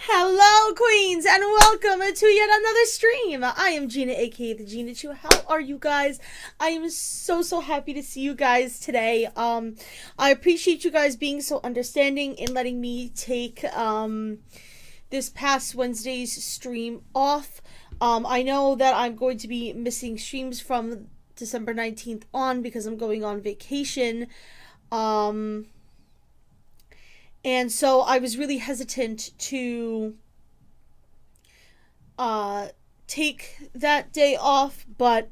Hello, queens, and welcome to yet another stream. I am Gina, aka the Gina Chu. How are you guys? I am so happy to see you guys today. I appreciate you guys being so understanding and letting me take this past Wednesday's stream off. I know that I'm going to be missing streams from December 19th on because I'm going on vacation. And so I was really hesitant to take that day off, but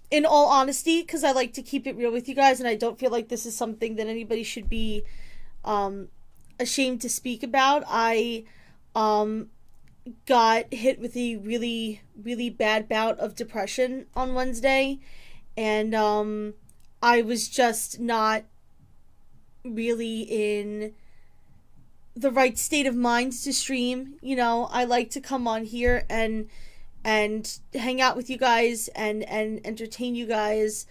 in all honesty, because I like to keep it real with you guys, and I don't feel like this is something that anybody should be ashamed to speak about, I got hit with a really bad bout of depression on Wednesday, and I was just not really in the right state of mind to stream. You know, I like to come on here and hang out with you guys and entertain you guys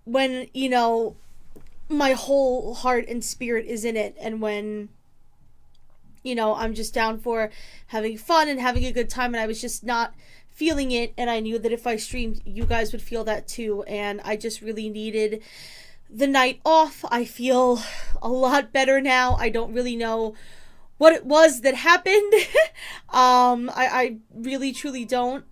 when, you know, my whole heart and spirit is in it, and when, you know, I'm just down for having fun and having a good time, and I was just not feeling it, and I knew that if I streamed, you guys would feel that too, and I just really needed the night off. I feel a lot better now. I don't really know what it was that happened. I really truly don't.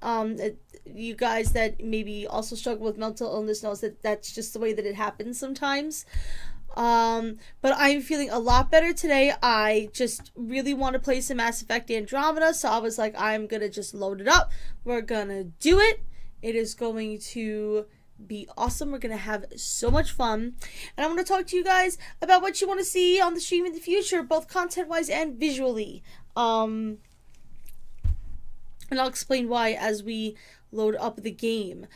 You guys that maybe also struggle with mental illness knows that that's just the way that it happens sometimes. But I'm feeling a lot better today. I just really want to play some Mass Effect Andromeda, so I was like, I'm gonna just load it up. We're gonna do it. It is going to be awesome. We're gonna have so much fun, and I want to talk to you guys about what you want to see on the stream in the future, both content wise and visually, and I'll explain why as we load up the game.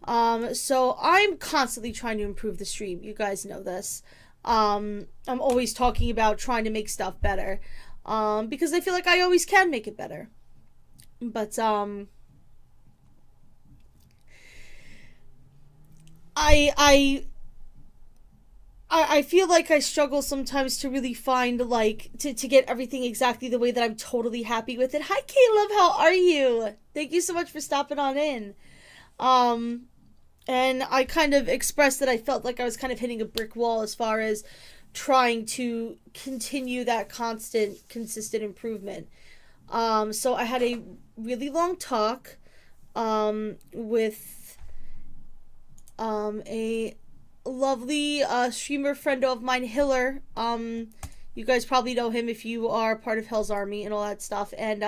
So I'm constantly trying to improve the stream, you guys know this. I'm always talking about trying to make stuff better, because I feel like I always can make it better, but I feel like I struggle sometimes to really find, like, to get everything exactly the way that I'm totally happy with it. Hi, Caleb, how are you? Thank you so much for stopping on in. And I kind of expressed that I felt like I was kind of hitting a brick wall as far as trying to continue that consistent improvement. So I had a really long talk, with a lovely streamer friend of mine, Hiller. You guys probably know him if you are part of Hell's Army and all that stuff, and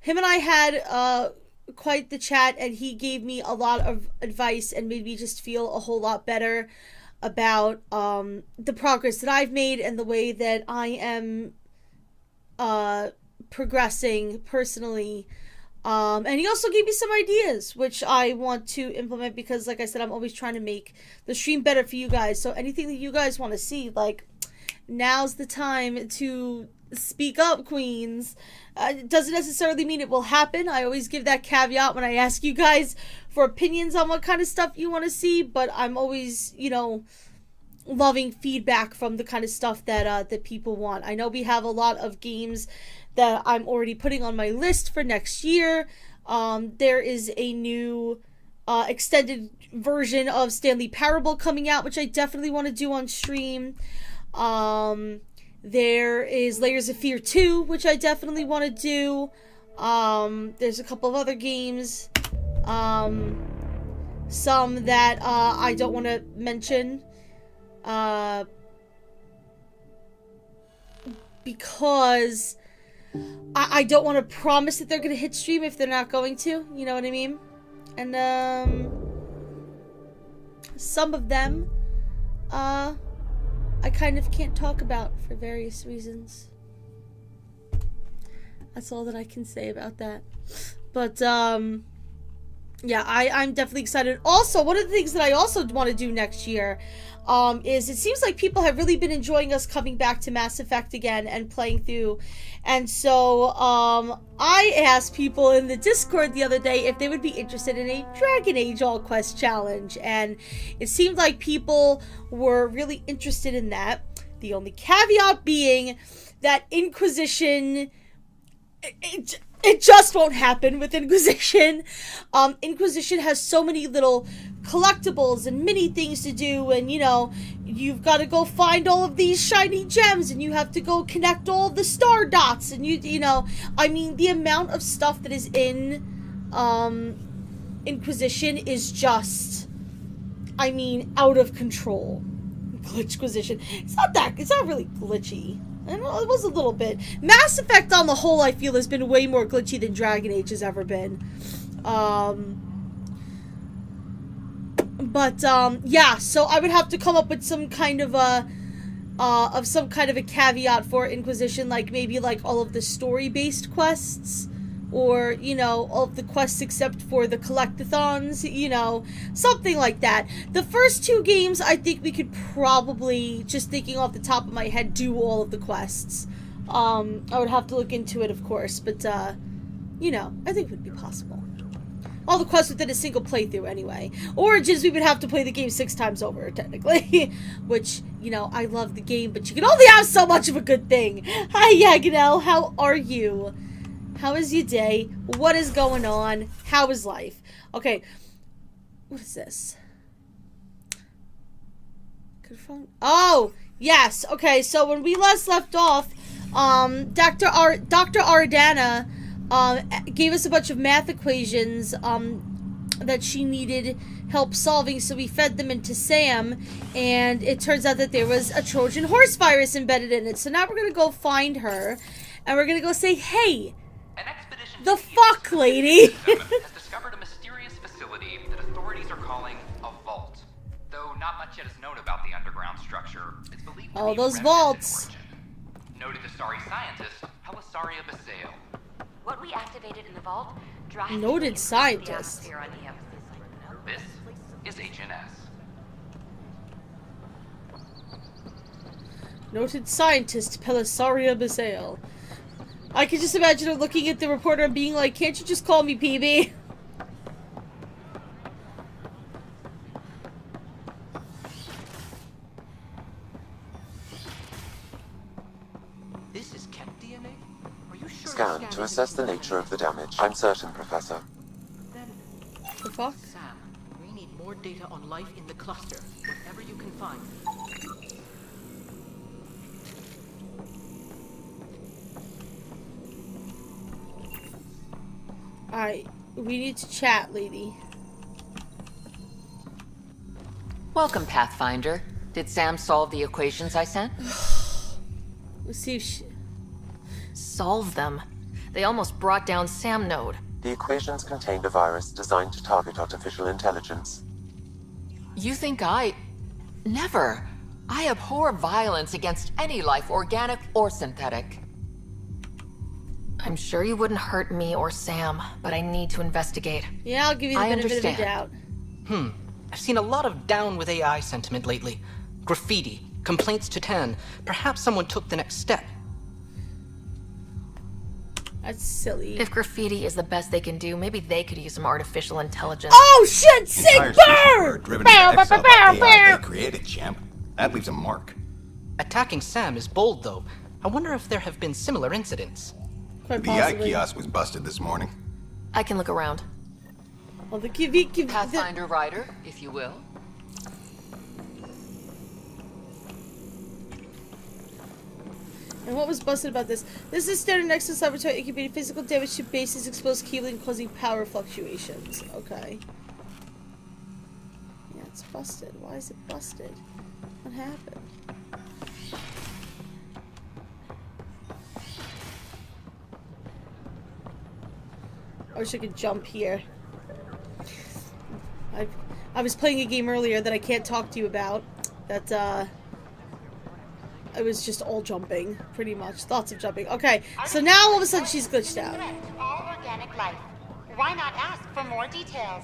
him and I had quite the chat, and he gave me a lot of advice and made me just feel a whole lot better about the progress that I've made and the way that I am progressing personally. And he also gave me some ideas, which I want to implement because, like I said, I'm always trying to make the stream better for you guys. So anything that you guys want to see, like, now's the time to speak up, queens. It doesn't necessarily mean it will happen. I always give that caveat when I ask you guys for opinions on what kind of stuff you want to see, but I'm always, you know, loving feedback from the kind of stuff that that people want. I know we have a lot of games that I'm already putting on my list for next year. There is a new extended version of Stanley Parable coming out, which I definitely want to do on stream. There is Layers of Fear 2, which I definitely want to do. There's a couple of other games. Some that I don't want to mention. Because I don't want to promise that they're going to hit stream if they're not going to. You know what I mean? And some of them I kind of can't talk about for various reasons. That's all that I can say about that. But, yeah, I'm definitely excited. Also, one of the things that I also want to do next year is it seems like people have really been enjoying us coming back to Mass Effect again and playing through. And so I asked people in the Discord the other day if they would be interested in a Dragon Age All Quest challenge. And it seemed like people were really interested in that. The only caveat being that Inquisition... It just won't happen with Inquisition. Inquisition has so many little collectibles and mini things to do, and, you know, you've got to go find all of these shiny gems, and you have to go connect all the star dots, and you know, I mean, the amount of stuff that is in, Inquisition is just, I mean, out of control. Glitchquisition. It's not really glitchy. I know it was a little bit. Mass Effect on the whole, I feel, has been way more glitchy than Dragon Age has ever been. Yeah, so I would have to come up with some kind of a caveat for Inquisition, like maybe like all of the story-based quests, or, you know, all of the quests except for the collectathons, you know, something like that. The first 2 games, I think we could probably, just thinking off the top of my head, do all of the quests. I would have to look into it, of course, but, you know, I think it would be possible. All the quests within a single playthrough, anyway. Origins, we would have to play the game 6 times over, technically. Which, you know, I love the game, but you can only have so much of a good thing. Hi, Yaganel, how are you? How is your day? What is going on? How is life? Okay. What is this? Oh, yes. Okay, so when we last left off, Dr. Ardana gave us a bunch of math equations that she needed help solving, so we fed them into Sam, and it turns out that there was a Trojan horse virus embedded in it. So now we're going to go find her, and we're going to go say, hey, the fuck, lady? Has discovered a mysterious facility that authorities are calling a vault. Though not much yet is known about the underground structure, it's believed to be those remnant vaults. in origin. Noted Asari scientist Helisaria Basale. What we activated in the vault drastically Noted improved the scientist. atmosphere on Io. This is HNS. Noted scientist Pelisaria Basale. I can just imagine her looking at the reporter and being like, can't you just call me PB? This is Ket DNA? Are you sure? Scan to assess the nature of the damage. I'm certain, Professor. Then, The fuck? Sam, we need more data on life in the cluster, whatever you can find. Alright, we need to chat, lady. Welcome, Pathfinder. Did Sam solve the equations I sent? Let's see if she... Solve them. They almost brought down Sam Node. The equations contained a virus designed to target artificial intelligence. You think I... Never. I abhor violence against any life, organic or synthetic. I'm sure you wouldn't hurt me or Sam, but I need to investigate. Yeah, I'll give you the I benefit of the understand. doubt. I've seen a lot of down with AI sentiment lately. Graffiti, complaints to 10. Perhaps someone took the next step. That's silly. If graffiti is the best they can do, maybe they could use some artificial intelligence. Oh shit! Sick Entire species bird! were driven into exile by AI they created, champ. That leaves a mark. Attacking Sam is bold, though. I wonder if there have been similar incidents. Quite The AI possibly. kiosk was busted this morning. I can look around. Well, the Pathfinder Rider, if you will. And what was busted about this? This is standard Nexus laboratory incubating physical damage to bases, exposed cabling, causing power fluctuations. Okay. Yeah, it's busted. Why is it busted? What happened? I wish I could jump here. I was playing a game earlier that I can't talk to you about. That, it was just all jumping, pretty much. Lots of jumping. Okay, so now all of a sudden she's glitched out. All organic life. Why not ask for more details?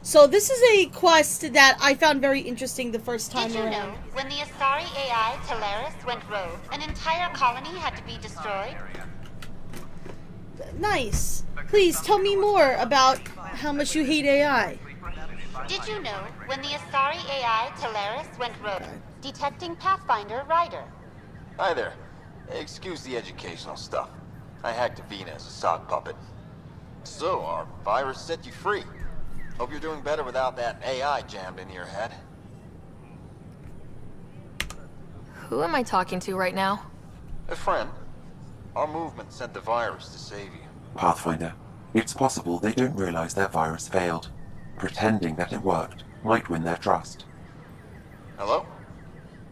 So this is a quest that I found very interesting the first time Did you around. know when the Asari AI Talaris went rogue, an entire colony had to be destroyed? Nice. Please tell me more about how much you hate AI. Did you know when the Asari AI Talaris went rogue, detecting Pathfinder Rider? Hi there. Excuse the educational stuff. I hacked Avina as a sock puppet. So, our virus set you free. Hope you're doing better without that AI jammed into your head. Who am I talking to right now? A friend. Our movement sent the virus to save you. Pathfinder, it's possible they don't realize their virus failed. Pretending that it worked might win their trust. Hello?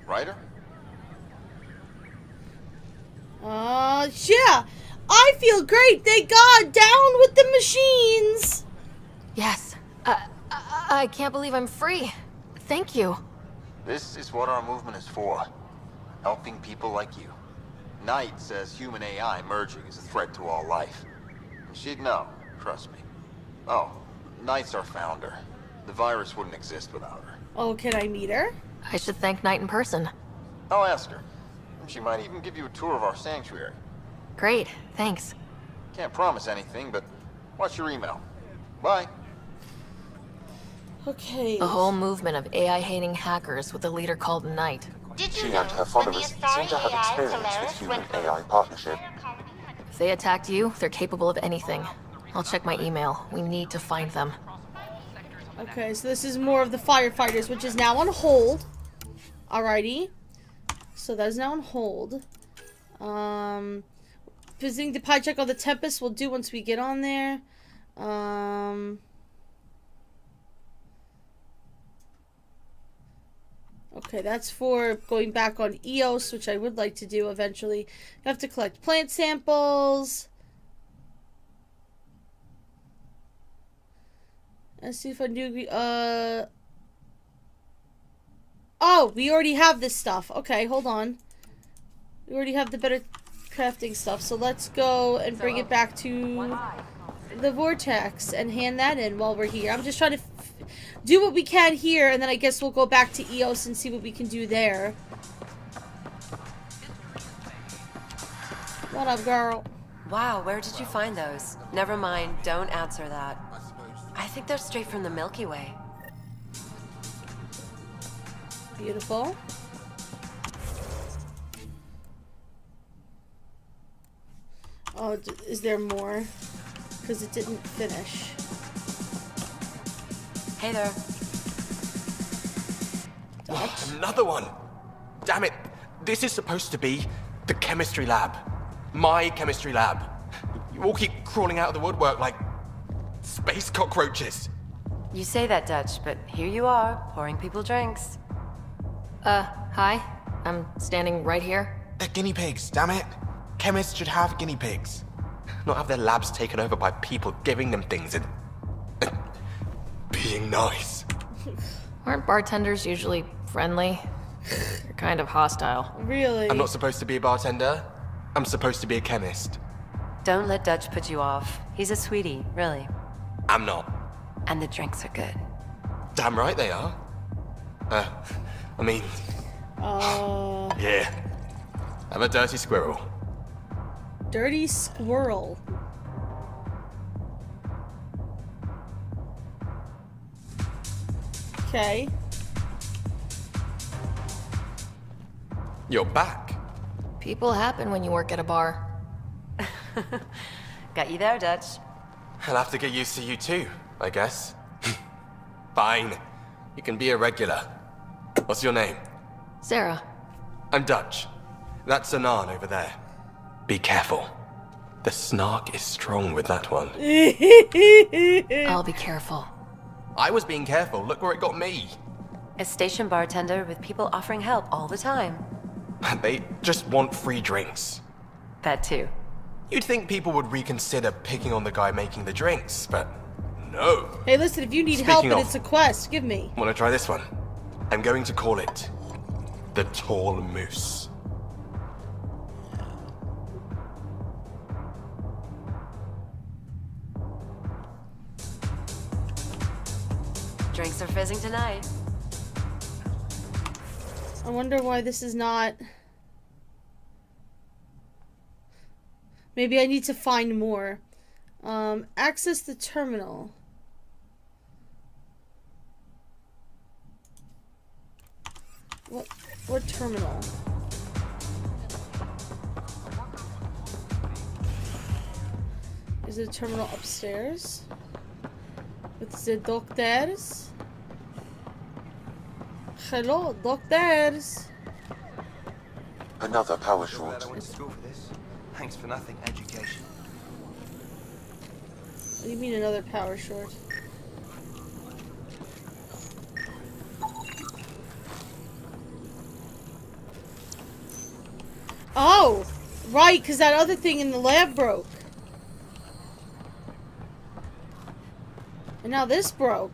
Ryder? Yeah. I feel great. Thank God. Down with the machines. Yes. I can't believe I'm free. Thank you. This is what our movement is for. Helping people like you. Knight says human AI merging is a threat to all life. She'd know, trust me. Oh, Knight's our founder. The virus wouldn't exist without her. Oh, can I meet her? I should thank Knight in person. I'll ask her. She might even give you a tour of our sanctuary. Great, thanks. Can't promise anything, but watch your email. Bye. Okay. A whole movement of AI-hating hackers with a leader called Knight. Did you She know and her when the followers seem Asari to have AI experience with Talaris went human-AI partnership. If they attacked you, they're capable of anything. I'll check my email. We need to find them. Okay, so this is more of the firefighters, which is now on hold. Alrighty. So that is now on hold. Visiting the pie check on the Tempest we'll do once we get on there. Okay, that's for going back on EOS, which I would like to do eventually. You have to collect plant samples. Let's see if I do. Oh, we already have this stuff. Okay, hold on. We already have the better crafting stuff, so let's go and bring it back to the vortex and hand that in while we're here. I'm just trying to do what we can here, and then I guess we'll go back to EOS and see what we can do there. What up, girl? Wow, where did you find those? Never mind, don't answer that. I think they're straight from the Milky Way. Beautiful. Oh, is there more? Because it didn't finish. Hey there. Another one! Damn it! This is supposed to be the chemistry lab. My chemistry lab. You all keep crawling out of the woodwork like space cockroaches. You say that, Dutch, but here you are, pouring people drinks. Hi. I'm standing right here. They're guinea pigs, damn it. Chemists should have guinea pigs. Not have their labs taken over by people giving them things and being nice. Aren't bartenders usually friendly? They're kind of hostile. Really? I'm not supposed to be a bartender. I'm supposed to be a chemist. Don't let Dutch put you off. He's a sweetie, really. I'm not. And the drinks are good. Damn right they are. I mean... Yeah. I'm a dirty squirrel. Dirty squirrel. Okay. You're back. People happen when you work at a bar. Got you there, Dutch. I'll have to get used to you too, I guess. Fine. You can be a regular. What's your name? Sarah. I'm Dutch. That's Anan over there. Be careful. The snark is strong with that one. I'll be careful. I was being careful. Look where it got me. A station bartender with people offering help all the time. They just want free drinks. That too. You'd think people would reconsider picking on the guy making the drinks, but no. Hey, listen, if you need help and it's a quest, give me. Wanna try this one? I'm going to call it the Tall Moose. Drinks are fizzing tonight. I wonder why this is not... Maybe I need to find more. Access the terminal. What terminal? Is it a terminal upstairs? With the doctors? Hello, doctors! Another power short. I went to school for this. Thanks for nothing, education. What do you mean another power short? Oh! Right, because that other thing in the lab broke. And now this broke.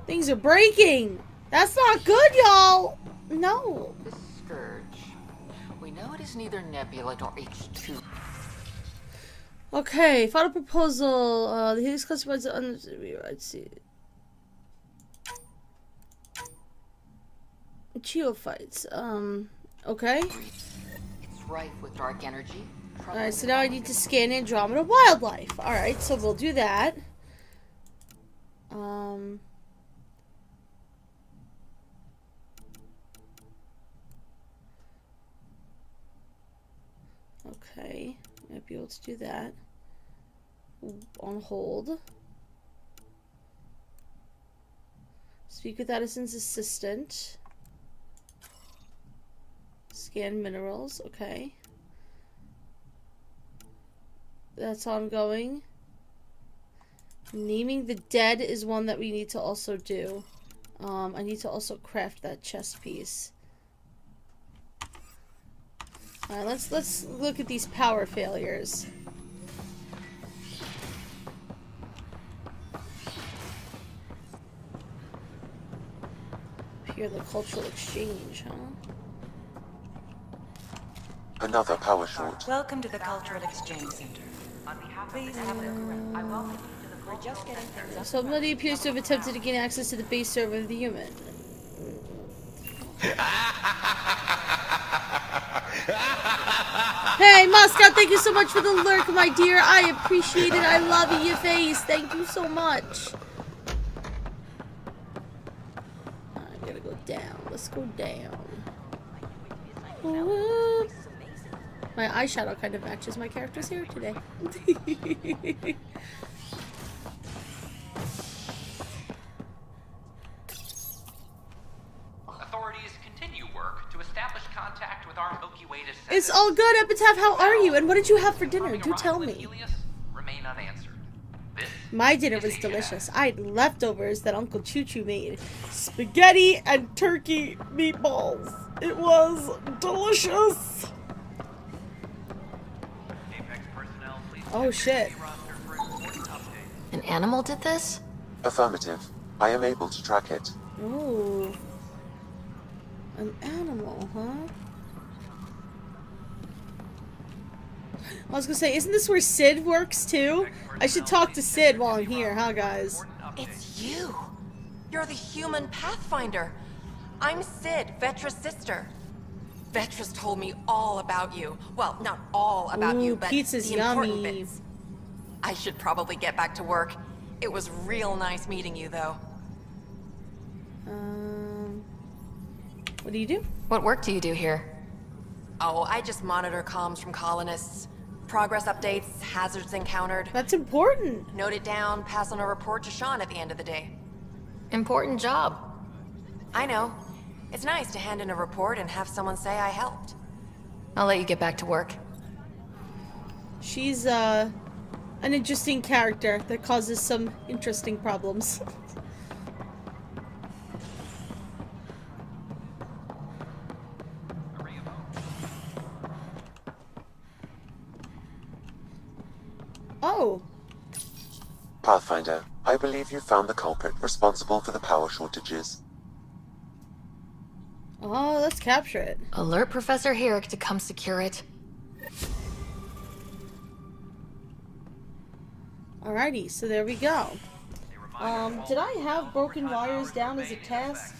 Things are breaking! That's not good, y'all! No. The Scourge. We know it is neither Nebula nor H2. Okay, final proposal. The Helix cluster runs on. Let's see. Geophytes. Okay. It's rife with dark energy. Alright, so now I need to scan Andromeda wildlife. Alright, so we'll do that. Okay, might be able to do that. On hold. Speak with Addison's assistant. Scan minerals, okay. That's ongoing. Naming the dead is one that we need to also do. I need to also craft that chest piece. Alright, let's look at these power failures. Here, the cultural exchange, huh? Another power short. Welcome to the Cultural Exchange Center. Please have a look around. I welcome you to the... We're just getting things up. Somebody appears to have attempted to gain access to the base server of the human. Hey, Mascot, thank you so much for the lurk, my dear. I appreciate it. I love your face. Thank you so much. I gotta go down. Let's go down. My eyeshadow kind of matches my character's hair today. Authorities continue work to establish contact with our Milky Way descendants. It's all good, Epitaph. How are you? And what did you have for dinner? Do tell me. Remain unanswered. My dinner was delicious. I had leftovers that Uncle Chu-Chu made. Spaghetti and turkey meatballs. It was delicious. Oh shit. An animal did this? Affirmative. I am able to track it. Ooh. An animal, huh? I was gonna say, isn't this where Sid works too? I should talk to Sid while I'm here, huh guys? It's you. You're the human Pathfinder. I'm Sid, Vetra's sister. Vetra's told me all about you. Well, not all about you, but pizza's the important yummy. bits. I should probably get back to work. It was real nice meeting you, though. What do you do? What work do you do here? Oh, I just monitor comms from colonists. Progress updates, hazards encountered. That's important. Note it down, pass on a report to Sean at the end of the day. Important job. I know. It's nice to hand in a report and have someone say I helped. I'll let you get back to work. She's an interesting character that causes some interesting problems. Oh. Pathfinder, I believe you found the culprit responsible for the power shortages. Oh, let's capture it. Alert Professor Herrick to come secure it. Alrighty, so there we go. Did I have broken wires down as a task?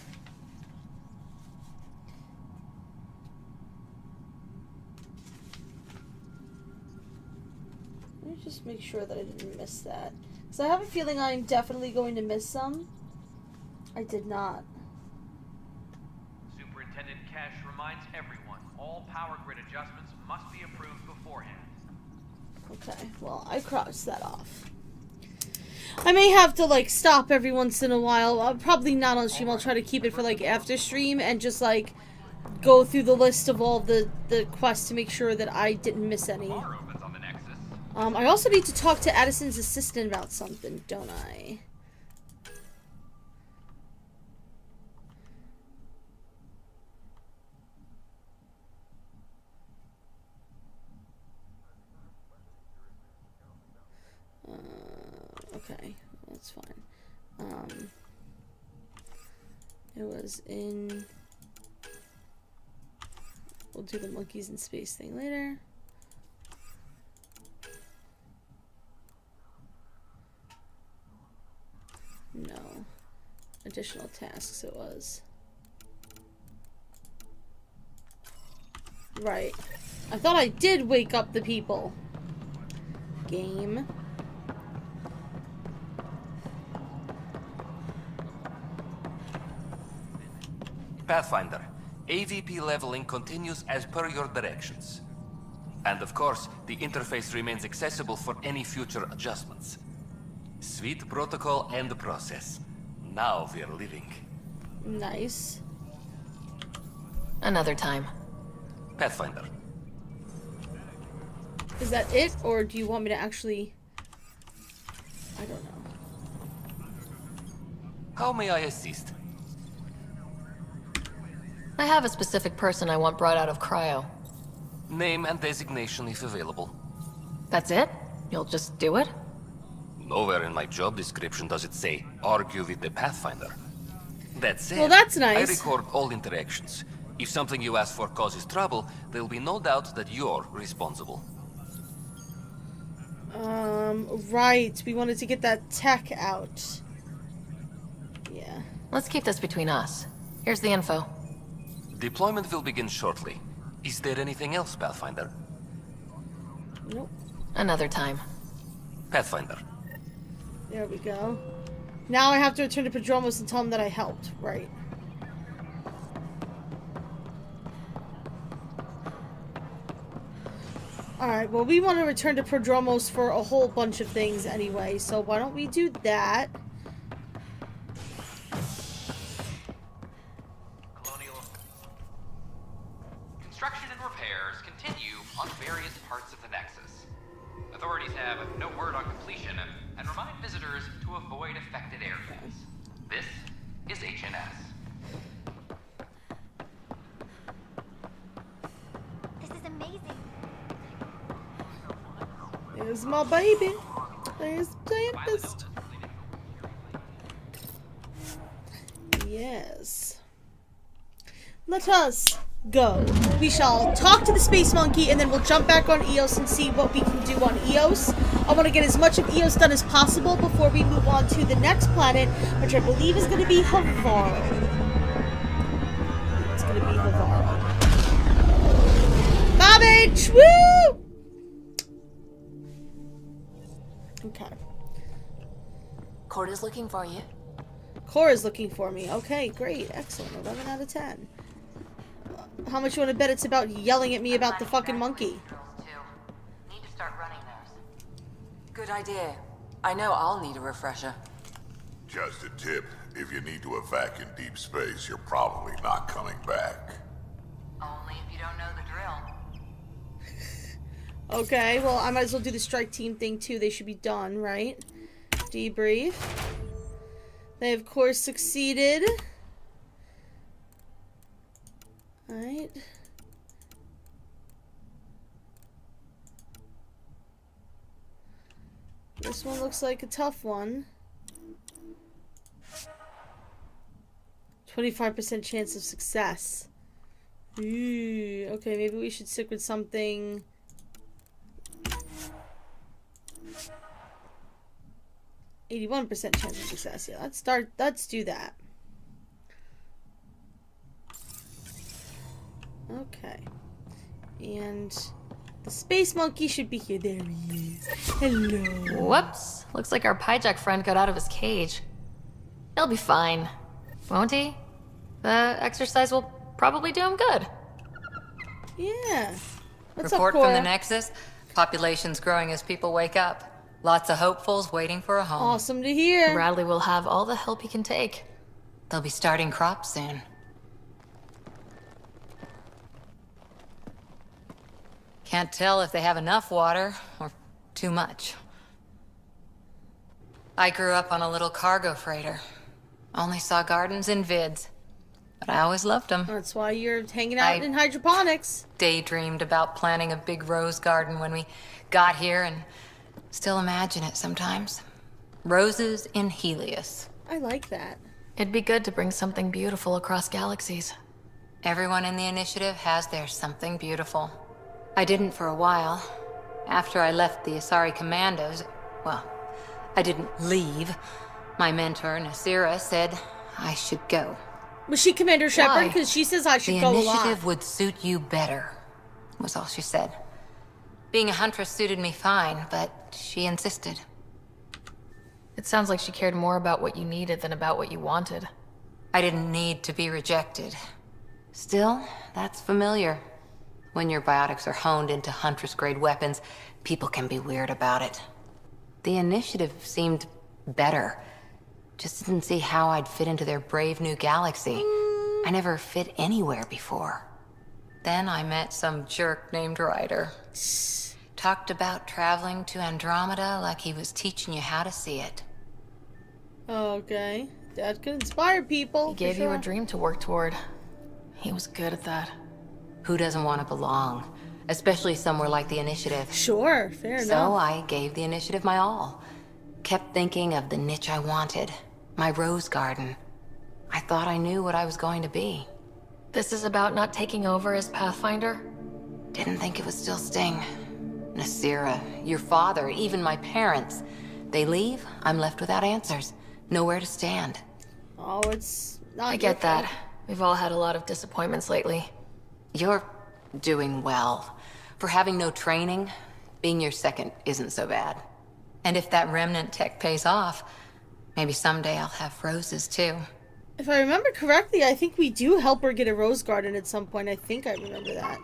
Let me just make sure that I didn't miss that. Because I have a feeling I'm definitely going to miss some. I did not. Superintendent Cash reminds everyone, all power grid adjustments must be approved beforehand. Okay, well, I crossed that off. I may have to, like, stop every once in a while. Probably not on stream. I'll try to keep it for, like, after stream and just, like, go through the list of all the quests to make sure that I didn't miss any. I also need to talk to Addison's assistant about something, don't I? Okay, that's fine. It was in... We'll do the monkeys in space thing later. No. Additional tasks it was. Right. I thought I did wake up the people. Game. Pathfinder, AVP leveling continues as per your directions. And of course, the interface remains accessible for any future adjustments. Sweet protocol and process. Now we're living. Nice. Another time. Pathfinder. Is that it, or do you want me to actually... I don't know. How may I assist? I have a specific person I want brought out of cryo. Name and designation if available. That's it? You'll just do it? Nowhere in my job description does it say, argue with the Pathfinder. That said, well, that's nice. I record all interactions. If something you ask for causes trouble, there'll be no doubt that you're responsible. Right. We wanted to get that tech out. Yeah. Let's keep this between us. Here's the info. Deployment will begin shortly. Is there anything else, Pathfinder? Nope. Another time. Pathfinder. There we go. Now I have to return to Prodromos and tell him that I helped. Right. Alright, well, we want to return to Prodromos for a whole bunch of things anyway, so why don't we do that? Construction and repairs continue on various parts of the Nexus. Authorities have no word on completion and remind visitors to avoid affected areas. This is HNS. This is amazing. There's my baby. There's Tempest. Yes. Let us go. We shall talk to the space monkey and then we'll jump back on Eos and see what we can do on Eos. I want to get as much of Eos done as possible before we move on to the next planet, which I believe is going to be Havaro. It's going to be Havaro. Bobbage! Woo! Okay. Cora's looking for you. Cora's looking for me. Okay, great. Excellent. 11 out of 10. How much you want to bet it's about yelling at me about the fucking monkey? Need to start running those. Good idea. I know I'll need a refresher. Just a tip. If you need to evac in deep space, you're probably not coming back. Only if you don't know the drill. Okay, well, I might as well do the strike team thing too. They should be done, right? Debrief. They, of course, succeeded. Alright. This one looks like a tough one. 25% chance of success. Ooh, okay, maybe we should stick with something. 81% chance of success. Yeah, let's do that. Okay. And the space monkey should be here. There he is. Hello. Whoops. Looks like our Pyjack friend got out of his cage. He'll be fine, won't he? The exercise will probably do him good. Yeah. What's Report up, from Cora? the Nexus. Population's growing as people wake up. Lots of hopefuls waiting for a home. Awesome to hear. Bradley will have all the help he can take. They'll be starting crops soon. Can't tell if they have enough water or too much. I grew up on a little cargo freighter. Only saw gardens in vids, but I always loved them. That's why you're hanging out in hydroponics. Daydreamed about planting a big rose garden when we got here and still imagine it sometimes. Roses in Helios. I like that. It'd be good to bring something beautiful across galaxies. Everyone in the initiative has their something beautiful. I didn't for a while. After I left the Asari Commandos, well, I didn't leave. My mentor, Nasira, said I should go. Was she Commander Shepard? Because she says I should go a lot. The initiative would suit you better, was all she said. Being a huntress suited me fine, but she insisted. It sounds like she cared more about what you needed than about what you wanted. I didn't need to be rejected. Still, that's familiar. When your biotics are honed into huntress-grade weapons, people can be weird about it. The initiative seemed better. Just didn't see how I'd fit into their brave new galaxy. I never fit anywhere before. Then I met some jerk named Ryder. Talked about traveling to Andromeda like he was teaching you how to see it. Okay. That could inspire people. He gave you a dream to work toward. He was good at that. Who doesn't want to belong? Especially somewhere like the Initiative. Sure, fair enough. So I gave the Initiative my all. Kept thinking of the niche I wanted. My rose garden. I thought I knew what I was going to be. This is about not taking over as Pathfinder? Didn't think it would still sting. Nasira, your father, even my parents. They leave, I'm left without answers. Nowhere to stand. Oh, it's not I get that. We've all had a lot of disappointments lately. You're doing well. For having no training, being your second isn't so bad. And if that remnant tech pays off, maybe someday I'll have roses too. If I remember correctly, I think we do help her get a rose garden at some point. I think I remember that.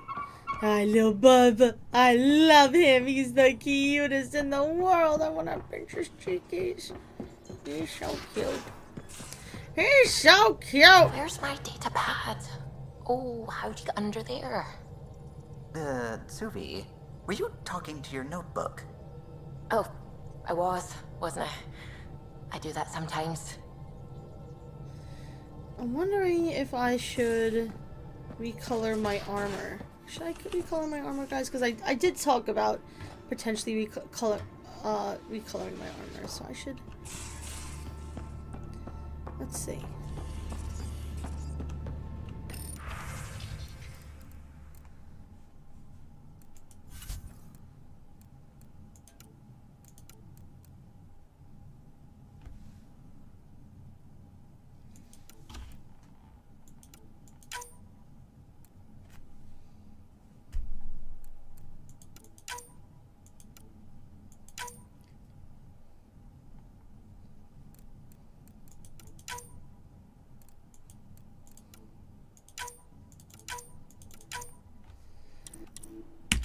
Hi, little Bubba. I love him. He's the cutest in the world. I want to pinch his cheekies. He's so cute. He's so cute. Where's my data pad? Oh, how'd you get under there? Suvi, were you talking to your notebook? Oh, I wasn't I? I do that sometimes. I'm wondering if I should recolor my armor. Should I recolor my armor, guys? Because I did talk about potentially recoloring my armor, so I should... Let's see.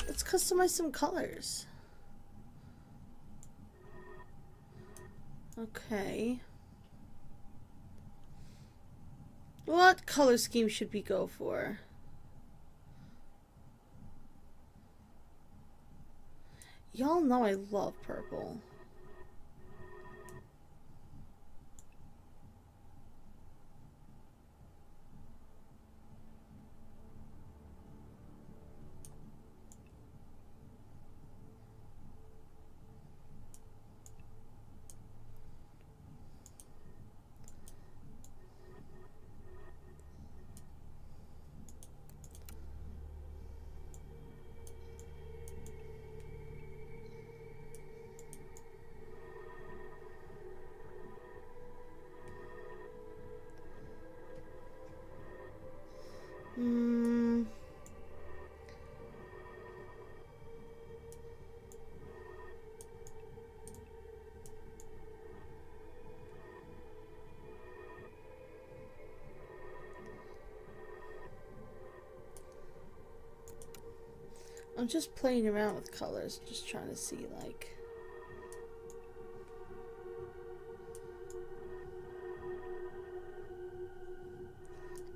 Let's customize some colors. Okay. What color scheme should we go for? Y'all know I love purple. Hmm. I'm just playing around with colors, just trying to see, like...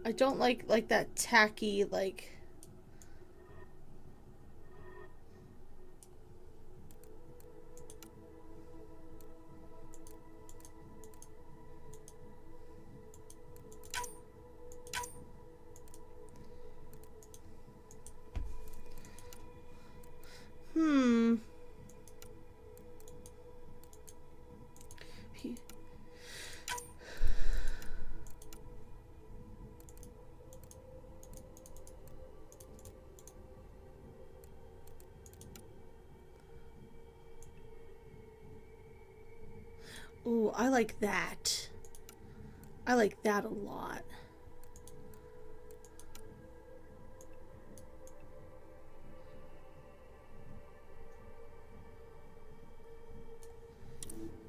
I don't like that tacky, like... Hmm. Ooh, I like that. I like that a lot.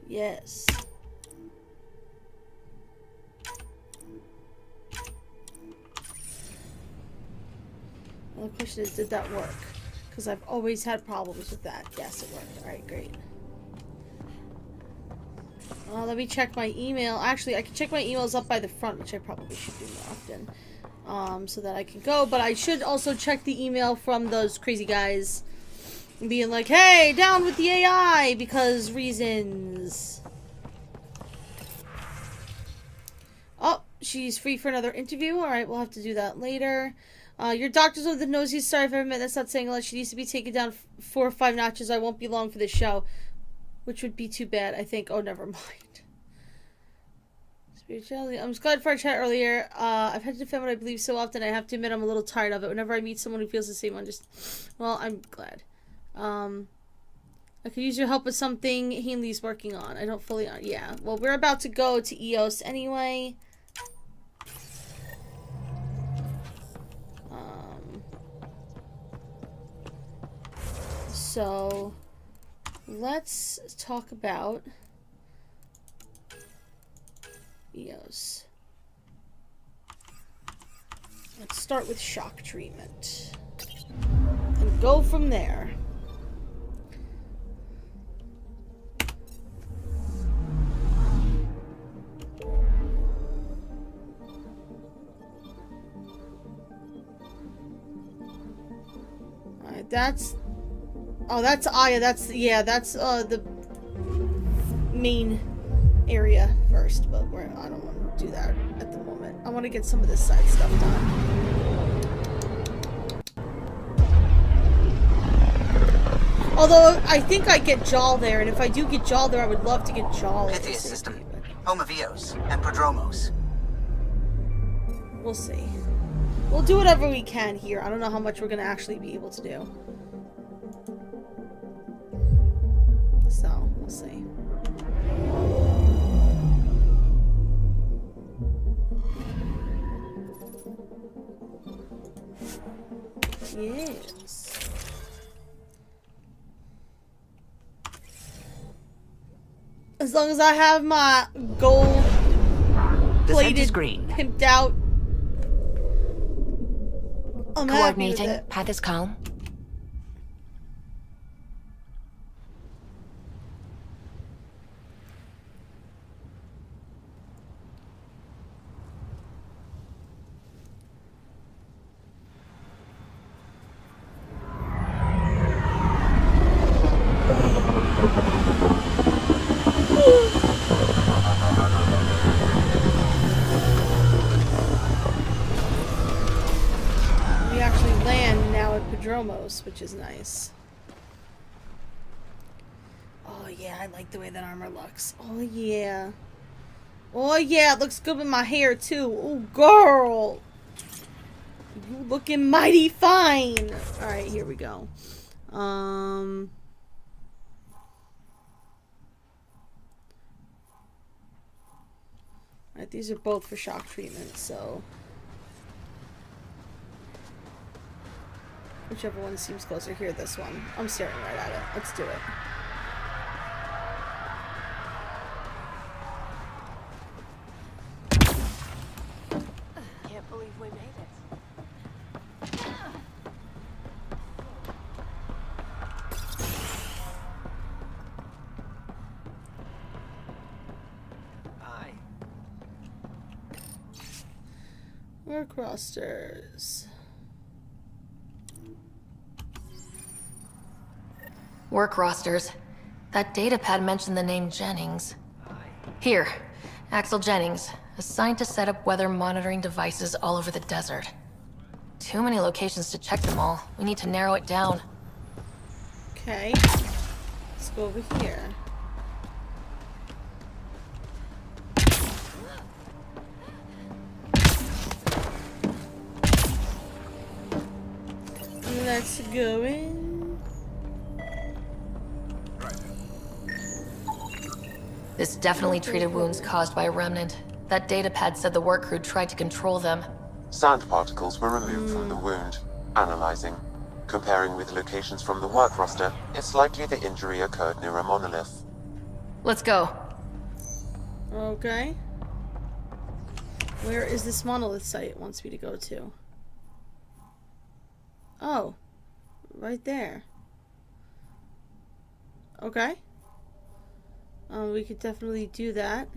Yes. Well, the question is, did that work? Because I've always had problems with that. Yes, it worked. Alright, great. Let me check my email. Actually, I can check my emails up by the front, which I probably should do more often. So that I can go. But I should also check the email from those crazy guys. Being like, hey, down with the AI! Because reasons. Oh, she's free for another interview. Alright, we'll have to do that later. Your doctor's one of the nosiest. Sorry if I admit that's not saying a lot. She needs to be taken down 4 or 5 notches. I won't be long for this show. Which would be too bad, I think. Oh, never mind. Spirituality. I'm just glad for our chat earlier. I've had to defend what I believe so often. I have to admit I'm a little tired of it. Whenever I meet someone who feels the same, well, I'm glad. I could use your help with something Heinleigh's working on. I don't fully... Yeah. Well, we're about to go to EOS anyway. So... let's talk about EOS. Let's start with shock treatment. And go from there. Alright, that's... Oh, that's Aya. That's the main area first, but I don't want to do that at the moment. I want to get some of this side stuff done. Although I think I get Jaal there, and if I do get Jaal there, I would love to get Jaal. Pythia system, home of Eos and Prodromos. We'll see. We'll do whatever we can here. I don't know how much we're gonna actually be able to do. So, we'll see. Yes. As long as I have my gold plated, pimped out. I'm happy with it. Path is calm. We actually land now at Prodromos, which is nice. Oh yeah, I like the way that armor looks. Oh yeah. Oh yeah, it looks good with my hair too. Oh girl. You looking mighty fine. Alright, here we go. Alright, these are both for shock treatment, so Whichever one seems closer. Here, this one. I'm staring right at it. Let's do it. Can't believe we made it. Hi. Work rosters. Work rosters. That datapad mentioned the name Jennings. Here, Axel Jennings, assigned to set up weather monitoring devices all over the desert. Too many locations to check them all. We need to narrow it down. Okay. Let's go over here. Let's go in. This definitely treated wounds caused by a remnant. That datapad said the work crew tried to control them. Sand particles were removed from the wound. Analyzing. Comparing with locations from the work roster, it's likely the injury occurred near a monolith. Let's go. Okay. Where is this monolith site it wants me to go to? Oh. Right there. Okay. We could definitely do that.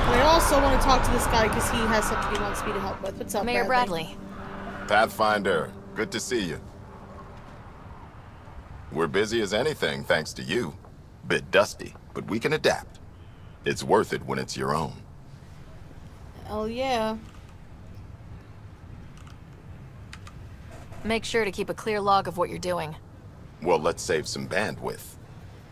I also want to talk to this guy because he has something he wants me to help with. What's up, Mayor Bradley? Pathfinder, good to see you. We're busy as anything, thanks to you. Bit dusty, but we can adapt. It's worth it when it's your own. Oh, yeah. Make sure to keep a clear log of what you're doing. Well, let's save some bandwidth.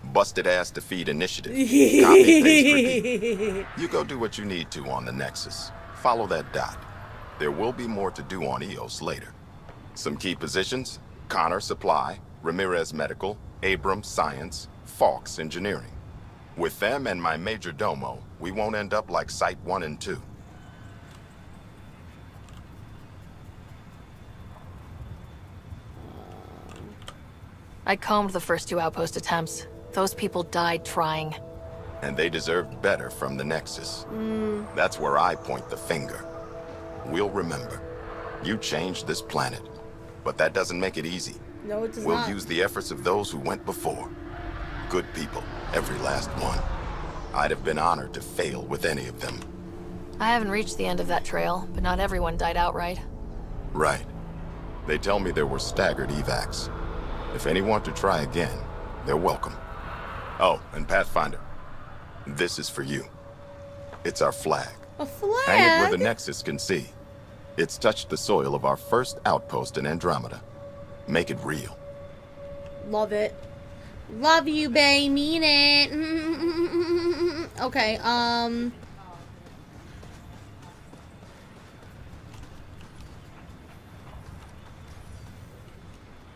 Busted ass defeat initiative. Copy, paste, repeat. You go do what you need to on the Nexus. Follow that dot. There will be more to do on EOS later. Some key positions: Connor Supply, Ramirez Medical, Abrams Science, Fawkes Engineering. With them and my major domo, we won't end up like Site 1 and 2. I combed the first 2 outpost attempts. Those people died trying. And they deserved better from the Nexus. That's where I point the finger. We'll remember. You changed this planet. But that doesn't make it easy. No, it does We'll not. use the efforts of those who went before. Good people, every last one. I'd have been honored to fail with any of them. I haven't reached the end of that trail, but not everyone died outright. Right. They tell me there were staggered evacs. If any want to try again, they're welcome. Oh, and Pathfinder, this is for you. It's our flag. A flag? Hang it where the Nexus can see. It's touched the soil of our first outpost in Andromeda. Make it real. Love it. Love you, bae. Mean it. Okay,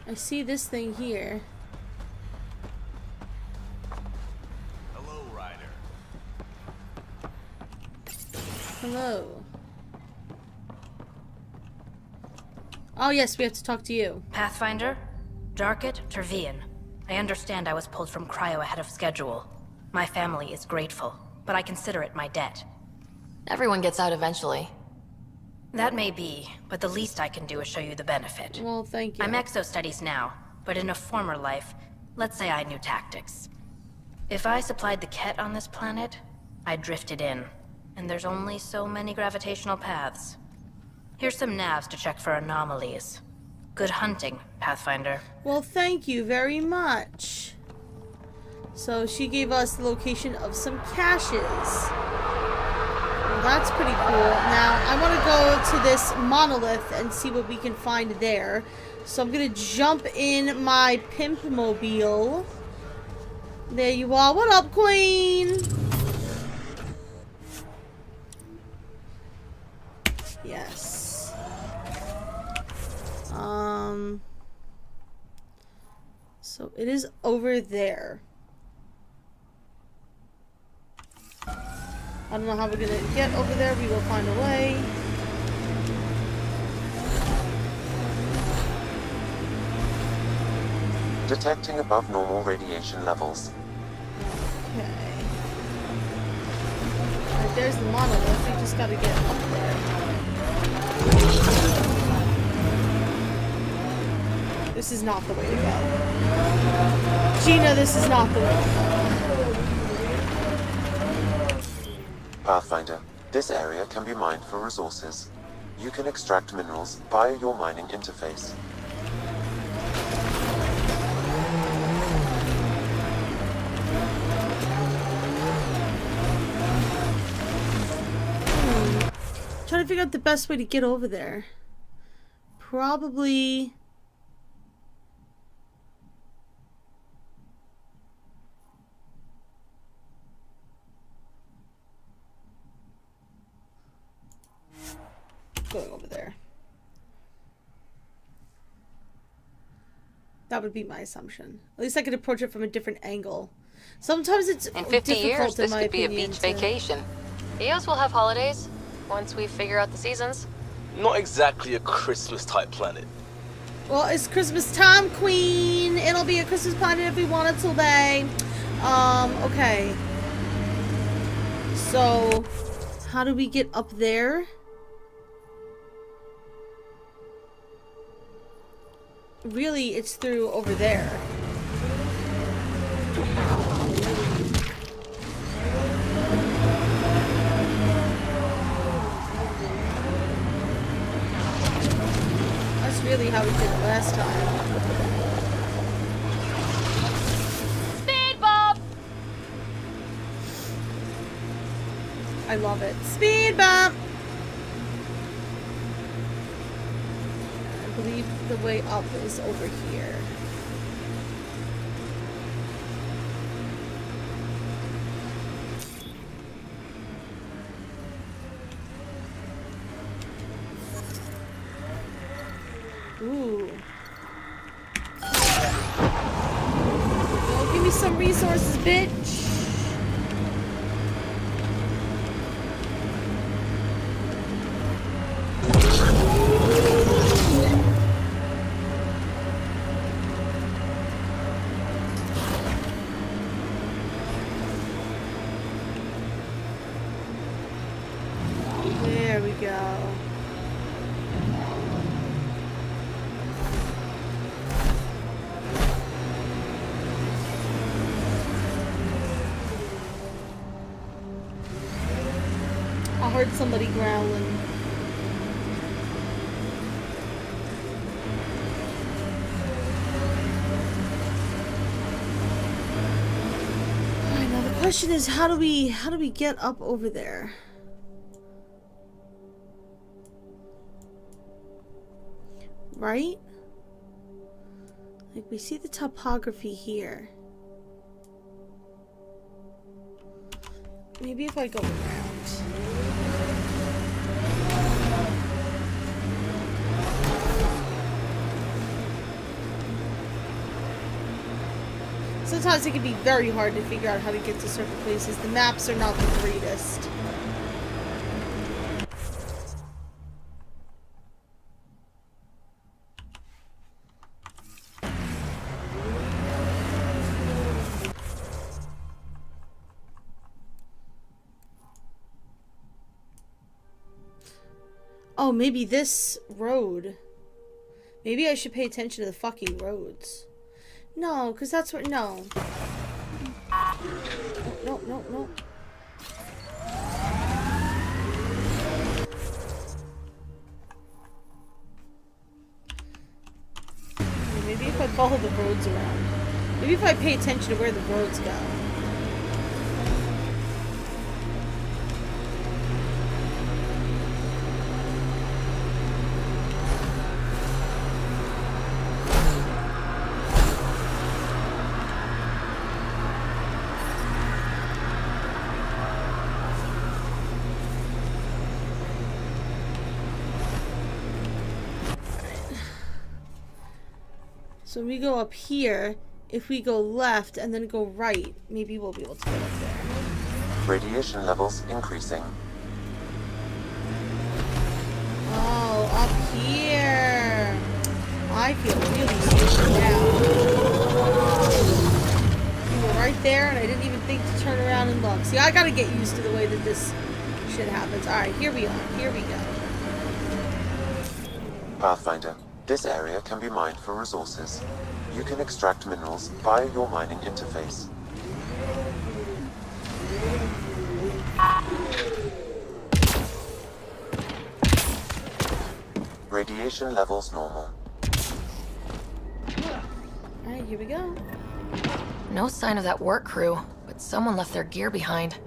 I see this thing here. Hello, Ryder. Hello. Oh yes, we have to talk to you. Pathfinder? Darket Tervian. I understand I was pulled from cryo ahead of schedule. My family is grateful, but I consider it my debt. Everyone gets out eventually. That may be, but the least I can do is show you the benefit. Well, thank you. I'm exo-studies now, but in a former life, let's say I knew tactics. If I supplied the Ket on this planet, I drifted in, and there's only so many gravitational paths. Here's some navs to check for anomalies. Good hunting, Pathfinder. Well, thank you very much. So she gave us the location of some caches. Well, that's pretty cool. Now, I want to go to this monolith and see what we can find there. So I'm going to jump in my pimp mobile. There you are. What up, queen? Yes. So it is over there. I don't know how we're gonna get over there. We will find a way. Detecting above normal radiation levels. Okay. Alright, there's the monolith. We just gotta get up there. This is not the way to go. Gina, this is not the way to go. Pathfinder, this area can be mined for resources. You can extract minerals via your mining interface. Trying to figure out the best way to get over there. Probably... going over there. That would be my assumption. At least I could approach it from a different angle. Sometimes it's in 50 years, this could be a beach vacation. EOS will have holidays once we figure out the seasons. Not exactly a Christmas-type planet. Well, it's Christmas time, Queen. It'll be a Christmas planet if we want it to be. Okay. So, how do we get up there? Really, it's through over there. That's really how we did it last time. Speed bump! I love it. Speed bump! I believe the way up is over here. Ooh. Oh, give me some resources, bitch. There we go. I heard somebody growling. Alright, now the question is how do we get up over there? Right? Like we see the topography here. Maybe if I go around. Sometimes it can be very hard to figure out how to get to certain places. The maps are not the greatest. Oh, maybe this road. Maybe I should pay attention to the fucking roads. No, because that's where... No. No, no, no. Maybe if I follow the roads around. Maybe if I pay attention to where the roads go. So we go up here. If we go left and then go right, maybe we'll be able to get up there. Radiation levels increasing. Oh, up here. I feel really safe now. You were right there, and I didn't even think to turn around and look. See, I gotta get used to the way that this shit happens. Alright, here we are. Here we go. Pathfinder, this area can be mined for resources. You can extract minerals via your mining interface. Radiation levels normal. Alright, here we go. No sign of that work crew, but someone left their gear behind.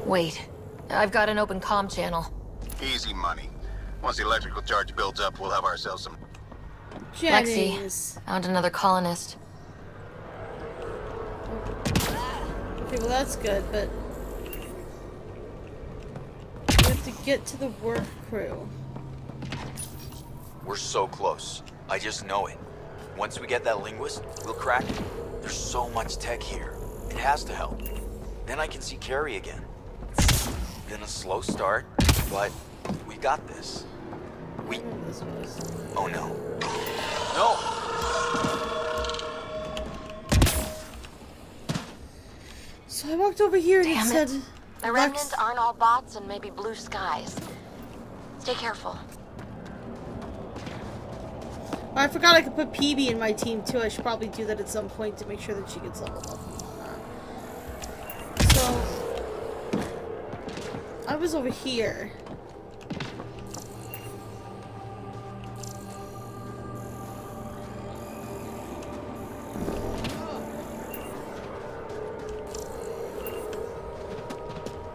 Wait, I've got an open comm channel. Easy money. Once the electrical charge builds up, we'll have ourselves some... Jennings. Lexi, found another colonist. Okay, well that's good, but we have to get to the work crew. We're so close. I just know it. Once we get that linguist, we'll crack it. There's so much tech here. It has to help. Then I can see Carrie again. It's been a slow start, but we got this. We... Oh no. No! So I walked over here and it said... The remnants aren't all bots and maybe blue skies. Stay careful. Oh, I forgot I could put PB in my team too. I should probably do that at some point to make sure that she gets leveled up. So... I was over here.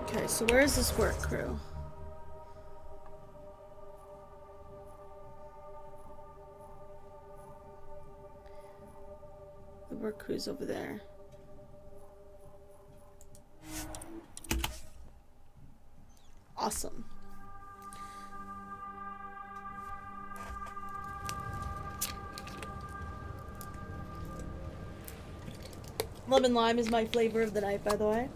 Okay, so where is this work crew? The work crew's over there. Awesome. Lemon lime is my flavor of the night, by the way.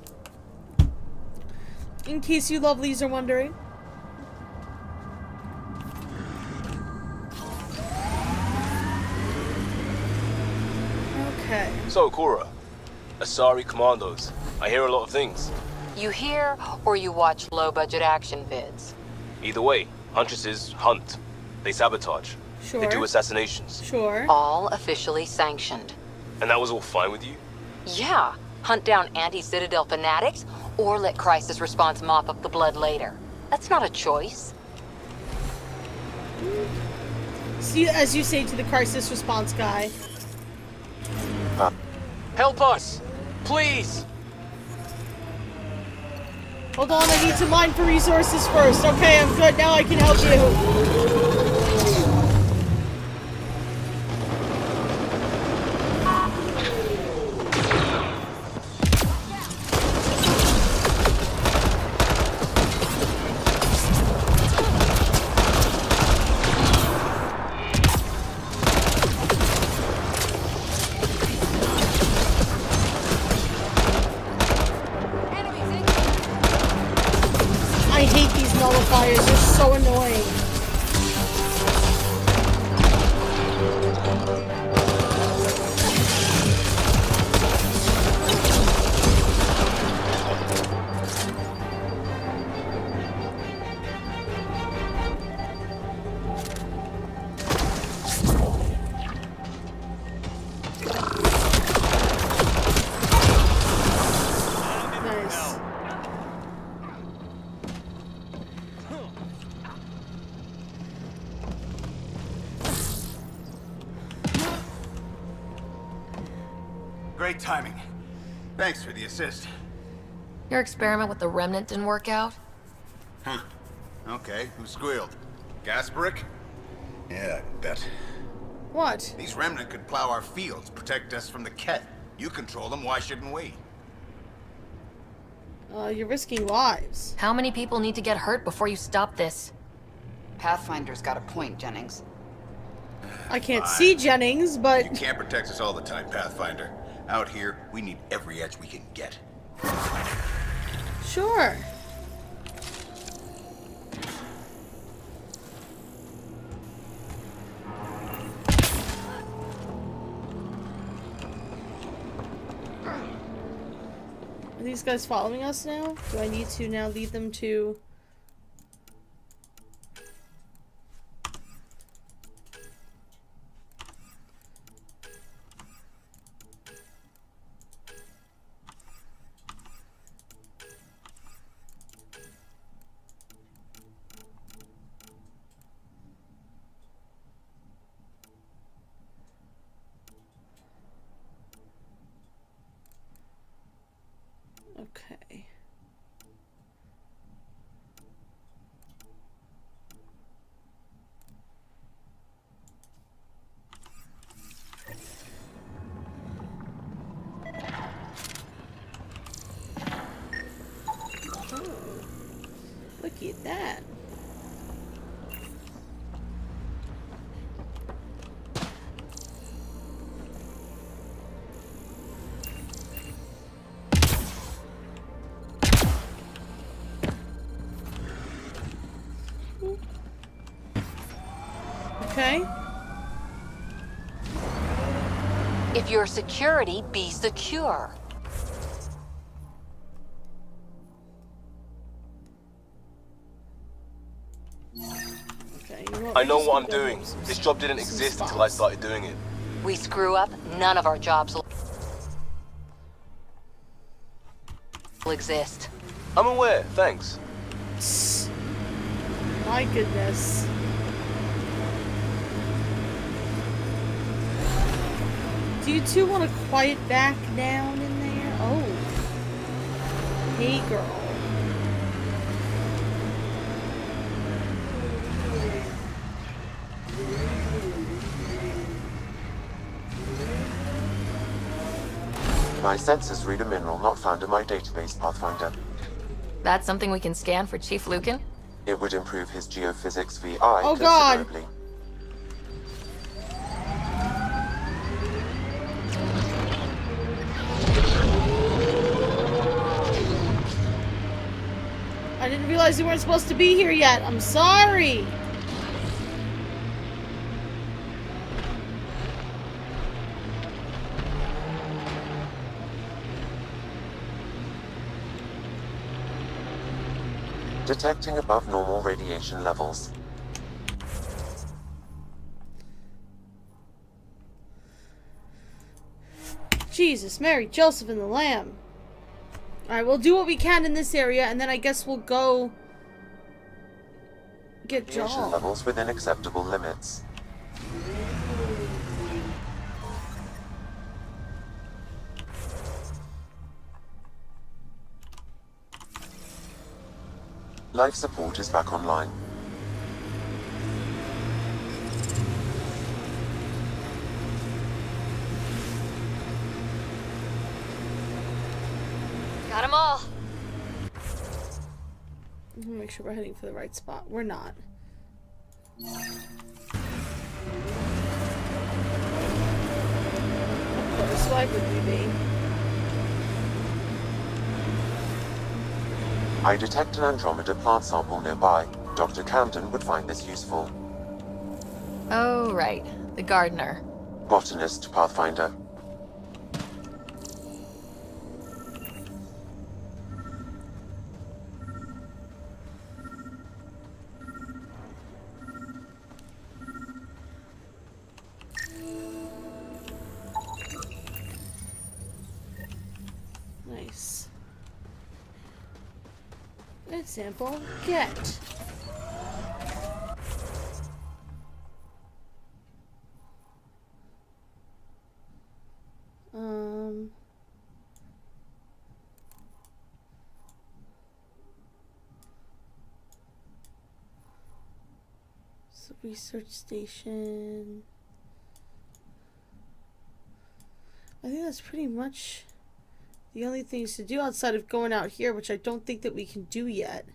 In case you lovelies are wondering. Okay. So, Cora, Asari Commandos. I hear a lot of things. You hear or you watch low-budget action vids? Either way, Huntresses hunt. They sabotage. Sure. They do assassinations. Sure. All officially sanctioned. And that was all fine with you? Yeah. Hunt down anti-Citadel fanatics, or let Crisis Response mop up the blood later. That's not a choice. See, as you say to the Crisis Response guy. Help us! Please! Hold on, I need to mine for resources first. Okay, I'm good. Now I can help you. I hate these nullifiers, they're so annoying. Nice. Great timing. Thanks for the assist. Your experiment with the remnant didn't work out? Huh. Okay, who squealed? Gasberick? Yeah, I bet. What? These remnant could plow our fields, protect us from the Ket. You control them, why shouldn't we? You're risking lives. How many people need to get hurt before you stop this? Pathfinder's got a point, Jennings. I can't see Jennings, but... You can't protect us all the time, Pathfinder. Out here, we need every edge we can get. Sure. Are these guys following us now? Do I need to now lead them to... Okay. Oh, look at that. Okay. If you're security, be secure. Okay. I know what I'm doing. This job didn't exist until I started doing it. We screw up, none of our jobs will exist. I'm aware, thanks. My goodness. Do you two want to quiet back down in there? Oh. Hey, girl. My sensors read a mineral not found in my database, Pathfinder. That's something we can scan for Chief Lucan? It would improve his geophysics VI Oh, God. considerably. I didn't realize you weren't supposed to be here yet. I'm sorry. Detecting above normal radiation levels. Jesus, Mary, Joseph, and the Lamb. Alright, we'll do what we can in this area, and then I guess we'll go get Radiation Jaal. levels within acceptable limits. Life support is back online. Got them all. I'm gonna make sure we're heading for the right spot. We're not. Of course, why would we be? I detect an Andromeda plant sample nearby. Dr. Camden would find this useful. Oh, right. The gardener. Botanist, Pathfinder. Nice. Good sample. Get. So research station. I think that's pretty much the only things to do outside of going out here, which I don't think that we can do yet.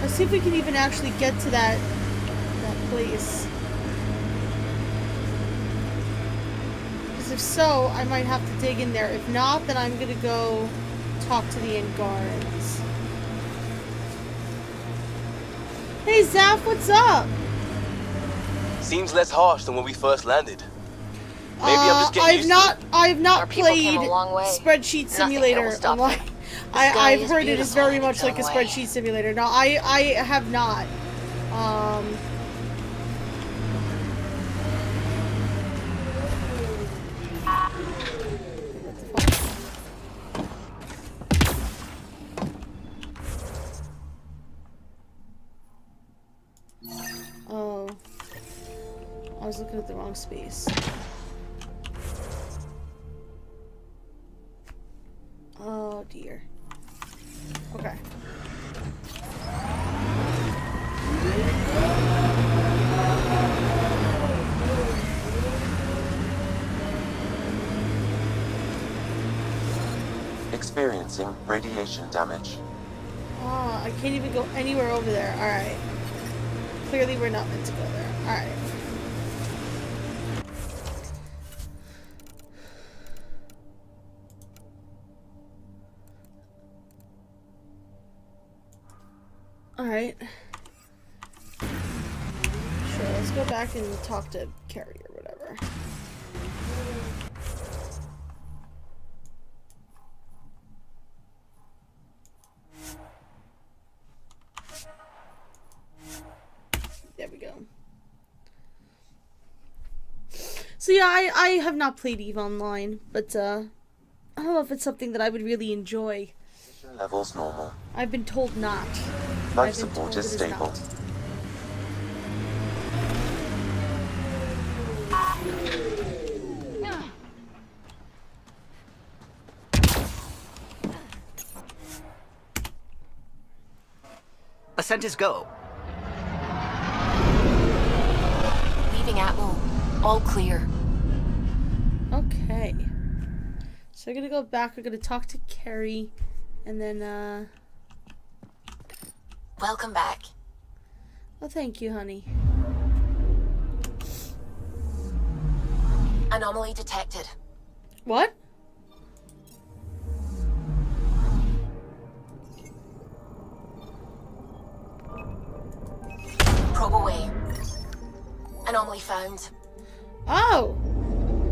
Let's see if we can even actually get to that place. Because if so, I might have to dig in there. If not, then I'm gonna go talk to the Angarans. Hey Zaf, what's up? Seems less harsh than when we first landed. Maybe I'm just getting used to it. I've not played Spreadsheet Simulator online. I've heard it is very much like a spreadsheet simulator. No, I have not. Oh. I was looking at the wrong space. Oh dear. Okay. Experiencing radiation damage. Oh, I can't even go anywhere over there. Alright. Clearly we're not meant to go there. Alright. Alright. Sure, let's go back and talk to Carrie or whatever. There we go. So yeah, I have not played EVE Online, but I don't know if it's something that I would really enjoy. Levels normal. I've been told not. Life support is stable. Ascent is go. Leaving Atmo. All clear. Okay. So we're gonna go back, we're gonna talk to Carrie, and then, Welcome back. Oh, thank you, honey. Anomaly detected. What? Probe away. Anomaly found. Oh!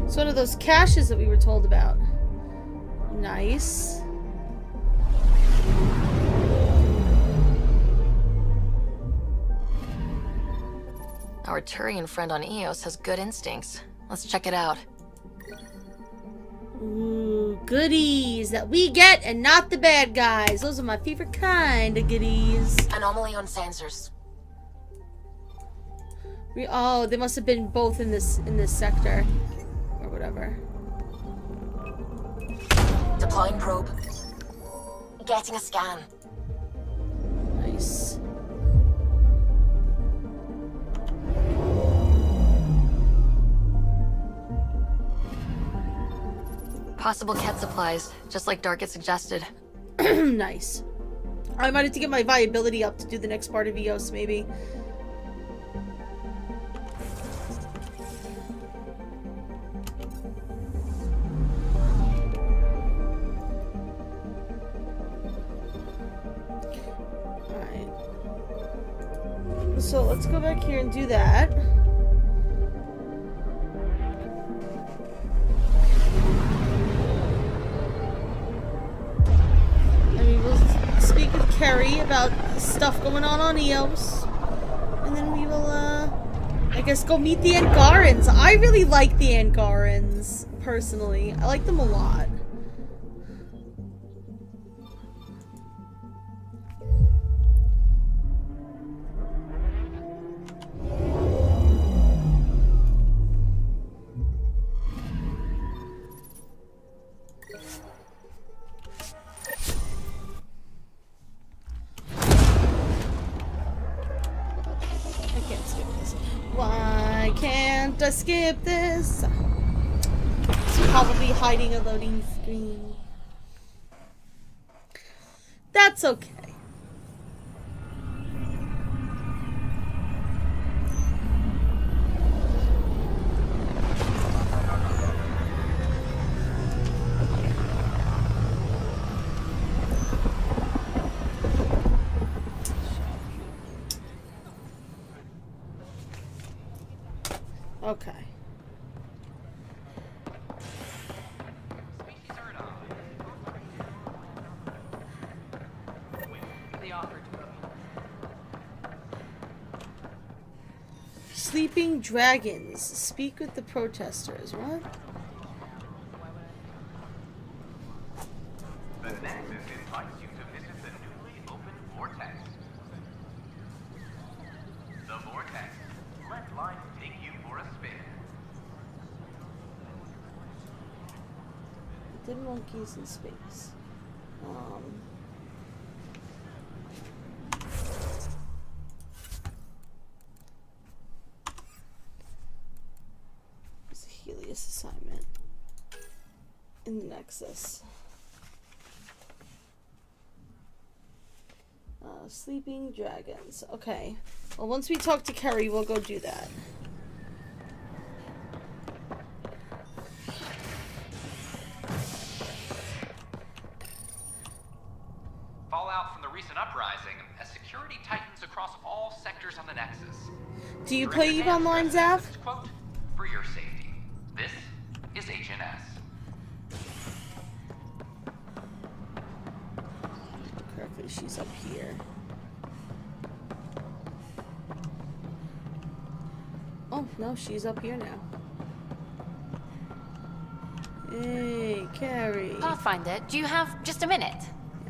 It's one of those caches that we were told about. Nice. Our Turian friend on Eos has good instincts. Let's check it out. Ooh, goodies that we get and not the bad guys. Those are my favorite kind of goodies. Anomaly on sensors. Oh, they must have been both in this sector. Or whatever. Deploying probe. Getting a scan. Nice. Possible Ket supplies, just like Dark had suggested. Nice. I might have to get my viability up to do the next part of EOS, maybe. Alright. So let's go back here and do that. Speak with Carrie about stuff going on Eos. And then we will, I guess go meet the Angarans. I really like the Angarans, personally. I like them a lot. I skip this? It's probably hiding a loading screen. That's okay. Okay. Sleeping dragons. Speak with the protesters. What? The Nexus invites you to visit the newly opened Vortex. The Vortex. Let life take you for a spin. Dead monkeys in space. It's a Helios assignment in the Nexus. Sleeping dragons. Okay. Well, once we talk to Kerry, we'll go do that. Fallout from the recent uprising as security tightens across all sectors on the Nexus. Do you play EVE Online, Zav? Quote, for your safety, this is Agent S. Correctly, she's up here. Oh, no, she's up here now. Hey, Carrie. Pathfinder, do you have just a minute?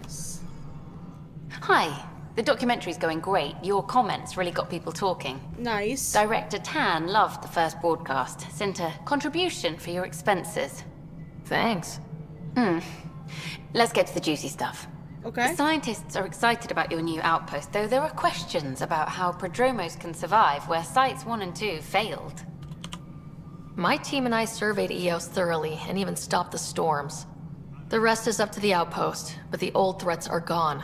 Yes. Hi. The documentary's going great. Your comments really got people talking. Nice. Director Tan loved the first broadcast. Sent a contribution for your expenses. Thanks. Let's get to the juicy stuff. Okay. The scientists are excited about your new outpost, though there are questions about how prodromos can survive where Sites 1 and 2 failed. My team and I surveyed EOS thoroughly and even stopped the storms. The rest is up to the outpost, but the old threats are gone.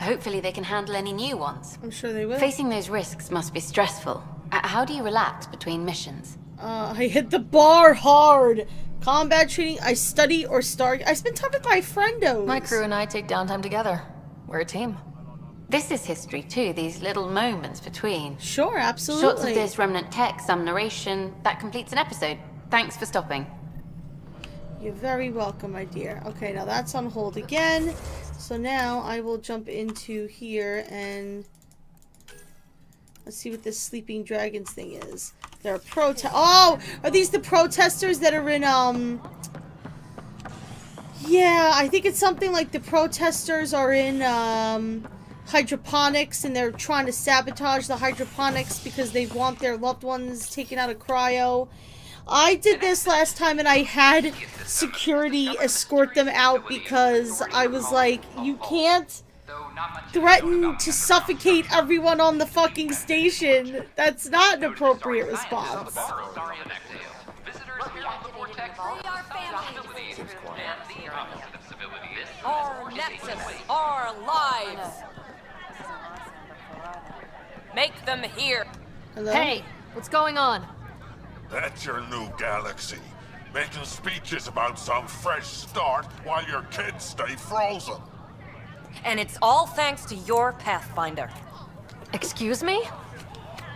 Hopefully they can handle any new ones. I'm sure they will. Facing those risks must be stressful. How do you relax between missions? I hit the bar hard. Combat training, I study or start. I spend time with my friendos. My crew and I take downtime together. We're a team. This is history too, these little moments between. Sure, absolutely. Shots of this remnant tech, some narration. That completes an episode. Thanks for stopping. You're very welcome, my dear. Okay, now that's on hold again. So now I will jump into here and let's see what this sleeping dragons thing is. They're oh, are these the protesters that are in yeah, I think it's something like the protesters are in hydroponics and they're trying to sabotage the hydroponics because they want their loved ones taken out of cryo. I did this last time and I had security escort them out because I was like, you can't threaten to suffocate everyone on the fucking station. That's not an appropriate response. Our Nexus, our lives. Make them hear. Hello? Hey, what's going on? That's your new galaxy. Making speeches about some fresh start while your kids stay frozen. And it's all thanks to your Pathfinder. Excuse me?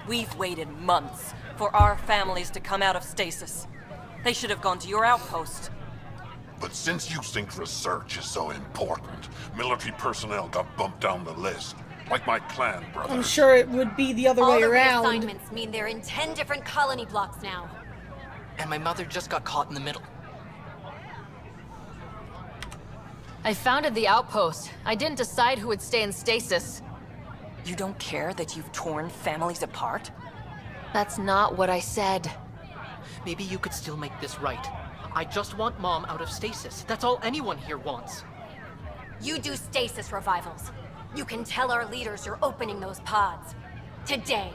We've waited months for our families to come out of stasis. They should have gone to your outpost. But since you think research is so important, military personnel got bumped down the list. Like my clan brothers. I'm sure it would be the other way around. All the reassignments mean they're in 10 different colony blocks now. And my mother just got caught in the middle. I founded the outpost. I didn't decide who would stay in stasis. You don't care that you've torn families apart? That's not what I said. Maybe you could still make this right. I just want Mom out of stasis. That's all anyone here wants. You do stasis revivals. You can tell our leaders you're opening those pods. Today.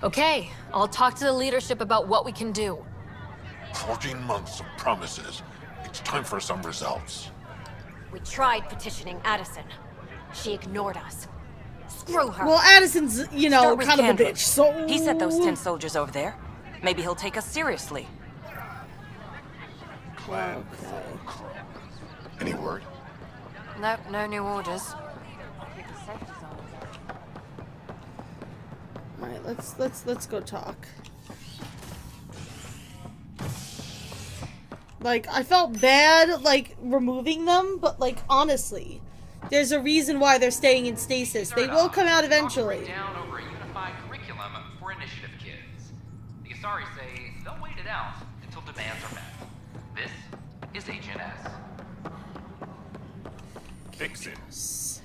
Okay, I'll talk to the leadership about what we can do. 14 months of promises. It's time for some results. We tried petitioning Addison. She ignored us. Screw her. Well, Addison's, you know, Start with kind of a Kendra. bitch, so... He sent those 10 soldiers over there. Maybe he'll take us seriously. Okay. Any word? Nope, no new orders. Alright, let's go talk. Like, I felt bad, like, removing them, but, like, honestly, there's a reason why they're staying in stasis. They will come out eventually. Down over a unified curriculum for initiative kids. The Asari say they'll wait it out until demands are met. This is HNS. Fix it.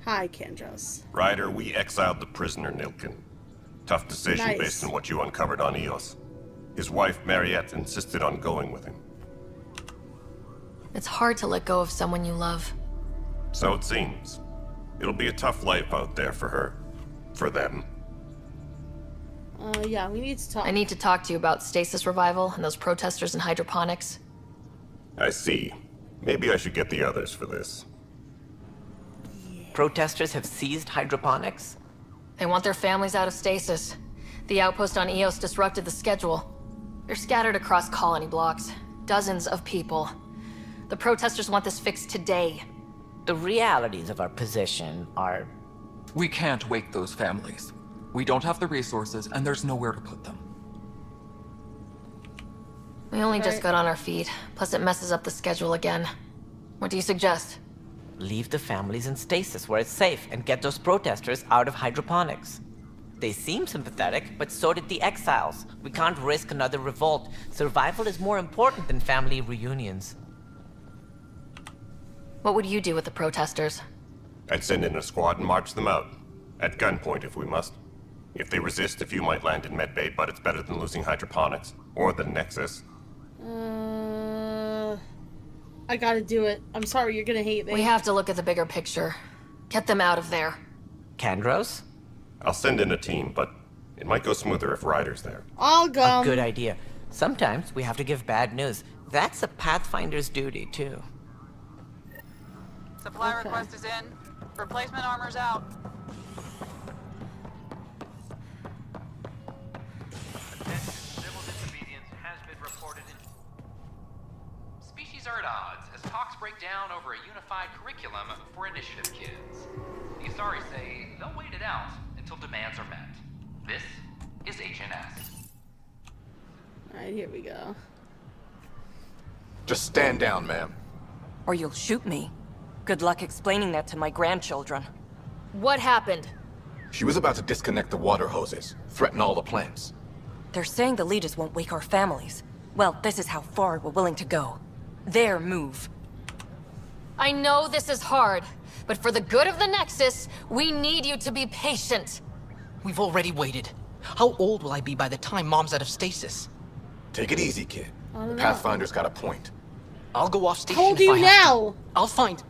Hi, Kendros. Ryder, we exiled the prisoner Nilkin. Tough decision Nice. based on what you uncovered on Eos. His wife, Mariette, insisted on going with him. It's hard to let go of someone you love. So it seems. It'll be a tough life out there for her. For them. Yeah, we need to talk. I need to talk to you about stasis revival and those protesters in hydroponics. I see. Maybe I should get the others for this. Protesters have seized hydroponics? They want their families out of stasis. The outpost on Eos disrupted the schedule. They're scattered across colony blocks. Dozens of people. The protesters want this fixed today. The realities of our position are... We can't wake those families. We don't have the resources, and there's nowhere to put them. We only just got on our feet. Plus it messes up the schedule again. What do you suggest? Leave the families in stasis where it's safe and get those protesters out of hydroponics. They seem sympathetic, but so did the exiles. We can't risk another revolt. Survival is more important than family reunions. What would you do with the protesters? I'd send in a squad and march them out. At gunpoint if we must. If they resist, a few might land in medbay, but it's better than losing hydroponics. Or the Nexus. I gotta do it. I'm sorry, you're gonna hate me. We have to look at the bigger picture. Get them out of there. Kandros? I'll send in a team, but it might go smoother if Ryder's there. I'll go. A good idea. Sometimes we have to give bad news. That's a Pathfinder's duty, too. Supply request is in. Replacement armor's out. Attention, civil disobedience has been reported in... Species are at odds as talks break down over a unified curriculum for initiative kids. The Asari say they'll wait it out until demands are met. This is HNS. Alright, here we go. Just stand down, ma'am. Or you'll shoot me. Good luck explaining that to my grandchildren. What happened? She was about to disconnect the water hoses, threaten all the plants. They're saying the leaders won't wake our families. Well, this is how far we're willing to go. Their move. I know this is hard, but for the good of the Nexus, we need you to be patient. We've already waited. How old will I be by the time Mom's out of stasis? Take it easy, kid. The Pathfinder's got a point. I'll go off station Told if you I have now. to. I'll find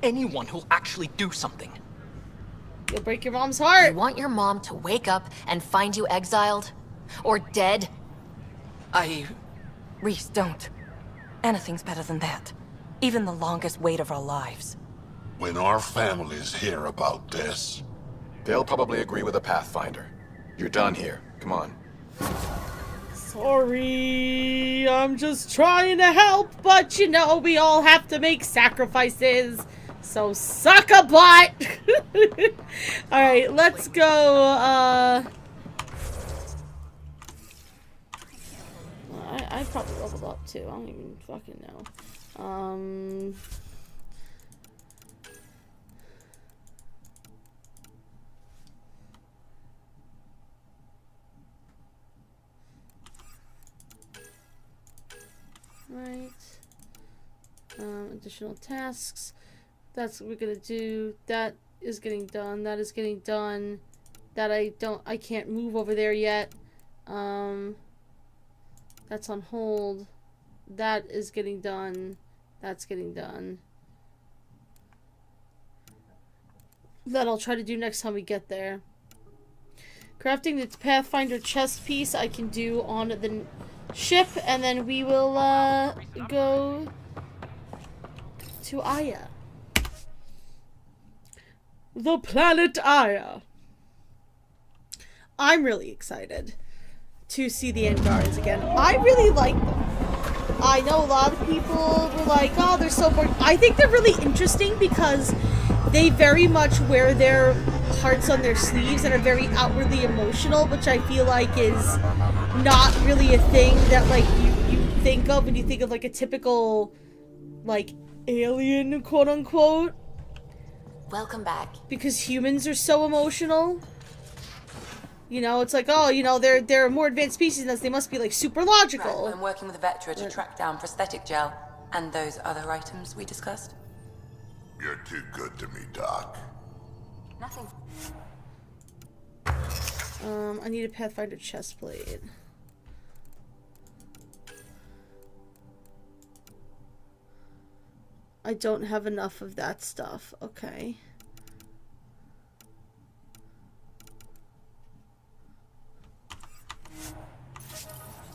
anyone who'll actually do something. You'll break your mom's heart. You want your mom to wake up and find you exiled? Or dead? Reese, don't. Anything's better than that. Even the longest wait of our lives. When our families hear about this... They'll probably agree with the Pathfinder. You're done here. Come on. Sorry, I'm just trying to help, but you know, we all have to make sacrifices. So suck a butt! Alright, let's go, I probably leveled up too. I don't even fucking know. Right. Additional tasks. That's what we're gonna do. That is getting done. That is getting done. That I can't move over there yet. That's on hold. That is getting done. That's getting done. That I'll try to do next time we get there. Crafting the Pathfinder chest piece I can do on the ship, and then we will go to Aya. The planet Aya. I'm really excited to see the Angarans again. I really like them. I know a lot of people were like, oh, they're so boring. I think they're really interesting because they very much wear their hearts on their sleeves and are very outwardly emotional, which I feel like is not really a thing that, like, you think of when you think of, like, a typical, like, alien, quote-unquote. Welcome back. Because humans are so emotional. You know, it's like, oh, you know, they're a more advanced species than us. They must be, like, super logical. Right, I'm working with Vetra to track down prosthetic gel and those other items we discussed. You're too good to me, Doc. Nothing. I need a Pathfinder chest plate. I don't have enough of that stuff. Okay.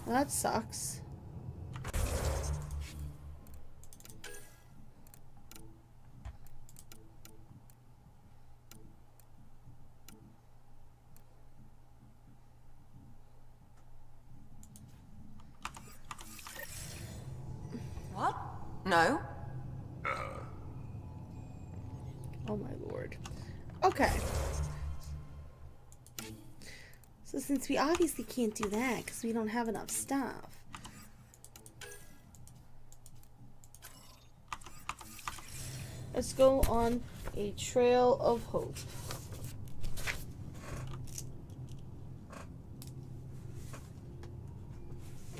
Well, that sucks. What? No? Oh my lord. Okay. So since we obviously can't do that because we don't have enough stuff. Let's go on a trail of hope.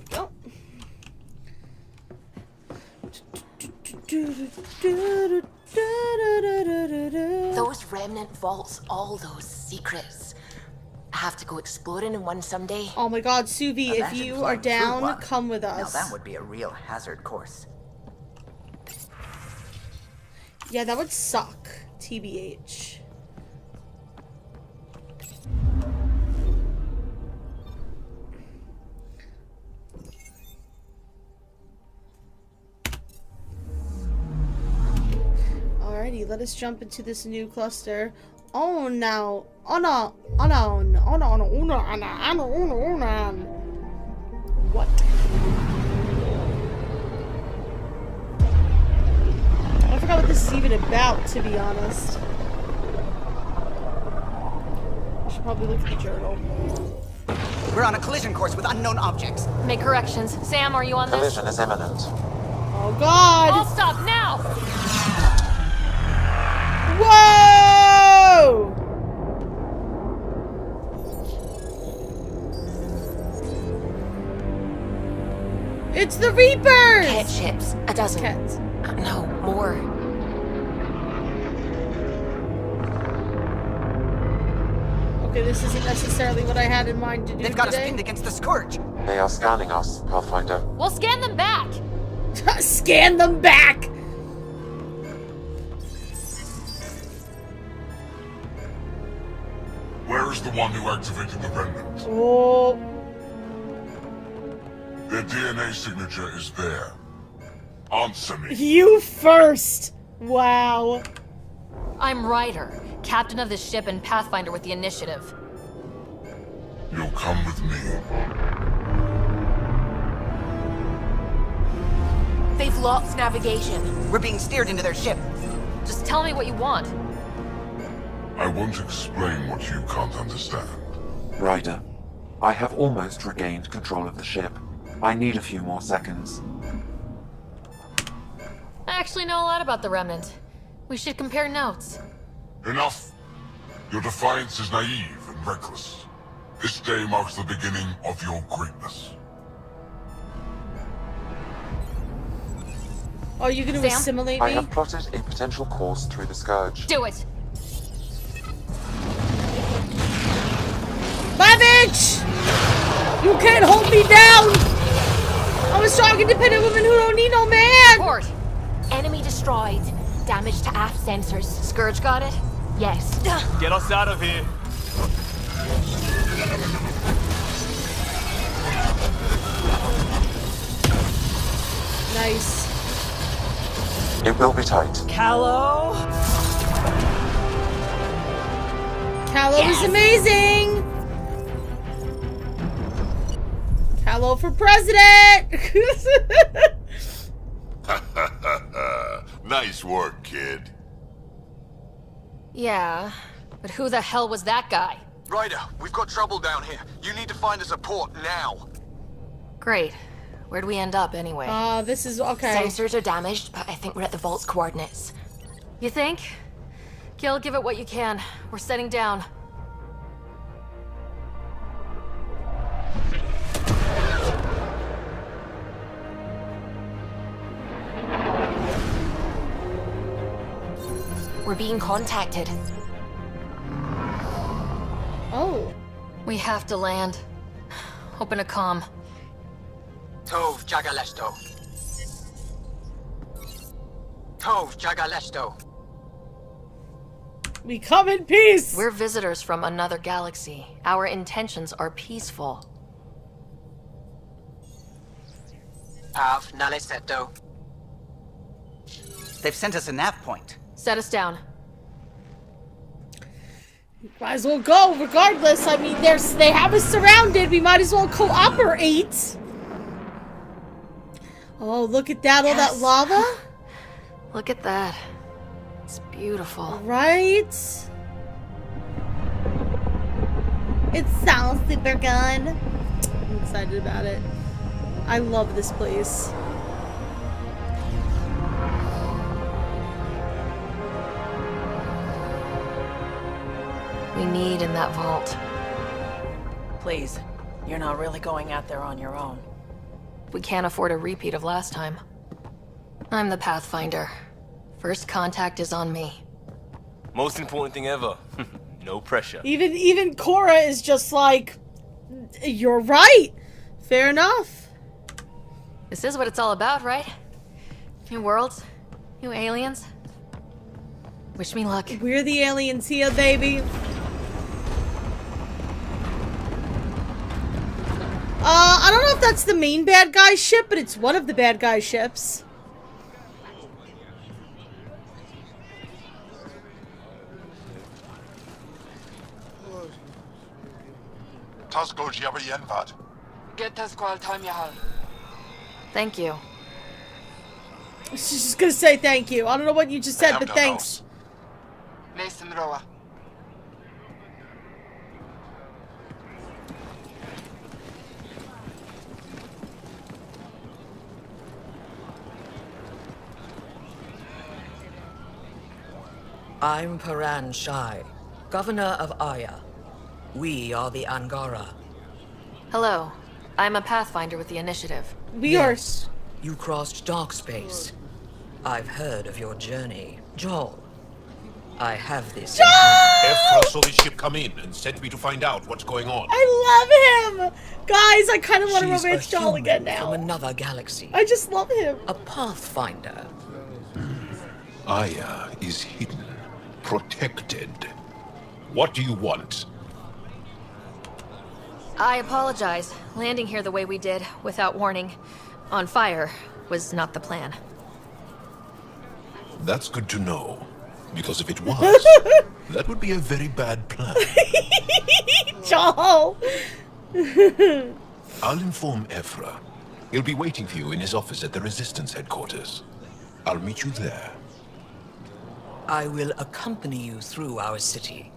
Go. Those remnant vaults, all those secrets. I have to go exploring in one someday. Oh my god, Suvi, if you are down, come with us. Now that would be a real hazard course. Yeah, that would suck. TBH. Alrighty, let us jump into this new cluster. Oh no! Oh no! Oh no! Oh no! Oh no! Oh no! Oh no! Oh no! Oh no! What? I forgot what this is even about, to be honest. I should probably look at the journal. We're on a collision course with unknown objects. Make corrections. Sam, are you on this? Collision is imminent. Oh god! I'll stop now! Whoa! It's the Reapers! Cat ships. A dozen. Cats. No, more. Okay, this isn't necessarily what I had in mind to do. They've got us today. pinned against the Scourge. They are scanning us, Pathfinder. We'll scan them back! Scan them back! Where is the one who activated the remnant? Oh. Their DNA signature is there. Answer me. You first! Wow. I'm Ryder, captain of this ship and Pathfinder with the initiative. You'll come with me. They've lost navigation. We're being steered into their ship. Just tell me what you want. I won't explain what you can't understand. Ryder, I have almost regained control of the ship. I need a few more seconds. I actually know a lot about the Remnant. We should compare notes. Enough! Your defiance is naive and reckless. This day marks the beginning of your greatness. Are you going to assimilate me? I have plotted a potential course through the Scourge. Do it! Savage! You can't hold me down! I'm a strong, independent woman who don't need no man! Report! Enemy destroyed. Damage to aft sensors. Scourge got it? Yes. Get us out of here. Nice. It will be tight. Callow? Callow is amazing! Callow for president! Nice work, kid. Yeah, but who the hell was that guy? Ryder, we've got trouble down here. You need to find us a port now. Great. Where'd we end up anyway? This is okay. Sensors are damaged, but I think we're at the vault's coordinates. You think? Gil, give it what you can. We're setting down. We're being contacted. Oh. We have to land. Open a comm. Tov Jagaleshto. Tov Jagaleshto. We come in peace! We're visitors from another galaxy. Our intentions are peaceful. Av Naleseto. They've sent us a nav point. Set us down. Might as well go, regardless. I mean, they have us surrounded. We might as well cooperate. Oh, look at that. All that lava. Look at that. It's beautiful. Right? It sounds super good. I'm excited about it. I love this place. We need in that vault. Please, you're not really going out there on your own. We can't afford a repeat of last time. I'm the Pathfinder. First contact is on me. Most important thing ever. No pressure. Even Cora is just like, you're right. Fair enough. This is what it's all about, right? New worlds, new aliens. Wish me luck. We're the aliens here, baby. I don't know if that's the main bad guy ship, but it's one of the bad guy ships. Tasko Javienvad. Get us qual time, Jaal. Thank you. She's just gonna say thank you. I don't know what you just said, but thanks. Mason Roa. I'm Paran Shai, Governor of Aya. We are the Angara. Hello. I'm a Pathfinder with the Initiative. Yes, you crossed dark space. I've heard of your journey. Jaal. I have this. Efra saw his ship come in and sent me to find out what's going on. I love him! Guys, I kind of want to She's romance a Jaal human again now. From another galaxy. I just love him. A Pathfinder. Aya is hidden, protected. What do you want? I apologize. Landing here the way we did, without warning, on fire, was not the plan. That's good to know. Because if it was, that would be a very bad plan. Jaal! I'll inform Efra. He'll be waiting for you in his office at the Resistance headquarters. I'll meet you there. I will accompany you through our city.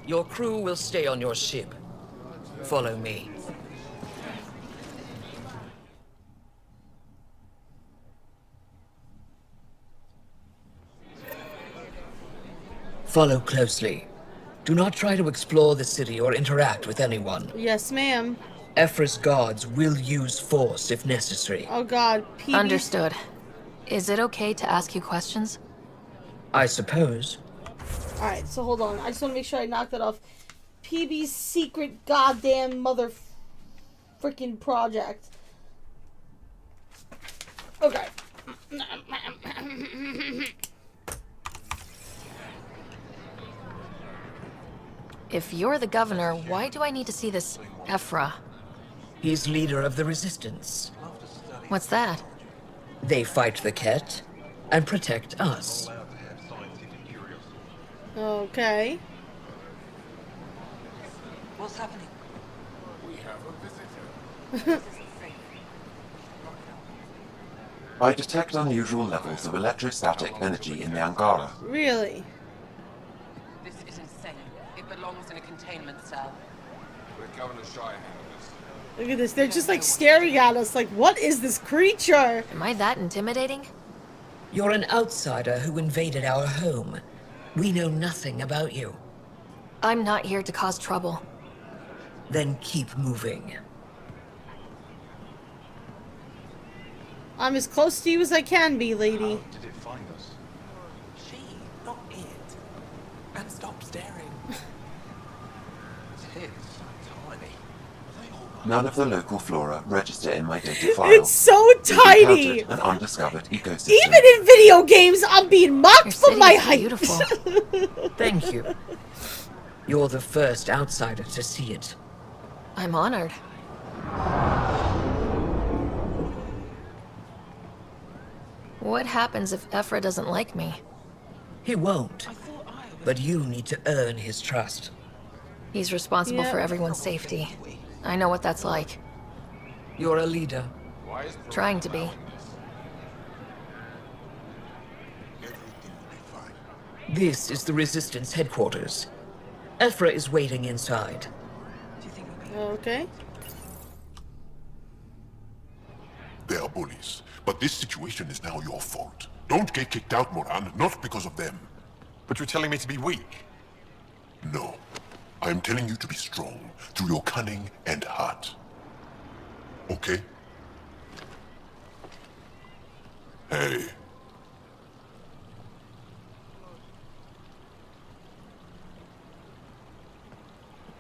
Your crew will stay on your ship. Follow me. Follow closely. Do not try to explore the city or interact with anyone. Yes, ma'am. Efra's guards will use force if necessary. Oh god, PB. Understood. Is it okay to ask you questions? I suppose. Alright, so hold on. I just want to make sure I knock that off. PB's secret goddamn mother freaking project. Okay. If you're the governor, why do I need to see this Efra? He's leader of the Resistance. What's that? They fight the Ket and protect us. Okay. What's happening? We have a visitor. I detect unusual levels of electrostatic energy in the Angara. Really? This is insane. It belongs in a containment cell. The Governor Shire handled this. Look at this. They're just like staring at us like, what is this creature? Am I that intimidating? You're an outsider who invaded our home. We know nothing about you. I'm not here to cause trouble. Then keep moving. I'm as close to you as I can be, lady. How did it find us? She, not it. And stop staring. Its head's tiny. None of the local flora register in my data file. It's so tiny! An undiscovered ecosystem. Even in video games, I'm being mocked for my height. Beautiful. Thank you. You're the first outsider to see it. I'm honored. What happens if Ephra doesn't like me? He won't. But you need to earn his trust. He's responsible for everyone's safety. I know what that's like. You're a leader. Trying to be. This is the Resistance headquarters. Ephra is waiting inside. Okay. They are bullies, but this situation is now your fault. Don't get kicked out, Moran, not because of them. But you're telling me to be weak? No. I am telling you to be strong, through your cunning and heart. Okay? Hey.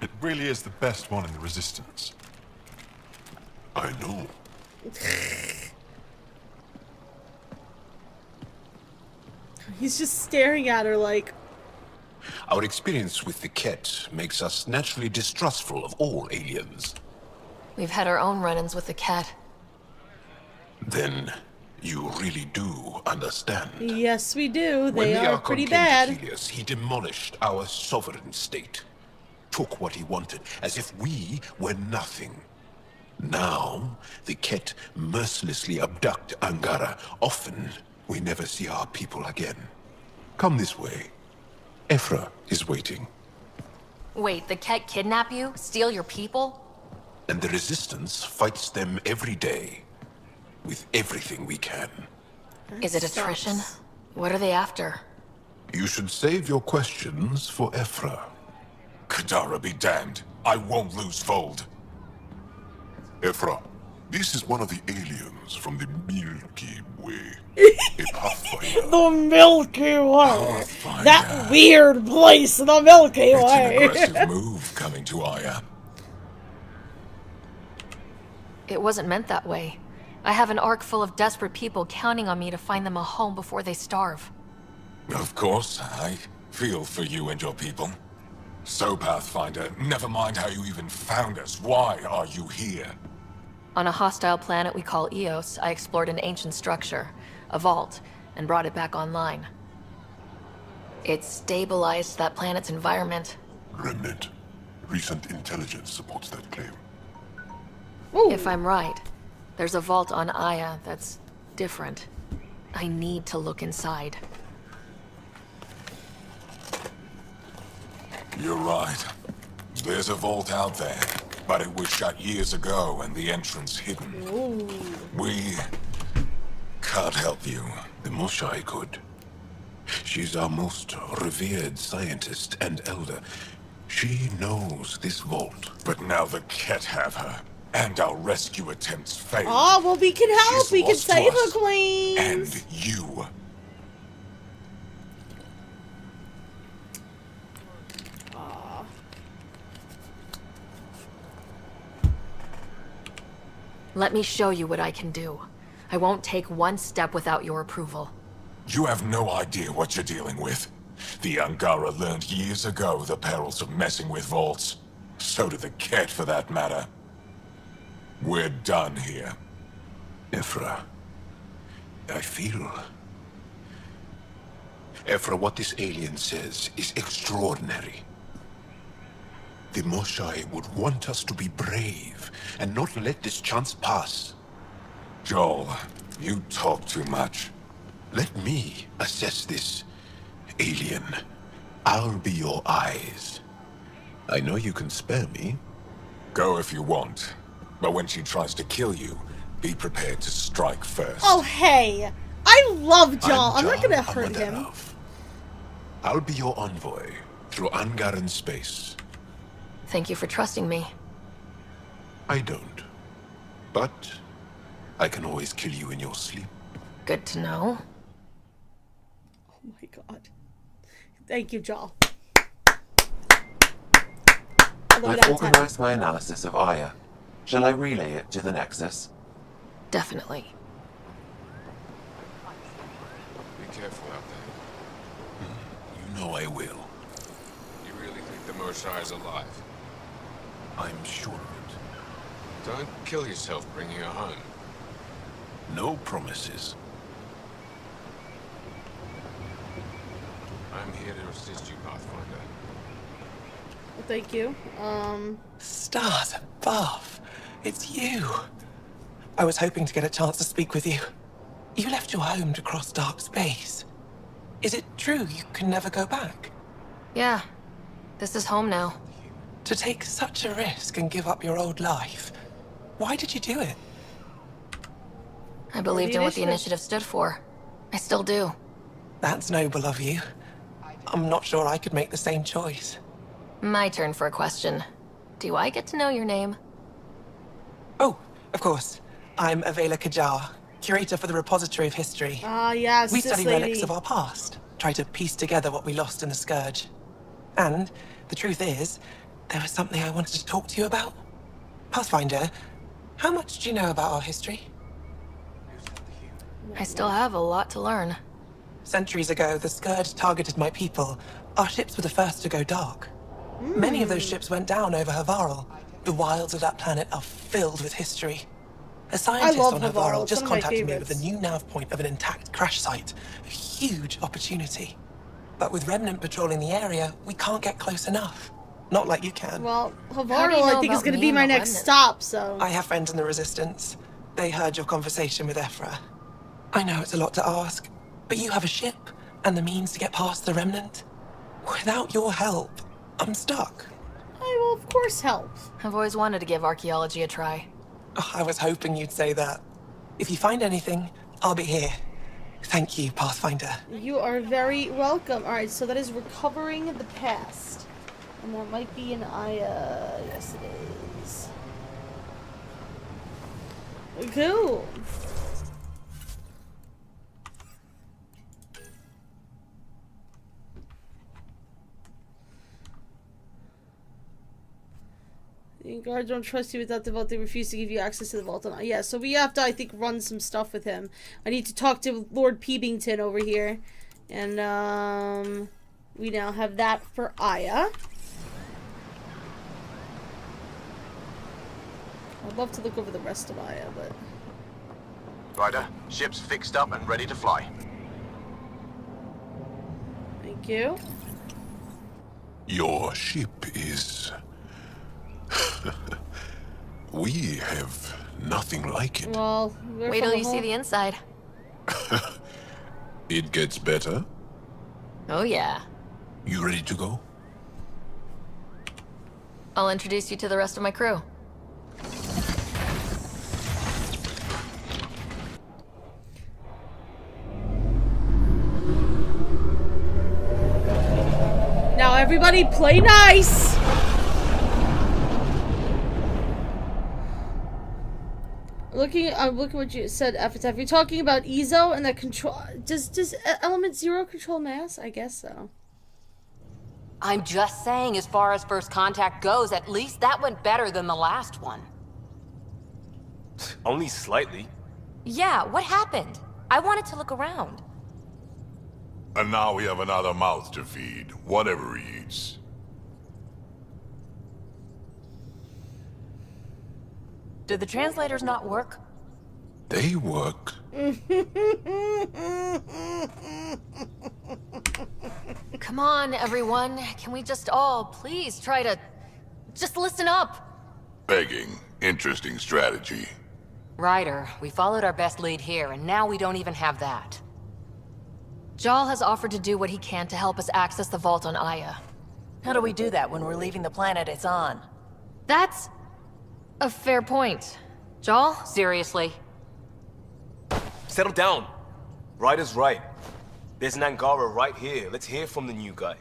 It really is the best one in the Resistance. I know. He's just staring at her like... Our experience with the Ket makes us naturally distrustful of all aliens. We've had our own run-ins with the Ket. Then you really do understand. Yes, we do. When They the are Archon pretty came bad. to Helios, he demolished our sovereign state. Took what he wanted, as if we were nothing. Now, the Ket mercilessly abduct Angara. Often, we never see our people again. Come this way. Ephra is waiting. Wait, the Ket kidnap you? Steal your people? And the Resistance fights them every day. With everything we can. Is it attrition? What are they after? You should save your questions for Ephra. Kadara be damned. I won't lose Fold. Ephra, this is one of the aliens from the Milky Way. A pathfinder. The Milky Way. That weird place, the Milky Way. It's an aggressive move coming to Aya. It wasn't meant that way. I have an ark full of desperate people counting on me to find them a home before they starve. Of course, I feel for you and your people. So, Pathfinder, never mind how you even found us. Why are you here? On a hostile planet we call Eos, I explored an ancient structure, a vault, and brought it back online. It stabilized that planet's environment. Remnant. Recent intelligence supports that claim. If I'm right, there's a vault on Aya that's different. I need to look inside. You're right. There's a vault out there, but it was shut years ago and the entrance hidden. We can't help you. The Moshai could. She's our most revered scientist and elder. She knows this vault. But now the Ket have her, and our rescue attempts failed. Oh, well, we can help. She's We can lost to save us. her, Queen. And you. Let me show you what I can do. I won't take one step without your approval. You have no idea what you're dealing with. The Angara learned years ago the perils of messing with vaults. So did the Ket, for that matter. We're done here. Ephra, I feel... Ephra, what this alien says is extraordinary. The Moshai would want us to be brave and not let this chance pass. Jaal, you talk too much. Let me assess this, alien. I'll be your eyes. I know you can spare me. Go if you want. But when she tries to kill you, be prepared to strike first. Oh, hey! I love Jaal. I'm not gonna hurt him. I'll be your envoy through Angaran space. Thank you for trusting me. I don't. But I can always kill you in your sleep. Good to know. Oh my god. Thank you, Jaal. I've organized my analysis of Aya. Shall I relay it to the Nexus? Definitely. Be careful out there. You know I will. You really think the Moshai is alive? I'm sure of it. Don't kill yourself bringing her home. No promises. I'm here to assist you, Pathfinder. Well, thank you. Stars above. It's you. I was hoping to get a chance to speak with you. You left your home to cross dark space. Is it true you can never go back? Yeah. This is home now. To take such a risk and give up your old life, why did you do it? I believed in what the initiative stood for. I still do. That's noble of you. I'm not sure I could make the same choice. My turn for a question. Do I get to know your name? Oh, of course. I'm Avela Kajar, curator for the Repository of History. Ah, yes, We this study lady. relics of our past, try to piece together what we lost in the Scourge. And the truth is, there was something I wanted to talk to you about. Pathfinder, how much do you know about our history? I still have a lot to learn. Centuries ago, the Scourge targeted my people. Our ships were the first to go dark. Many of those ships went down over Havarl. The wilds of that planet are filled with history. A scientist love on Havarl. Havarl It's just one of my contacted me with a favorites. new nav point of an intact crash site. A huge opportunity. But with Remnant patrolling the area, we can't get close enough. Not like you can. Well, How do you Havarl, know I think, is about going to me be and my the next Remnant? stop, so... I have friends in the Resistance. They heard your conversation with Ephra. I know it's a lot to ask, but you have a ship and the means to get past the Remnant. Without your help, I'm stuck. I will, of course, help. I've always wanted to give archaeology a try. Oh, I was hoping you'd say that. If you find anything, I'll be here. Thank you, Pathfinder. You are very welcome. Alright, so that is recovering the past. And that might be an Aya. Yes, it is. Cool. The guards don't trust you without the vault. They refuse to give you access to the vault. Yeah, so we have to, I think, run some stuff with him. I need to talk to Lord Peebington over here. And, we now have that for Aya. I'd love to look over the rest of Aya, but... Ryder, ship's fixed up and ready to fly. Thank you. Your ship is... We have nothing like it. Well, wait till you see the inside. It gets better. Oh yeah. You ready to go? I'll introduce you to the rest of my crew. Now everybody play nice! I'm looking what you said, Epitaph. You're talking about Ezo and the control... Does Element Zero control mass? I guess so. I'm just saying, as far as first contact goes, at least that went better than the last one. Only slightly. Yeah, what happened? I wanted to look around. And now we have another mouth to feed, whatever he eats. Did the translators not work? They work. Come on, everyone. Can we just all please try to just listen up? Begging. Interesting strategy. Ryder, we followed our best lead here, and now we don't even have that. Jaal has offered to do what he can to help us access the vault on Aya. How do we do that when we're leaving the planet it's on? That's a fair point. Jaal? Seriously? Settle down. Ryder's right. There's an Angara right here. Let's hear from the new guy.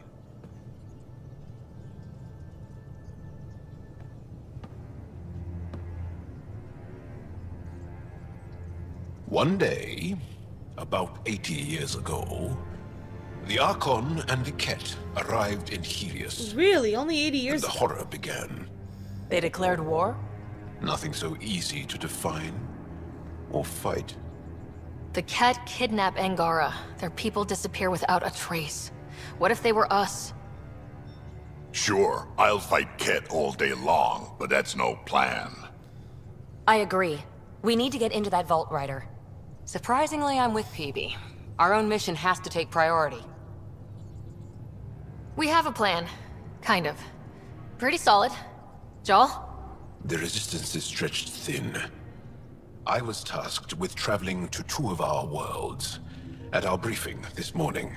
One day, about 80 years ago, the Archon and the Ket arrived in Helios. Really? Only 80 years and the horror began. They declared war? Nothing so easy to define or fight. The Ket kidnap Angara. Their people disappear without a trace. What if they were us? Sure, I'll fight Ket all day long, but that's no plan. I agree. We need to get into that vault, Ryder. Surprisingly, I'm with PB. Our own mission has to take priority. We have a plan. Kind of. Pretty solid. Jaal? The resistance is stretched thin. I was tasked with traveling to two of our worlds at our briefing this morning.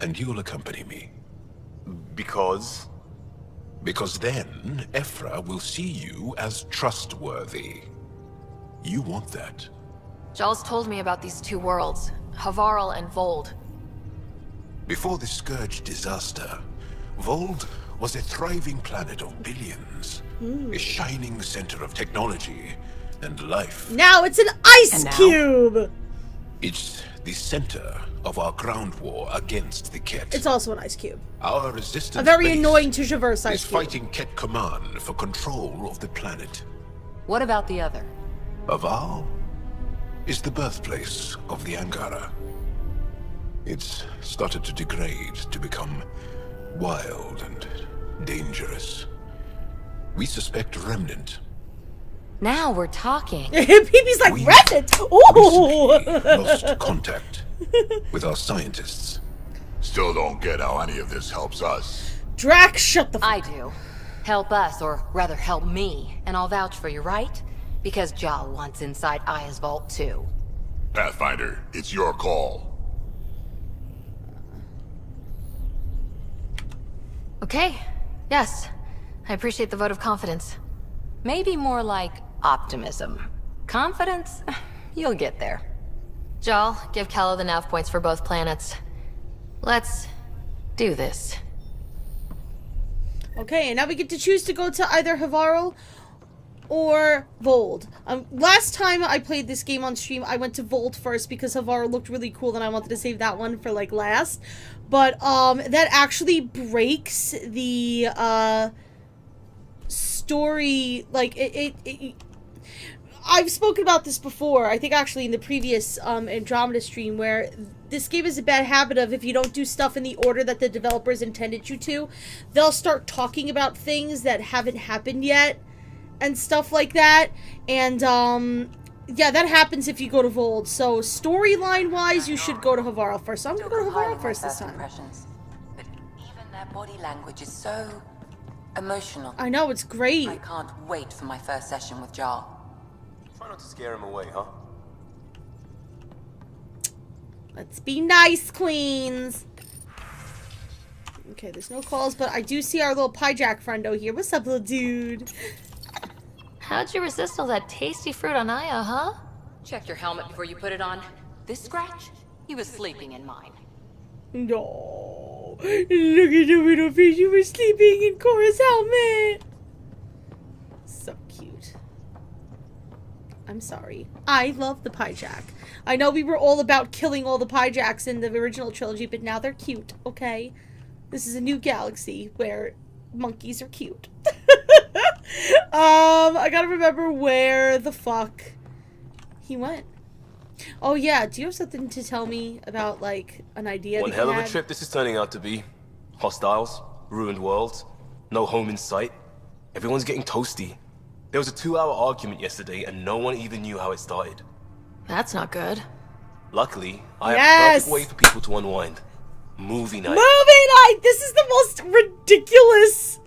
And you'll accompany me. Because? Because then, Ephra will see you as trustworthy. You want that. Jaal's told me about these two worlds, Havarl and Vold. Before the Scourge disaster, Vold was a thriving planet of billions. A shining center of technology and life. Now it's an ice cube! It's the center of our ground war against the Ket. It's also an ice cube. Our resistance a very base annoying to traverse ice is cube. fighting Ket Command for control of the planet. What about the other? Havarl is the birthplace of the Angara. It's started to degrade, to become wild and dangerous. We suspect Remnant. Now we're talking. PB's like, Remnant! Ooh! Lost contact with our scientists. Still don't get how any of this helps us. Drax, shut the fuck I do. Help us, or rather help me, and I'll vouch for you, right? Because Jaal wants inside Aya's vault too. Pathfinder, it's your call. Okay. Yes. I appreciate the vote of confidence. Maybe more like optimism. Confidence? You'll get there. Jaal, give Calla the nav points for both planets. Let's do this. Okay, and now we get to choose to go to either Havarl or Vold. Last time I played this game on stream, I went to Vold first because Havarl looked really cool and I wanted to save that one for, like, last. But, that actually breaks the, story, like, I've spoken about this before, I think actually in the previous, Andromeda stream, where this game is a bad habit of if you don't do stuff in the order that the developers intended you to, they'll start talking about things that haven't happened yet, and stuff like that, and, yeah, that happens if you go to Vold. So, storyline-wise, you should go to Havarl first. So I'm gonna go to Havarl first this time. But even their body language is so emotional. I know, it's great. I can't wait for my first session with Jaal. Try not to scare him away, huh? Let's be nice, queens. Okay, there's no calls, but I do see our little Pyjack friendo here. What's up, little dude? How'd you resist all that tasty fruit on Aya, huh? Check your helmet before you put it on. This scratch? He was sleeping in mine. No. Look at the little fish. You were sleeping in Cora's helmet. So cute. I'm sorry. I love the Pyjack. I know we were all about killing all the Pyjacks in the original trilogy, but now they're cute, okay? This is a new galaxy where monkeys are cute. I gotta remember where the fuck he went. Oh yeah, do you have something to tell me about, like, an idea One that hell you of a had? trip this is turning out to be. Hostiles, ruined worlds, no home in sight. Everyone's getting toasty. There was a 2-hour argument yesterday and no one even knew how it started. That's not good. Luckily, I have a perfect way for people to unwind. Movie night. Movie night! This is the most ridiculous,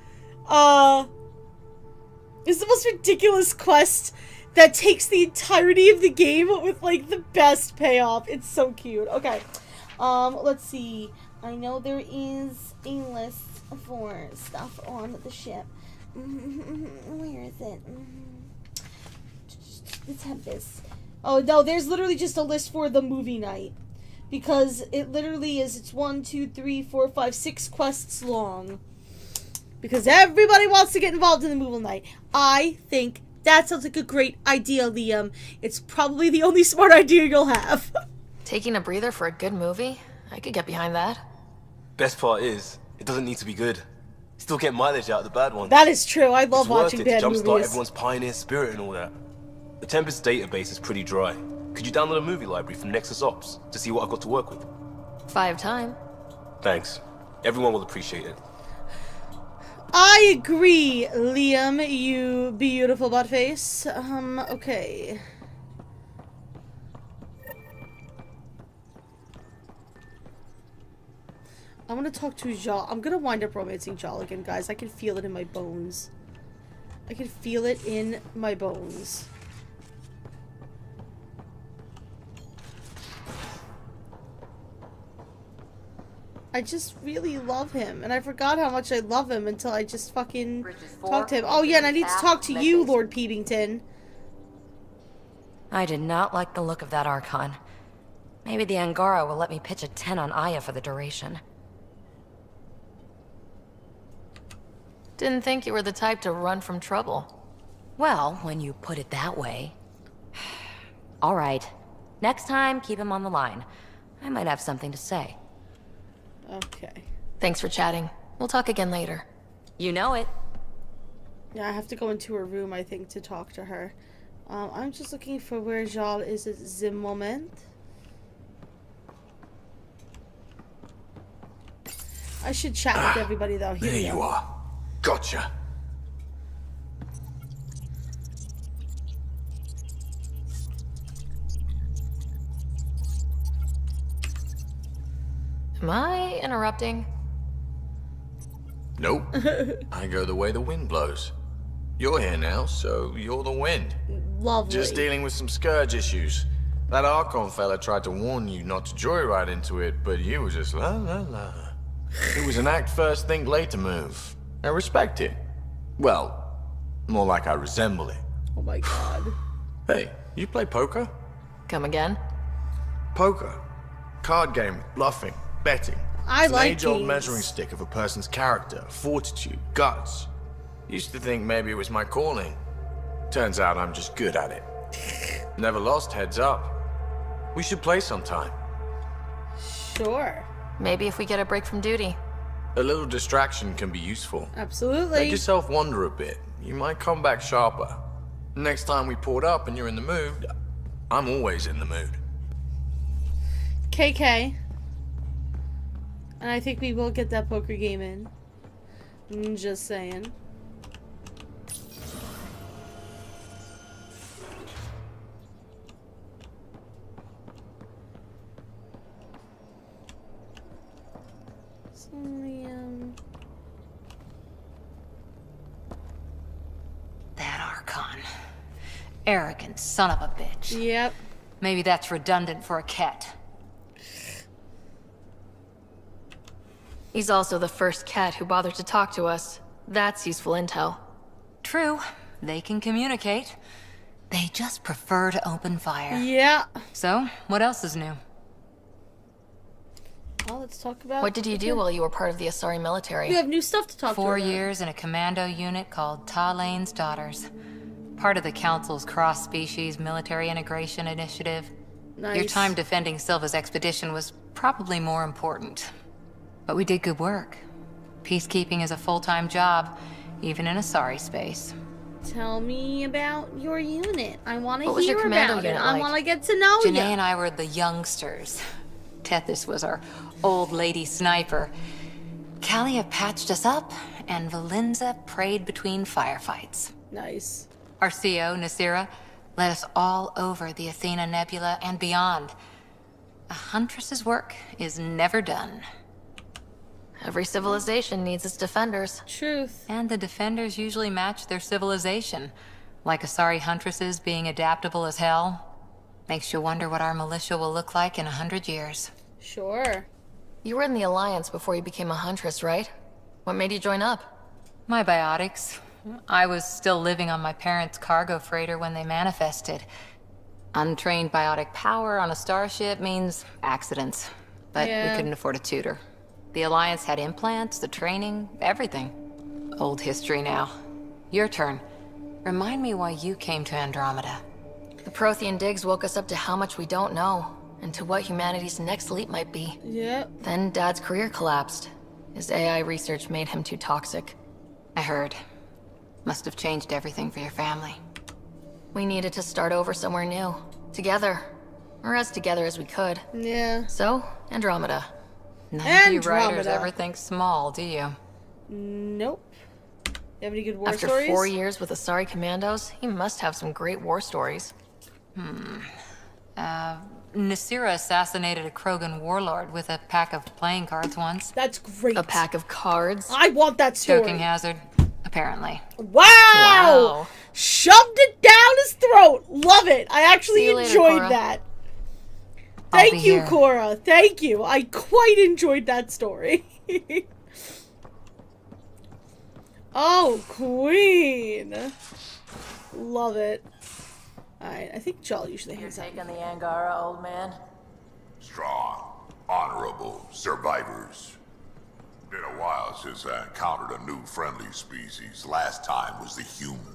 it's the most ridiculous quest that takes the entirety of the game with, like, the best payoff. It's so cute. Okay. Let's see. I know there is a list for stuff on the ship. Where is it? Let's have this. Oh, no, there's literally just a list for the movie night. Because it literally is, it's 1, 2, 3, 4, 5, 6 quests long. Because everybody wants to get involved in the movie night. I think that sounds like a great idea, Liam. It's probably the only smart idea you'll have. Taking a breather for a good movie? I could get behind that. Best part is, it doesn't need to be good. Still get mileage out of the bad ones. That is true. I love watching bad movies. It's worth it to jumpstart everyone's pioneer spirit and all that. The Tempest database is pretty dry. Could you download a movie library from Nexus Ops to see what I've got to work with? 5 time. Thanks. Everyone will appreciate it. I agree, Liam, you beautiful butt face. Okay. I want to talk to Jaal. I'm gonna wind up romancing Jaal again, guys. I can feel it in my bones. I can feel it in my bones. I just really love him, and I forgot how much I love him until I just fucking talked to him. Oh yeah, and I need to talk to you, Lord Peepington. I did not like the look of that Archon. Maybe the Angara will let me pitch a 10 on Aya for the duration. Didn't think you were the type to run from trouble. Well, when you put it that way. All right. Next time, keep him on the line. I might have something to say. Okay. Thanks for chatting. We'll talk again later. You know it. Yeah, I have to go into her room, I think, to talk to her. I'm just looking for where Jaal is at the moment. I should chat with everybody, though. Here there you are. Gotcha. Am I interrupting? Nope. I go the way the wind blows. You're here now, so you're the wind. Lovely. Just dealing with some scourge issues. That Archon fella tried to warn you not to joyride into it, but you were just la la la. It was an act first, think later move. I respect it. Well, more like I resemble it. Oh my god. Hey, you play poker? Come again? Poker. Card game, bluffing, betting. I it's like an age-old games. measuring stick of a person's character, fortitude, guts. Used to think maybe it was my calling. Turns out I'm just good at it. Never lost, heads up. We should play sometime. Sure. Maybe if we get a break from duty. A little distraction can be useful. Absolutely. Let yourself wander a bit. You might come back sharper. Next time we port up and you're in the mood, I'm always in the mood. KK. And I think we will get that poker game in. I'm just saying. That Archon. Arrogant son of a bitch. Yep. Maybe that's redundant for a cat. He's also the first cat who bothered to talk to us. That's useful intel. True. They can communicate. They just prefer to open fire. Yeah. So, what else is new? Well, let's talk about... What did you do while you were part of the Asari military? You have new stuff to talk 4 to. 4 years in a commando unit called Talane's Daughters. Part of the Council's cross-species military integration initiative. Nice. Your time defending Silva's expedition was probably more important. But we did good work. Peacekeeping is a full-time job, even in Asari space. Tell me about your unit. I want to What was hear your commando about it. unit I like? want to get to know Janae you. and I were the youngsters. Tethys was our old lady sniper. Kalia patched us up, and Valenza prayed between firefights. Nice. Our CO, Nasira, led us all over the Athena Nebula and beyond. A huntress's work is never done. Every civilization needs its defenders. Truth. And the defenders usually match their civilization. Like Asari huntresses being adaptable as hell. Makes you wonder what our militia will look like in 100 years. Sure. You were in the Alliance before you became a huntress, right? What made you join up? My biotics. I was still living on my parents' cargo freighter when they manifested. Untrained biotic power on a starship means accidents. But we couldn't afford a tutor. The Alliance had implants, the training, everything. Old history now. Your turn. Remind me why you came to Andromeda. The Prothean digs woke us up to how much we don't know, and to what humanity's next leap might be. Yep. Then Dad's career collapsed. His AI research made him too toxic. I heard. Must have changed everything for your family. We needed to start over somewhere new. Together. Or as together as we could. Yeah. So, Andromeda. None of you writers ever think small, do you? Nope. You have any good war After stories? 4 years with Asari Commandos, he must have some great war stories. Nasira assassinated a Krogan warlord with a pack of playing cards once. That's great. A pack of cards? I want that story. Choking hazard, apparently. Wow! Shoved it down his throat. Love it. I actually enjoyed Cora. that. I'll Thank be you, here. Cora. Thank you. I quite enjoyed that story. Oh, Queen. Love it. Alright, I think Jaal usually hangs out. Taking the Angara, old man? Strong, honorable survivors. Been a while since I encountered a new friendly species. Last time was the humans.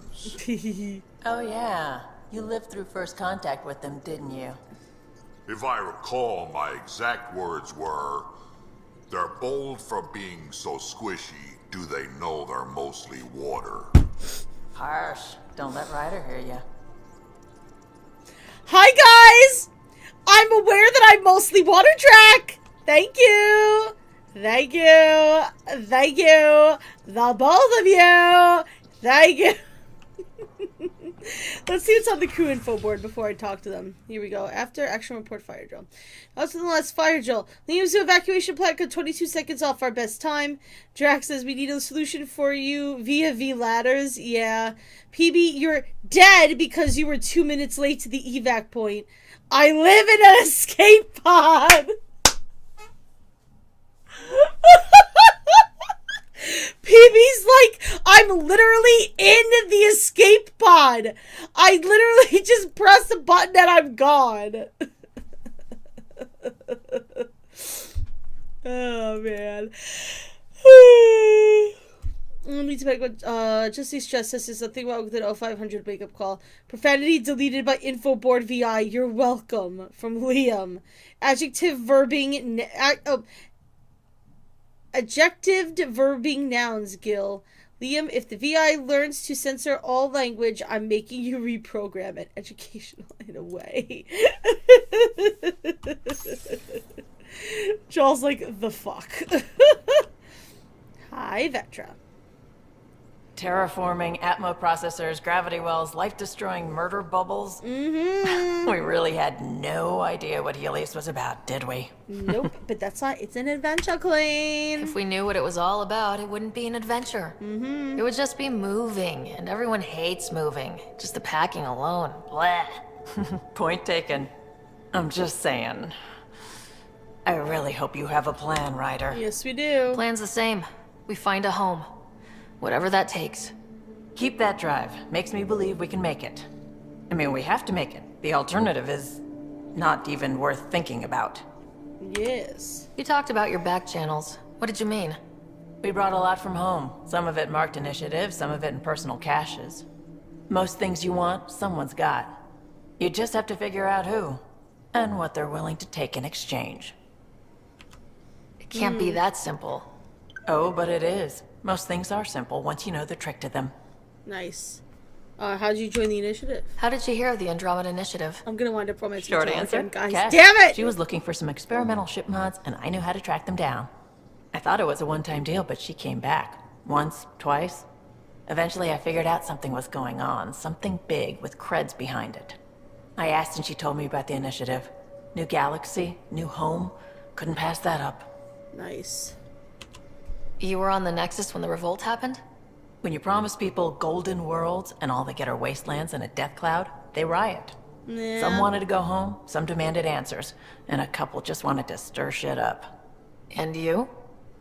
Oh yeah. You lived through first contact with them, didn't you? If I recall, my exact words were, "They're bold for being so squishy. Do they know they're mostly water?" Harsh. Don't let Ryder hear you. Hi, guys! I'm aware that I'm mostly water track. Thank you. Thank you. Thank you. The both of you. Thank you. Let's see what's on the crew info board before I talk to them. Here we go. After action report fire drill. Also, the last fire drill. Leaves to evacuation plan cut 22 seconds off our best time. Drax says we need a solution for you via V ladders. Yeah. PB, you're dead because you were 2 minutes late to the evac point. I live in an escape pod. PB's like, I'm literally in the escape pod. I literally just press the button and I'm gone. Oh, man. Let me talk about Justice Stress Test is something wrong with an 0500 wake up call. Profanity deleted by info board VI. You're welcome. From Liam. Adjective verbing. Adjectived verbing nouns, Gil. Liam, if the VI learns to censor all language, I'm making you reprogram it. Educational in a way. Jaal's like, the fuck. Hi, Vetra. Terraforming, Atmo processors, gravity wells, life-destroying murder bubbles. Mm-hmm. We really had no idea what Helios was about, did we? Nope, but that's not, it's an adventure, Queen. If we knew what it was all about, it wouldn't be an adventure. Mm-hmm. It would just be moving, and everyone hates moving. Just the packing alone. Blah. Point taken. I'm just saying. I really hope you have a plan, Ryder. Yes, we do. Plan's the same. We find a home. Whatever that takes. Keep that drive. Makes me believe we can make it. I mean, we have to make it. The alternative is not even worth thinking about. Yes. You talked about your back channels. What did you mean? We brought a lot from home. Some of it marked initiative, some of it in personal caches. Most things you want, someone's got. You just have to figure out who, and what they're willing to take in exchange. It can't be that simple. Oh, but it is. Most things are simple once you know the trick to them. Nice. How did you join the initiative? How did you hear of the Andromeda Initiative? I'm gonna wind up romancing Short Jaal answer, again, guys. Cash. Damn it! She was looking for some experimental ship mods, and I knew how to track them down. I thought it was a one-time deal, but she came back. Once, twice. Eventually, I figured out something was going on. Something big with creds behind it. I asked and she told me about the initiative. New galaxy, new home. Couldn't pass that up. Nice. You were on the Nexus when the revolt happened? When you promise people golden worlds and all they get are wastelands and a death cloud, they riot. Yeah. Some wanted to go home, some demanded answers, and a couple just wanted to stir shit up. And you?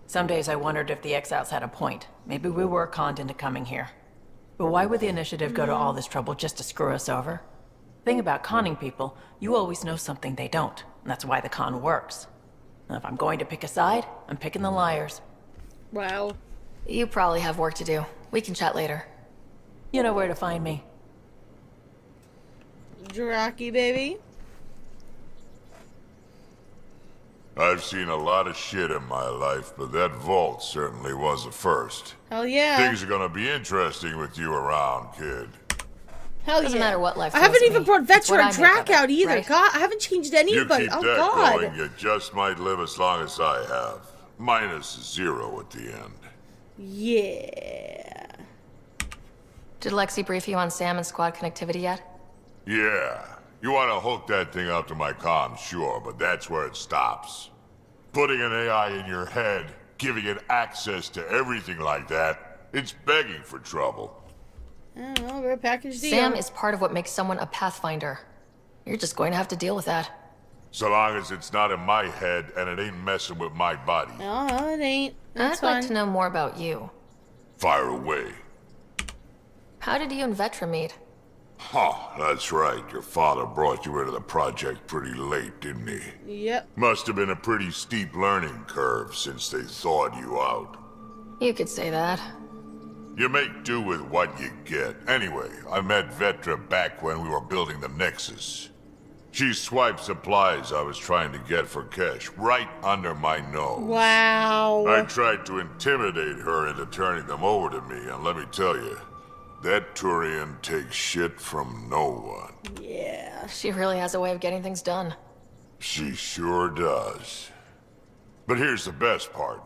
Some days I wondered if the exiles had a point. Maybe we were conned into coming here. But why would the initiative go to all this trouble just to screw us over? Thing about conning people, you always know something they don't, and that's why the con works. And if I'm going to pick a side, I'm picking the liars. Wow. You probably have work to do. We can chat later. You know where to find me. Jiraki, baby. I've seen a lot of shit in my life, but that vault certainly was a first. Hell yeah. Things are gonna be interesting with you around, kid. Hell Doesn't matter what life I haven't throws even me. brought It's what Vetra I or make Drac of it, out either. right? God, I haven't changed You anybody. keep Oh that God. going, you just might live as long as I have. Minus 0 at the end. Yeah. Did Lexi brief you on Sam and squad connectivity yet? Yeah. You want to hook that thing up to my comm, sure, but that's where it stops. Putting an AI in your head, giving it access to everything like that, it's begging for trouble. I don't know, we're a package deal. Sam is part of what makes someone a Pathfinder. You're just going to have to deal with that. So long as it's not in my head and it ain't messing with my body. No, it ain't. That's I'd like fine. to know more about you. Fire away. How did you and Vetra meet? Huh, that's right. Your father brought you into the project pretty late, didn't he? Yep. Must have been a pretty steep learning curve since they thawed you out. You could say that. You make do with what you get. Anyway, I met Vetra back when we were building the Nexus. She swiped supplies I was trying to get for cash right under my nose. Wow. I tried to intimidate her into turning them over to me, and let me tell you, that Turian takes shit from no one. Yeah. She really has a way of getting things done. She sure does. But here's the best part.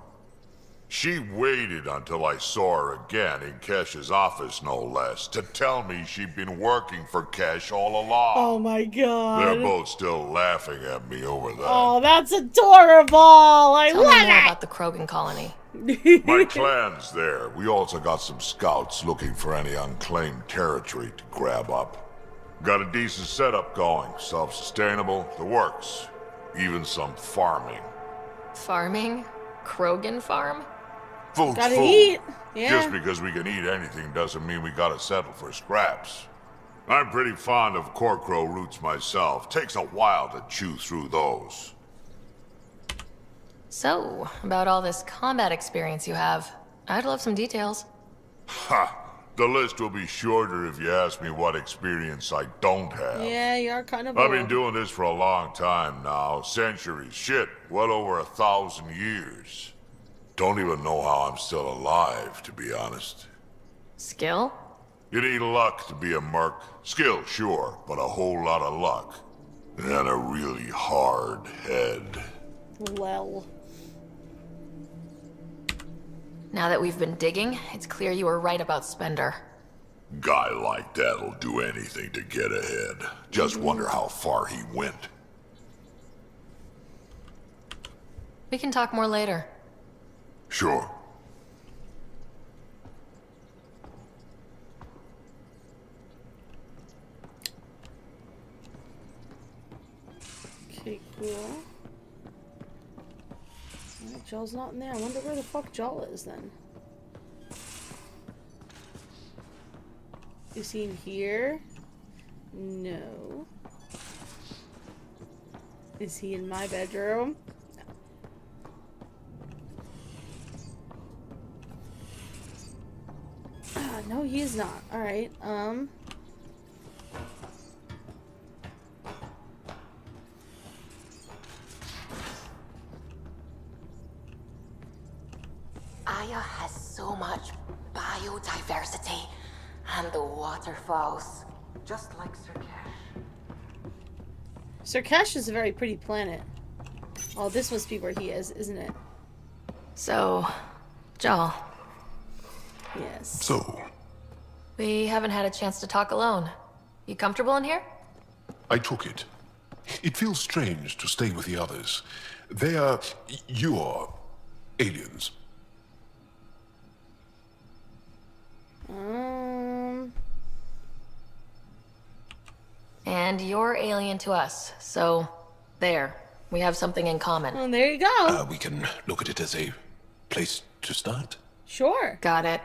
She waited until I saw her again in Kesh's office, no less, to tell me she'd been working for Kesh all along. Oh my God. They're both still laughing at me over that. Oh, that's adorable. I Tell love me more it. about the Krogan colony. My clan's there. We also got some scouts looking for any unclaimed territory to grab up. Got a decent setup going. Self-sustainable, the works. Even some farming. Farming? Krogan farm? Food's Gotta food. eat. Yeah. Just because we can eat anything doesn't mean we gotta settle for scraps. I'm pretty fond of Corcrow roots myself. Takes a while to chew through those. So, about all this combat experience you have, I'd love some details. Ha! The list will be shorter if you ask me what experience I don't have. Yeah, you are kind of I've old. been doing this for a long time now. Centuries. Shit, well over 1,000 years. Don't even know how I'm still alive, to be honest. Skill? You need luck to be a merc. Skill, sure, but a whole lot of luck. And a really hard head. Well. Now that we've been digging, it's clear you were right about Spender. Guy like that'll do anything to get ahead. Just wonder how far he went. We can talk more later. Sure. Okay, cool. Alright, Jaal's not in there. I wonder where the fuck Jaal is then. Is he in here? No. Is he in my bedroom? No, he is not. Alright, Aya has so much biodiversity and the waterfalls. Just like Sirkesh is a very pretty planet. Oh, this must be where he is, isn't it? So, Jaal. Yes. So, We haven't had a chance to talk alone. You comfortable in here? I took it. It feels strange to stay with the others. They are... you are... aliens. And you're alien to us, so there. We have something in common. Well, there you go. We can look at it as a place to start. Sure. Got it.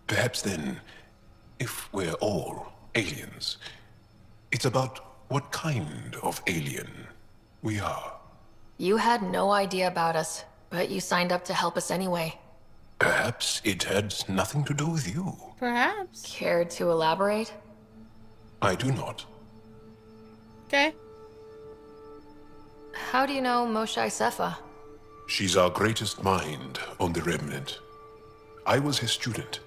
Perhaps then, if we're all aliens, it's about what kind of alien we are. You had no idea about us, but you signed up to help us anyway. Perhaps it had nothing to do with you. Perhaps. Care to elaborate? I do not. Okay. How do you know Moshae Sefa? She's our greatest mind on the Remnant. I was his student.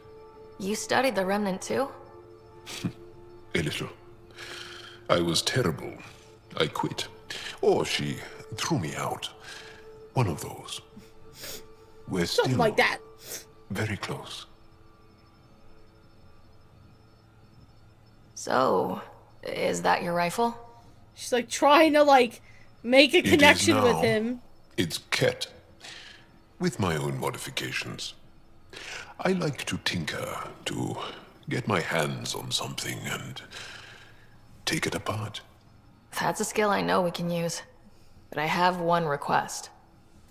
You studied the Remnant too? A little. I was terrible. I quit. Or she threw me out. One of those. We're Something still like that. very close. So, is that your rifle? She's like trying to like make a connection with him. It's Ket. With my own modifications. I like to tinker, to get my hands on something and take it apart. That's a skill I know we can use. But I have one request.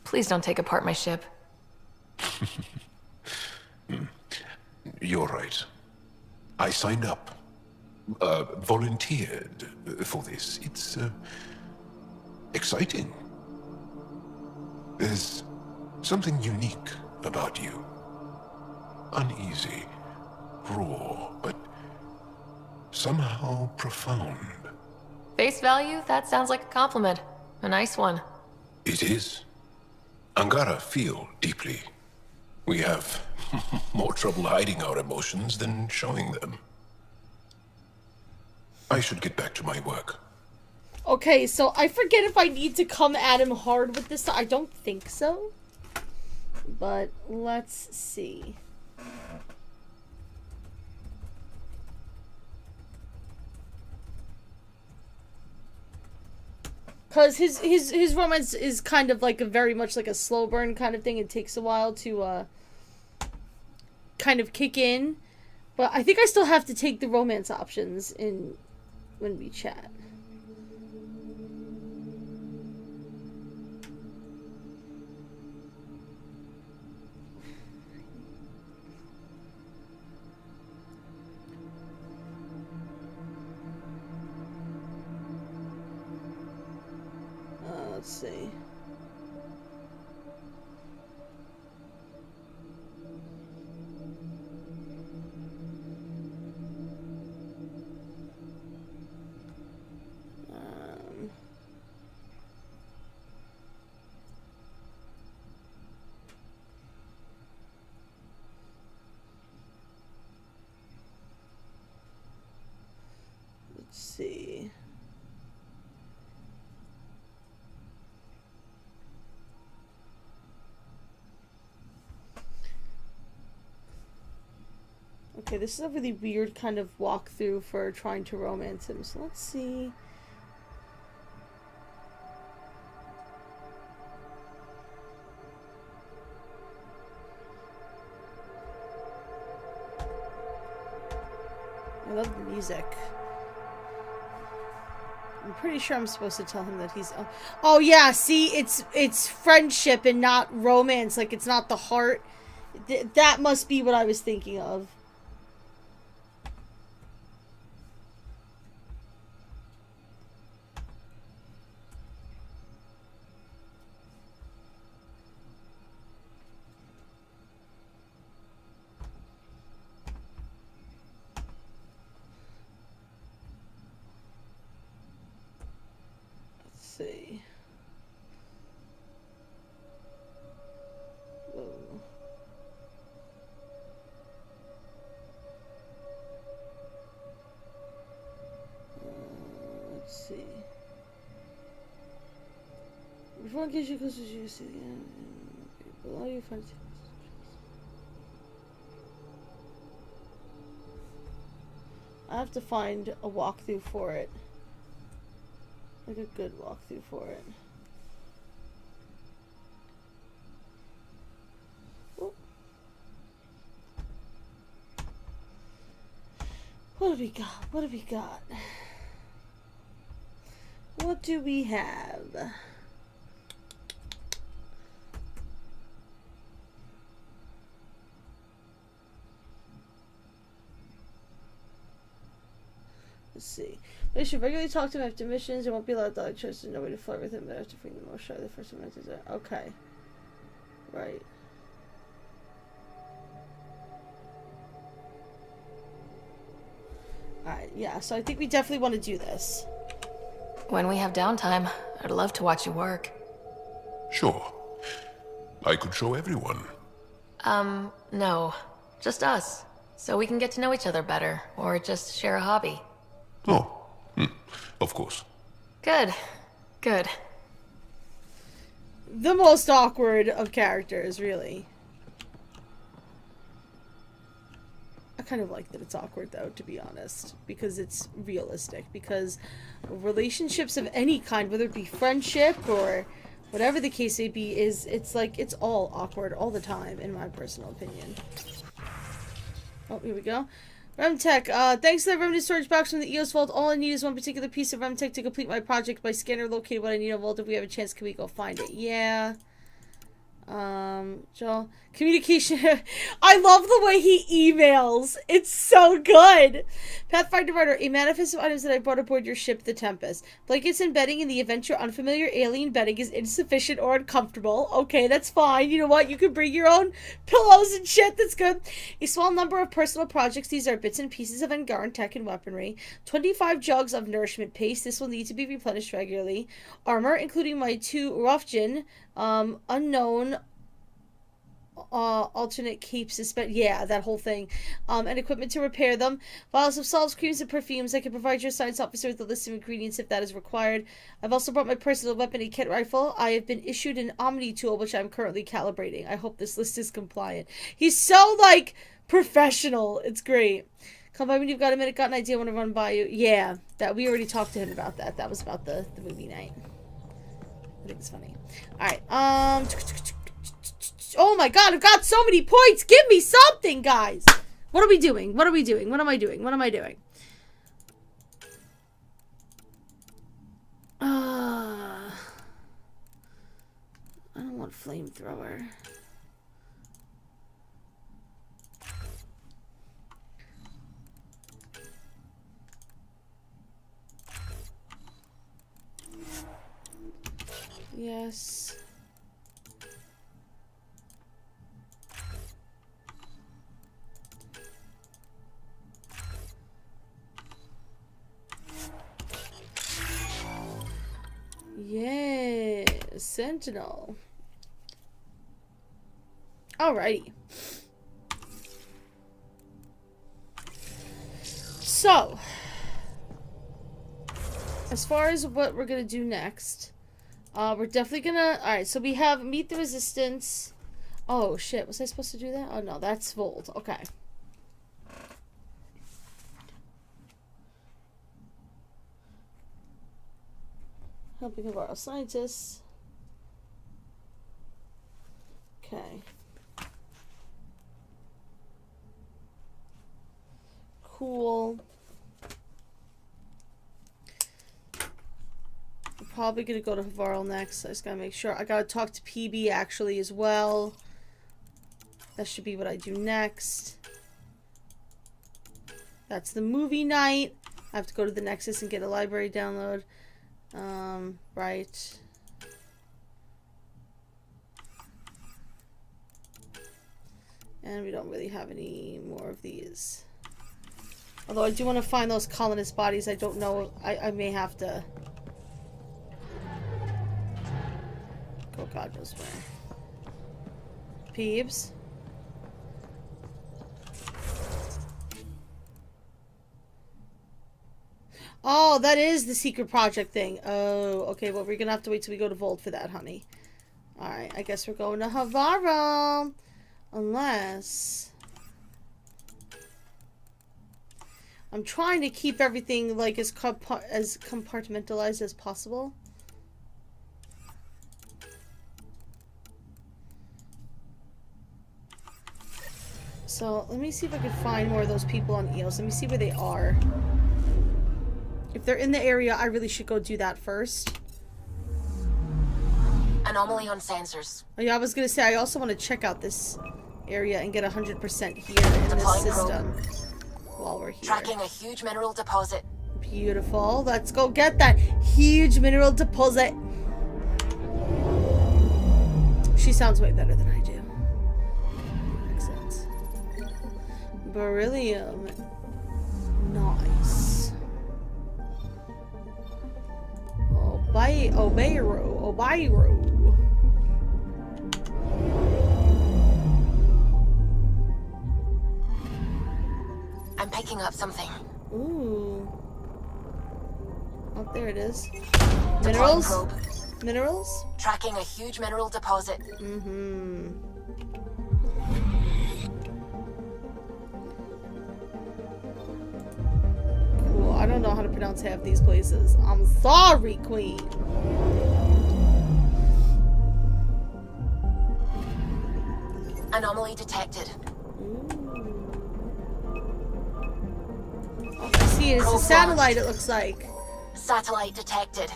Please don't take apart my ship. You're right. I signed up. Volunteered for this. It's exciting. There's something unique about you. Uneasy, raw, but somehow profound. Face value? That sounds like a compliment. A nice one. It is. Angara feel deeply. We have more trouble hiding our emotions than showing them. I should get back to my work. Okay, so I forget if I need to come at him hard with this. I don't think so. But let's see. Because his romance is kind of like a very much like a slow burn kind of thing. It takes a while to kind of kick in. But I think I still have to take the romance options in when we chat. Let's see. Let's see. Okay, this is a really weird kind of walkthrough for trying to romance him. So let's see. I love the music. I'm pretty sure I'm supposed to tell him that he's... Oh yeah, see, it's friendship and not romance. Like, it's not the heart. That must be what I was thinking of. See. Whoa. Let's see. Which one gives you closer to you? See again. Below you find. I have to find a walkthrough for it. Like a good walkthrough for it. Oh. What do we got? What do we got? What do we have? Let's see. They should regularly talk to him after missions. They won't be allowed to choice to no way to flirt with him, but after freeing the most shy the first time I did that. Okay. Right. Alright, yeah, so I think we definitely want to do this. When we have downtime, I'd love to watch you work. Sure. I could show everyone. No. Just us. So we can get to know each other better, or just share a hobby. Oh, of course. Good. Good. The most awkward of characters, really. I kind of like that it's awkward, though, to be honest. Because it's realistic. Because relationships of any kind, whether it be friendship or whatever the case may be, it's like, it's all awkward all the time, in my personal opinion. Oh, here we go. Remtech, thanks to the remnant storage box from the EOS vault, all I need is one particular piece of Remtech to complete my project. My scanner located what I need on vault. If we have a chance, can we go find it? Yeah. Jaal. Communication. I love the way he emails. It's so good. Pathfinder Writer, a manifest of items that I brought aboard your ship, the Tempest. Blankets and bedding in the event your unfamiliar alien bedding is insufficient or uncomfortable. Okay, that's fine. You know what? You can bring your own pillows and shit. That's good. A small number of personal projects. These are bits and pieces of Angaran tech and weaponry. 25 jugs of nourishment paste. This will need to be replenished regularly. Armor, including my 2 Rofjin, unknown alternate cape suspend, yeah, that whole thing, and equipment to repair them. Vials of salves, creams, and perfumes. I can provide your science officer with a list of ingredients if that is required. I've also brought my personal weapon, a kit rifle. I have been issued an Omni tool, which I'm currently calibrating. I hope this list is compliant. He's so, like, professional. It's great. Come by when you've got a minute. Got an idea. Want to run by you? Yeah, that we already talked to him about that. That was about the movie night. I think it's funny. Alright, oh my god, I've got so many points! Give me something, guys! What are we doing? What are we doing? What am I doing? What am I doing? I don't want flamethrower. Yes. Yeah, Sentinel. Alrighty. So, as far as what we're gonna do next, we're definitely gonna... Alright, so we have Meet the Resistance. Oh, shit. Was I supposed to do that? Oh, no. That's Volt. Okay. Helping of our scientists. Okay. Cool. I'm probably gonna go to Havarl next. I just gotta make sure. I gotta talk to PB actually as well. That should be what I do next. That's the movie night. I have to go to the Nexus and get a library download. Right. And we don't really have any more of these. Although I do want to find those colonist bodies. I don't know. I may have to... Oh, God knows where. Peeves. Oh, that is the secret project thing. Oh, okay. Well, we're gonna have to wait till we go to Volt for that, honey. Alright, I guess we're going to Havarl. Unless... I'm trying to keep everything like as compartmentalized as possible. So let me see if I can find more of those people on EOS. Let me see where they are. If they're in the area, I really should go do that first. Anomaly on sensors. Oh, yeah, I was gonna say I also want to check out this area and get 100% here in this system while we're here. Tracking a huge mineral deposit. Beautiful. Let's go get that huge mineral deposit. She sounds way better than I do. Makes sense. Beryllium. Nice. Obayro. I'm picking up something. Ooh. Oh, there it is. Minerals? Minerals? Tracking a huge mineral deposit. Mm-hmm. Cool. I don't know how to pronounce half these places. I'm sorry, Queen. Anomaly detected. Oh, I see it. It's a satellite, it looks like. Satellite detected.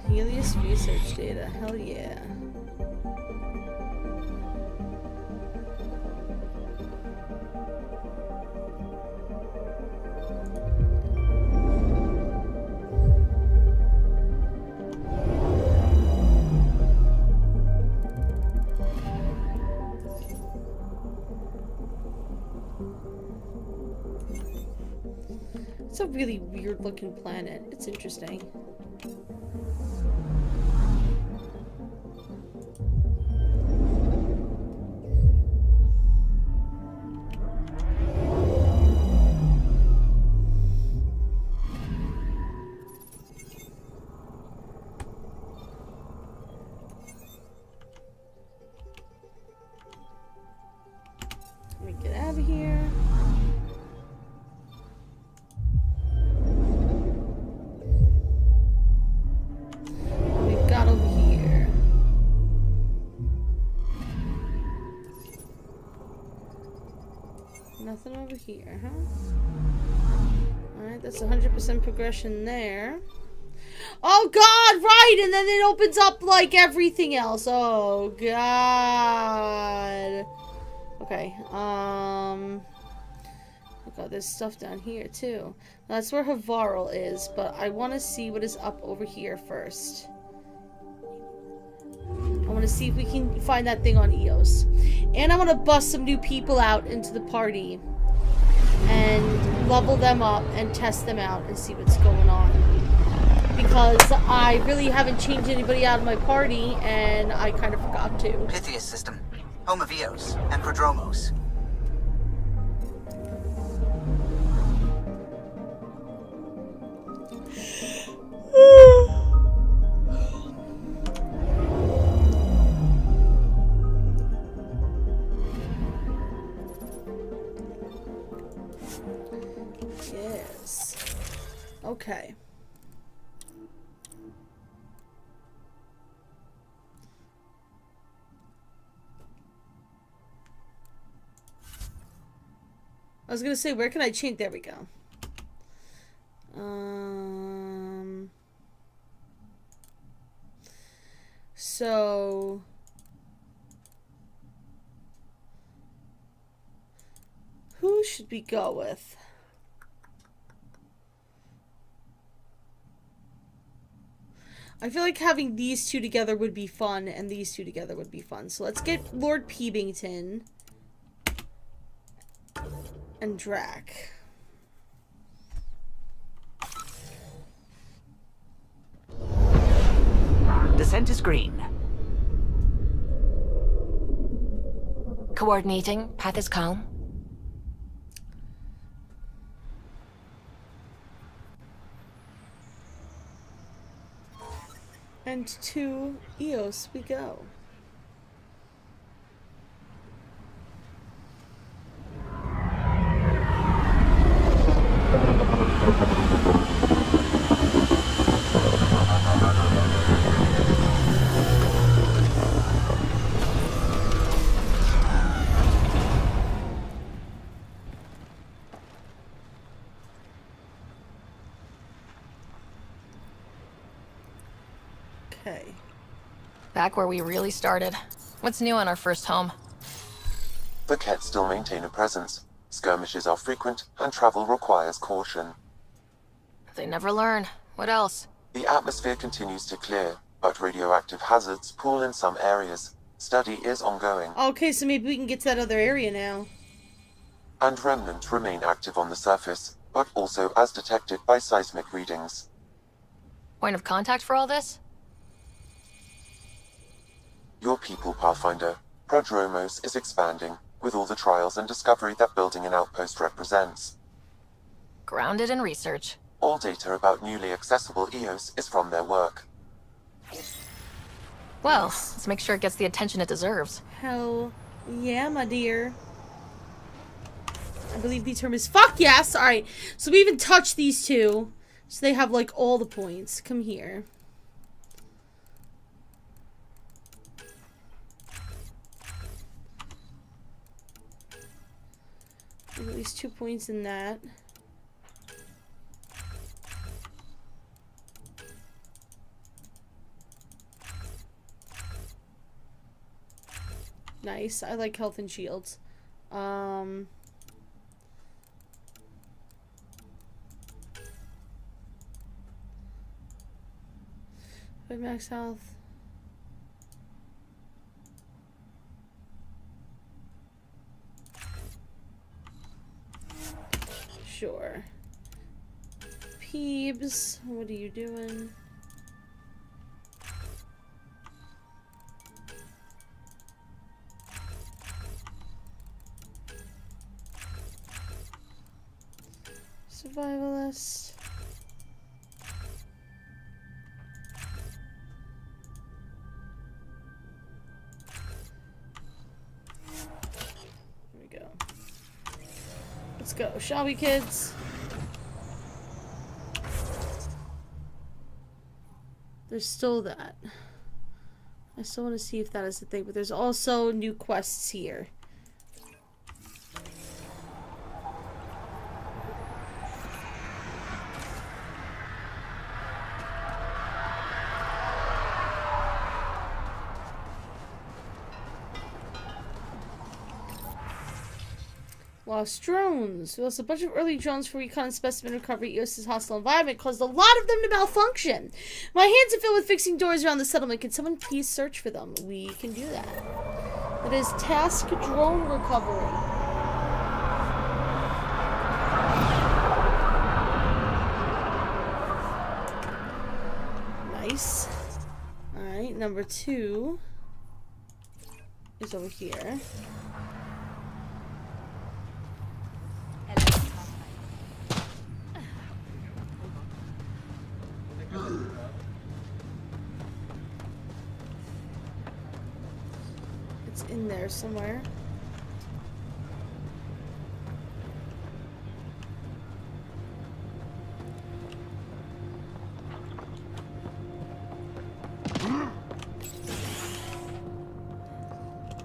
Helios research data. Hell yeah. It's a really weird looking planet. It's interesting. Let me get out of here. Nothing over here, huh? Alright, that's 100% progression there. Oh god, right! And then it opens up like everything else. Oh god. Okay, oh god, there's stuff down here too. That's where Havarl is, but I want to see what is up over here first. I want to see if we can find that thing on EOS. And I want to bust some new people out into the party. And level them up and test them out and see what's going on. Because I really haven't changed anybody out of my party, and I kind of forgot to. Pythias system. Home of Eos and Prodromos. Yes. Okay. I was gonna say, where can I change? There we go. So who should we go with? I feel like having these two together would be fun, and these two together would be fun. So let's get Lord Peebington and Drac. Descent is green. Coordinating. Path is calm. And to Eos we go. Okay. Back where we really started. What's new on our first home? The Kett still maintain a presence. Skirmishes are frequent, and travel requires caution. They never learn. What else? The atmosphere continues to clear, but radioactive hazards pool in some areas. Study is ongoing. Okay, so maybe we can get to that other area now. And remnants remain active on the surface, but also as detected by seismic readings. Point of contact for all this? Your people, Pathfinder. Prodromos is expanding, with all the trials and discovery that building an outpost represents. Grounded in research. All data about newly accessible EOS is from their work. Well, let's make sure it gets the attention it deserves. Hell yeah, my dear. I believe the term is fuck yes. Alright, so we even touched these two. So they have like all the points. Come here. At least 2 points in that. Nice. I like health and shields. With max health. Sure. Peebs, what are you doing? Survivalist. Here we go. Let's go, shall we, kids? There's still that. I still want to see if that is the thing, but there's also new quests here. Lost drones. We lost a bunch of early drones for recon and specimen recovery. EOS's hostile environment caused a lot of them to malfunction. My hands are filled with fixing doors around the settlement. Can someone please search for them? We can do that. That is task drone recovery. Nice. Alright, number 2 is over here. It's in there somewhere.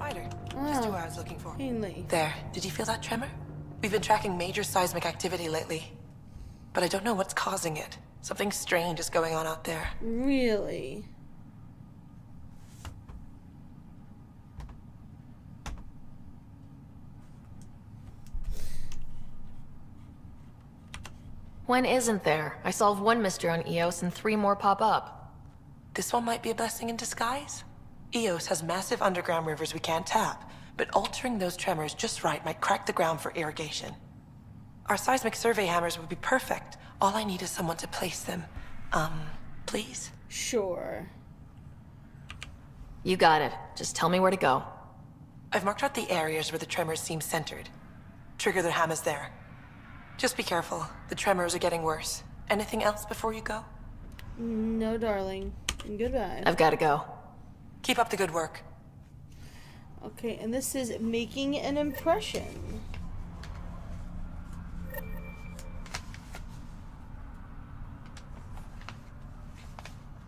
Ryder, just who I was looking for. Ainley. There. Did you feel that tremor? We've been tracking major seismic activity lately, but I don't know what's causing it. Something strange is going on out there. Really? When isn't there? I solved one mystery on EOS and 3 more pop up. This one might be a blessing in disguise. EOS has massive underground rivers we can't tap, but altering those tremors just right might crack the ground for irrigation. Our seismic survey hammers would be perfect. All I need is someone to place them. Please? Sure. You got it. Just tell me where to go. I've marked out the areas where the tremors seem centered. Trigger the hammers there. Just be careful. The tremors are getting worse. Anything else before you go? No, darling. Goodbye. I've got to go. Keep up the good work. Okay, and this is making an impression.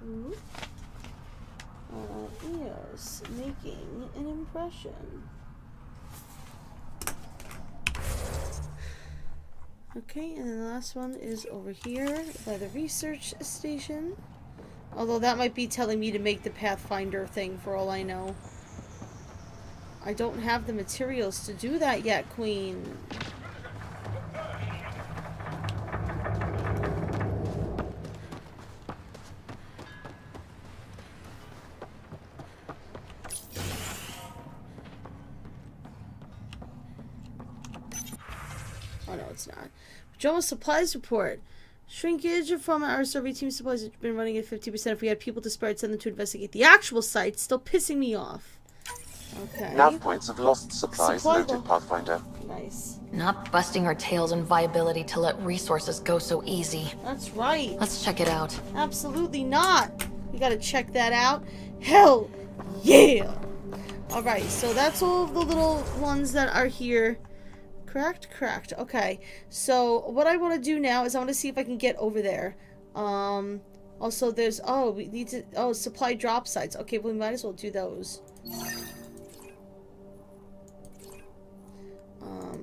Ooh. EOS, making an impression. Okay, and then the last one is over here by the research station. Although that might be telling me to make the Pathfinder thing for all I know. I don't have the materials to do that yet, Queen. Oh no, it's not. Pajamas supplies report. Shrinkage from our survey team supplies have been running at 50%. If we had people to spare, I'd send them to investigate the actual site. Still pissing me off. Okay. Nav points of lost supplies noted, Pathfinder. Nice. Not busting our tails in viability to let resources go so easy. That's right. Let's check it out. Absolutely not. We gotta check that out. Hell yeah! Alright, so that's all of the little ones that are here. Correct. Okay. So what I want to do now is I want to see if I can get over there. Also there's we need to supply drop sites. Okay, well, we might as well do those.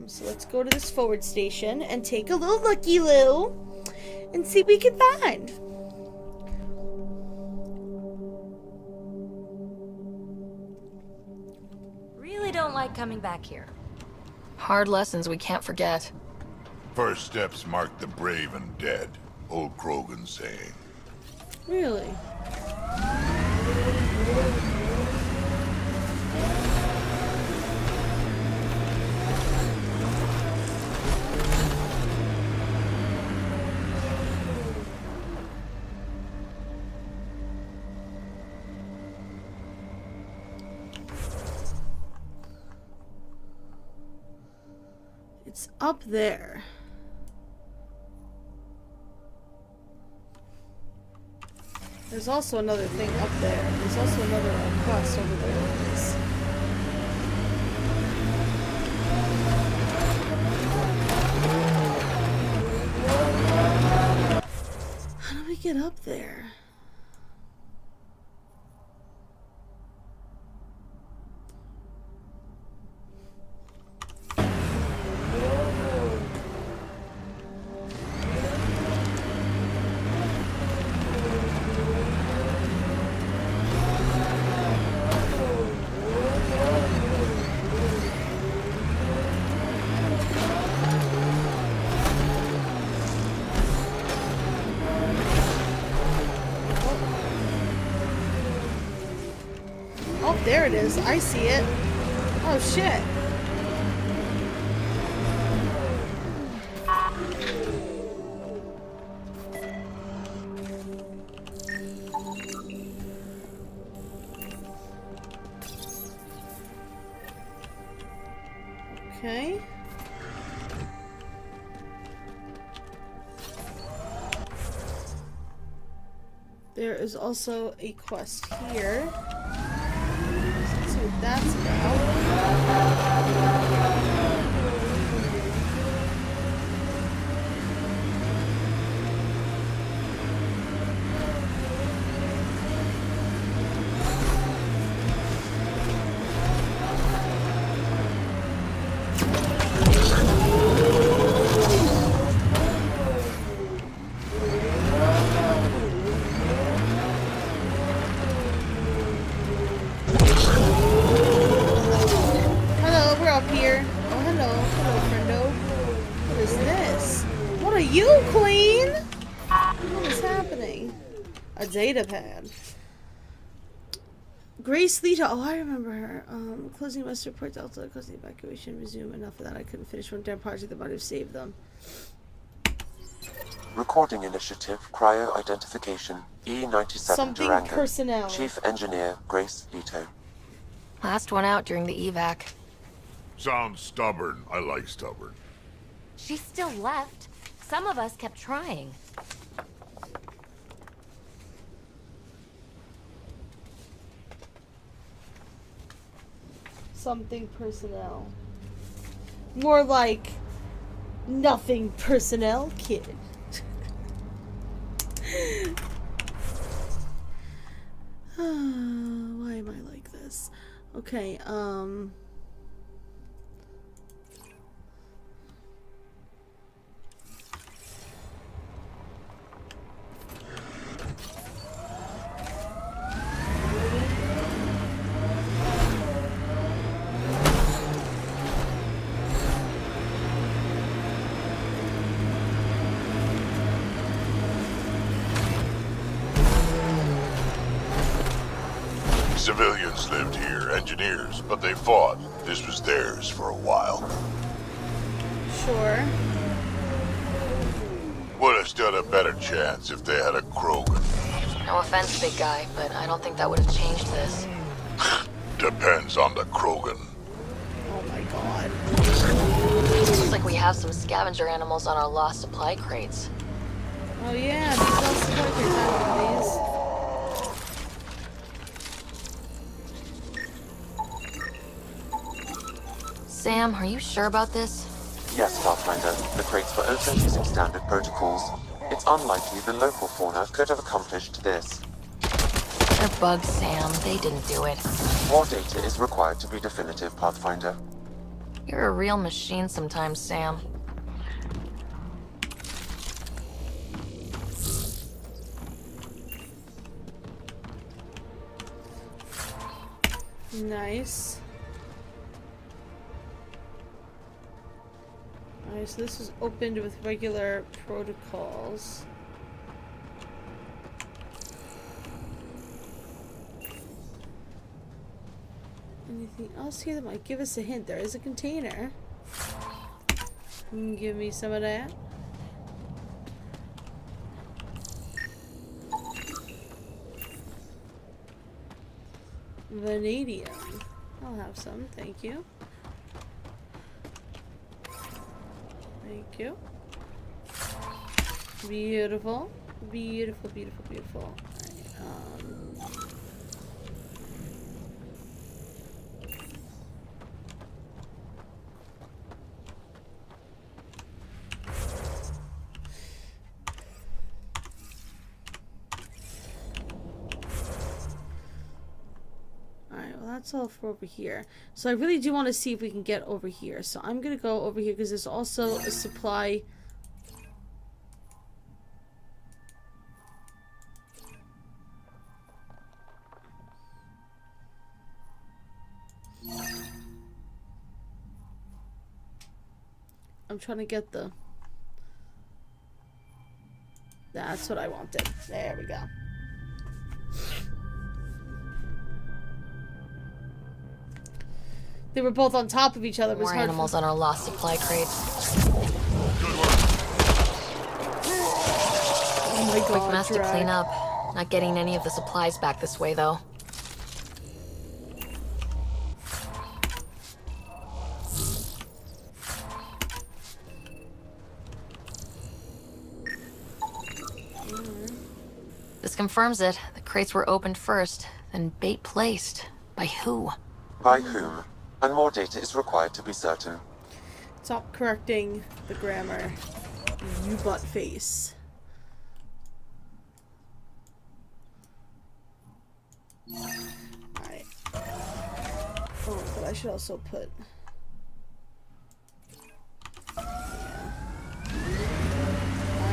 So let's go to this forward station and take a little looky-loo and see what we can find. Really don't like coming back here. Hard lessons we can't forget. First steps mark the brave and dead. Old Krogan saying. Really? It's up there. There's also another thing up there. There's also another quest over there. How do we get up there? There it is. I see it. Oh, shit. Okay. There is also a quest here. Let's see what that's about. Data pad. Grace Lita. Oh, I remember her. Closing West report Delta caused the evacuation resume. Enough of that. I couldn't finish one damn project that might have saved them. Recording initiative, cryo identification, E97 Something Durango. Personnel. Chief Engineer Grace Lito. Last one out during the evac. Sounds stubborn. I like stubborn. She still left. Some of us kept trying. Something personnel. More like nothing personnel, kid. Why am I like this? Okay, Civilians lived here, engineers, but they fought. This was theirs for a while. Sure. Would have stood a better chance if they had a Krogan. No offense, big guy, but I don't think that would have changed this. Depends on the Krogan. Oh my god. Looks like we have some scavenger animals on our lost supply crates. Oh yeah, these lost supply crates. I know these. Sam, are you sure about this? Yes, Pathfinder. The crates were opened using standard protocols. It's unlikely the local fauna could have accomplished this. They're bugs, Sam. They didn't do it. More data is required to be definitive, Pathfinder. You're a real machine sometimes, Sam. Nice. Alright, so this is opened with regular protocols. Anything else here that might give us a hint? There is a container. Give me some of that. Vanadium. I'll have some, thank you. Thank you. Beautiful. Beautiful, beautiful, beautiful. Alright, that's all for over here. So I really do want to see if we can get over here. So I'm going to go over here because there's also a supply. I'm trying to get the... That's what I wanted. There we go. They were both on top of each other. More animals on our lost supply crates. Oh my god, quick mess to clean up. Not getting any of the supplies back this way, though. This confirms it. The crates were opened first, then bait placed. By who? By whom? And more data is required to be certain. Stop correcting the grammar, you butt face. Alright. Oh, but I should also put... Alright,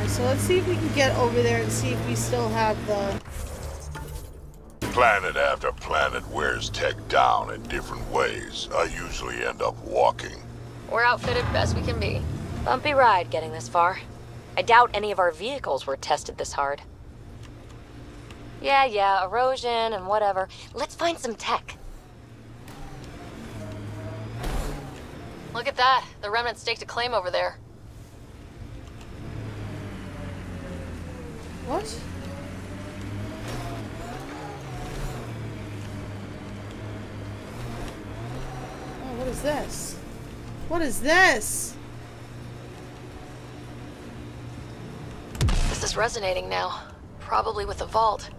so let's see if we can get over there and see if we still have the... Planet after planet wears tech down in different ways. I usually end up walking. We're outfitted best we can be. Bumpy ride getting this far. I doubt any of our vehicles were tested this hard. Yeah, erosion and whatever. Let's find some tech. Look at that. The remnant staked a claim over there. What? What is this? What is this? This is resonating now. Probably with the vault.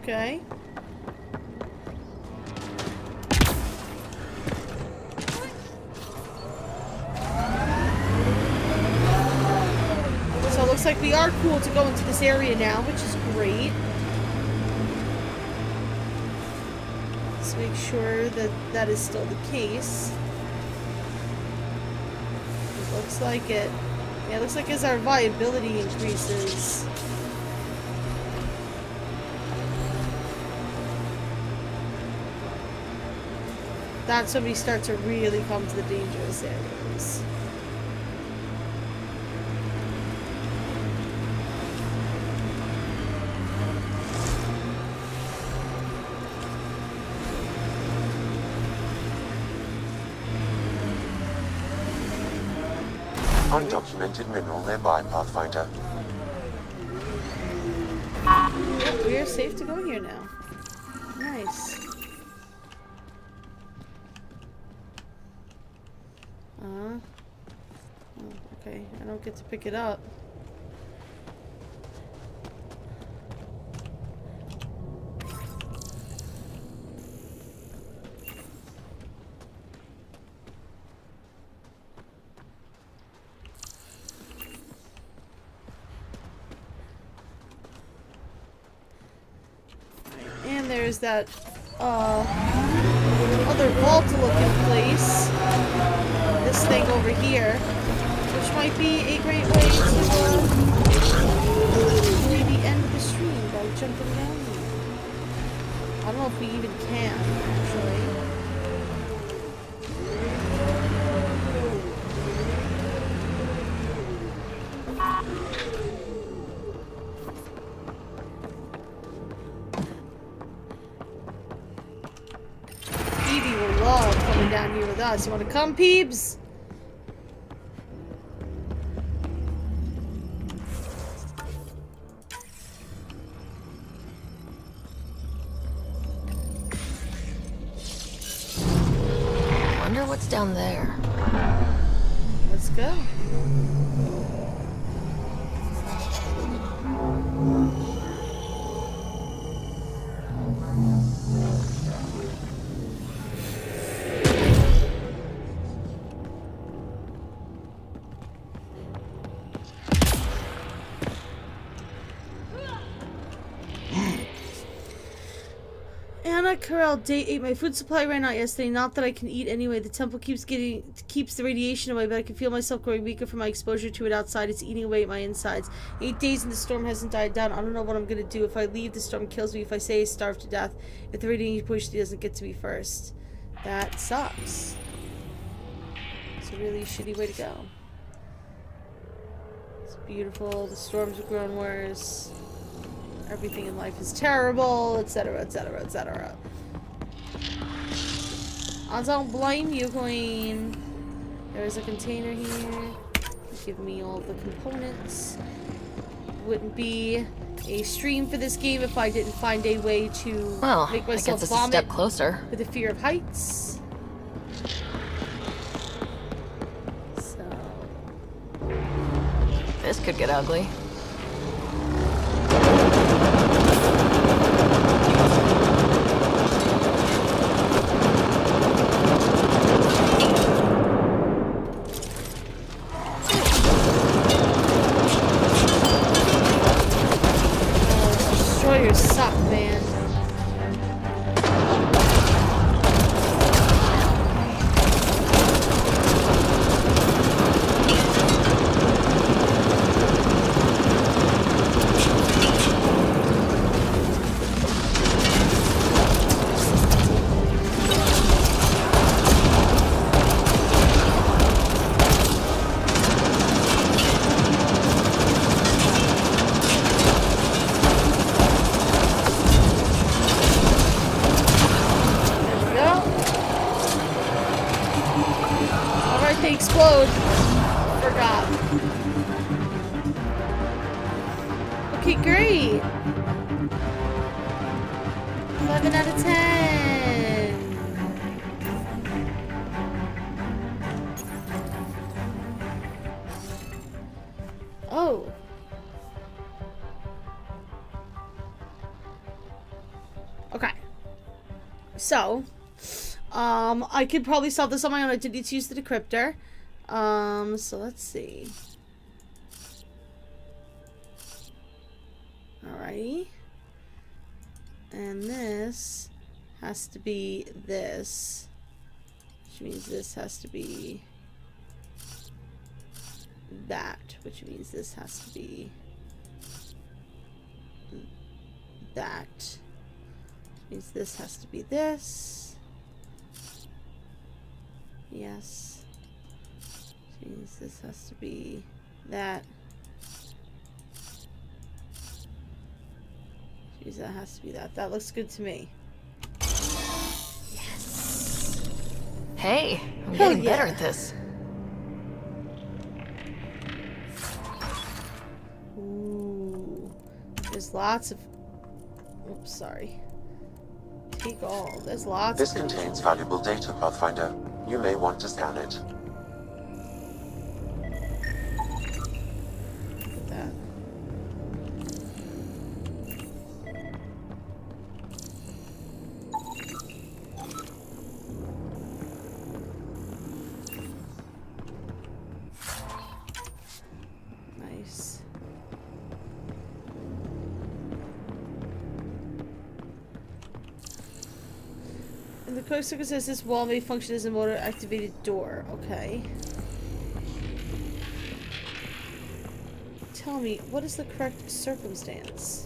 Okay. So it looks like we are cool to go into this area now, which is great. Let's make sure that that is still the case. It looks like it. Yeah, it looks like as our viability increases. That's when we start to really come to the dangerous areas. Undocumented mineral nearby, Pathfinder. Yep, we are safe to go here now. Nice. Oh, okay. I don't get to pick it up. And there's that other vault-looking place. This thing over here, which might be a great way to maybe end the stream by jumping down here. I don't know if we even can, actually. Evie will love coming down here with us. You want to come, Peebs? Wonder what's down there. Let's go. Anna Carell, day 8. My food supply ran out yesterday. Not that I can eat anyway. The temple keeps the radiation away, but I can feel myself growing weaker from my exposure to it outside. It's eating away at my insides. 8 days and the storm hasn't died down. I don't know what I'm gonna do. If I leave, the storm kills me. If I stay, I starve to death. If the radiation push doesn't get to me first. That sucks. It's a really shitty way to go. It's beautiful. The storms are growing worse. Everything in life is terrible, etc., etc., etc. I don't blame you, Queen. There is a container here. Give me all the components. Wouldn't be a stream for this game if I didn't find a way to make myself it's vomit a step closer. with the fear of heights. So This could get ugly. Destroyers suck, man. They explode. Forgot. Okay, great. 11 out of 10. Oh. Okay. So, I could probably solve this on my own. I did need to use the decryptor. So let's see. Alrighty. And this has to be this. Which means this has to be that. Which means this has to be that. Which means this has to be this. Yes. Jeez, this has to be that. Jeez, that has to be that. That looks good to me. Yes. Hey, I'm Hell getting better yeah. at this. Ooh. There's lots of... Oops, sorry. Take all. There's lots This of... contains valuable data, Pathfinder. You may want to scan it. Look at that. Nice. And the code circuit says this wall may function as a motor-activated door. Okay. Tell me, what is the correct circumstance?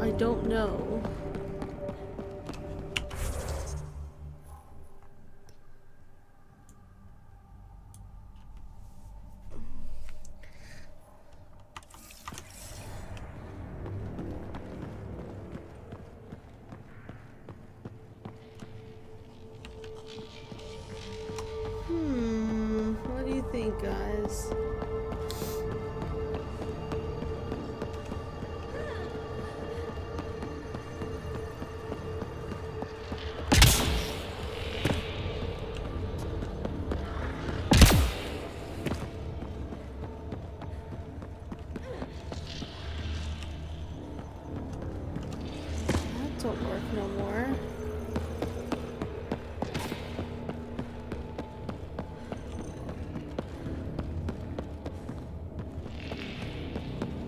I don't know. What do you think, guys? That don't work no more.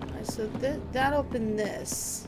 Alright, so that opened this.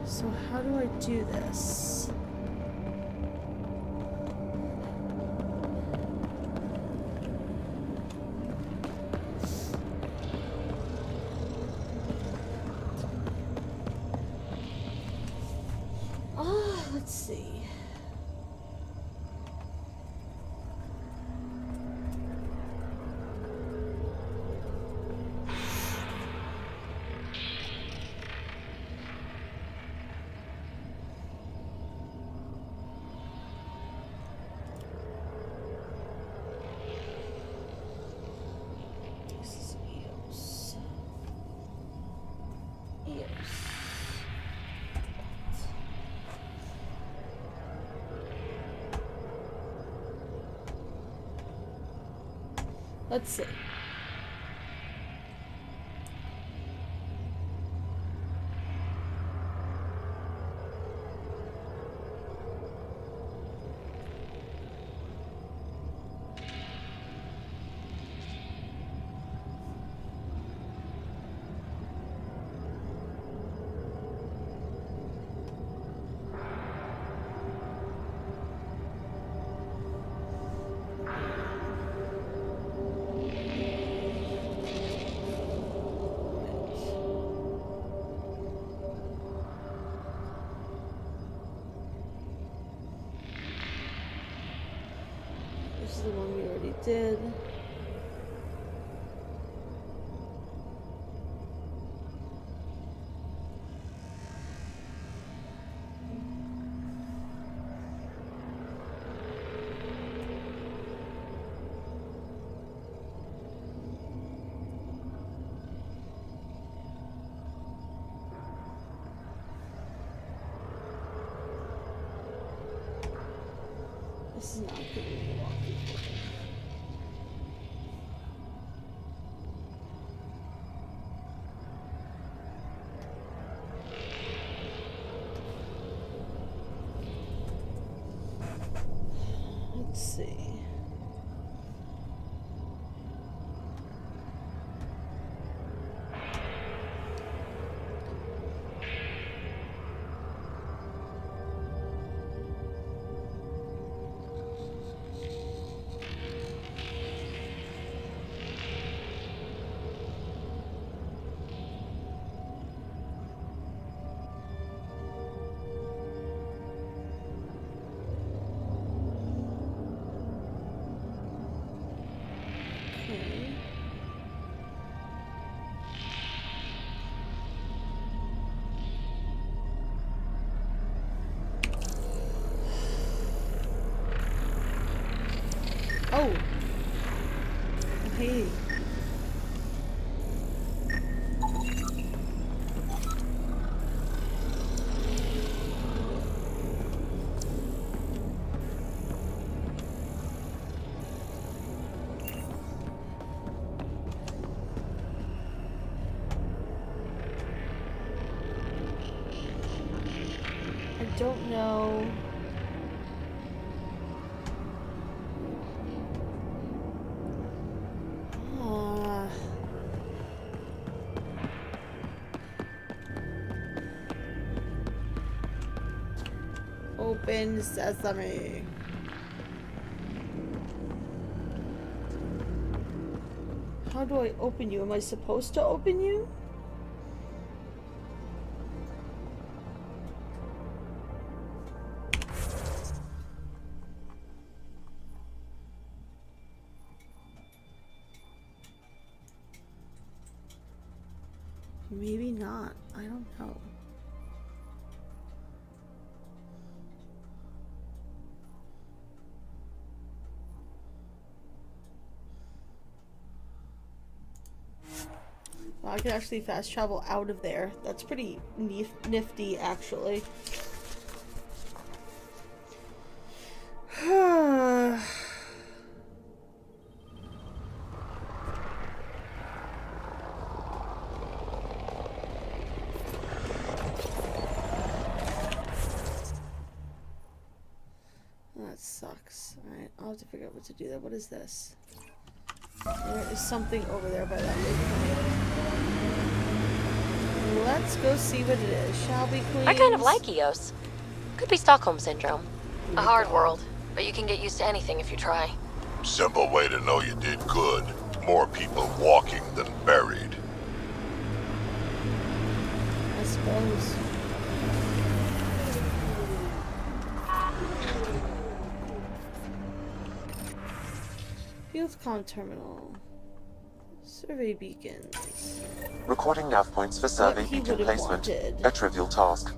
So how do I do this? Let's see. This is EOS. EOS. Let's see. This is the one we already did. This is not giving me a walkie. Let's see. Oh. Hey. I don't know. Open sesame. How do I open you? Am I supposed to open you? Maybe not. I don't know. Well, I can actually fast travel out of there. That's pretty nifty, actually. That sucks. Alright, I'll have to figure out what to do there. What is this? There is something over there by that waypoint. Let's go see what it is, shall we, queens? I kind of like Eos. Could be Stockholm Syndrome. A hard world, but you can get used to anything if you try. Simple way to know you did good. More people walking than buried. I suppose. FieldCom terminal. Survey beacons. Recording nav points for survey beacon placement. A trivial task.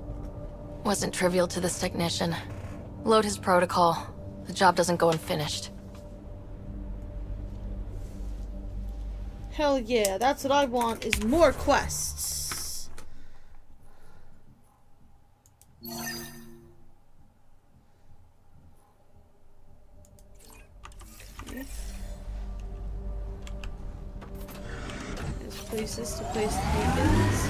Wasn't trivial to this technician. Load his protocol. The job doesn't go unfinished. Hell yeah, that's what I want, is more quests. Okay. There's places to place the beacons.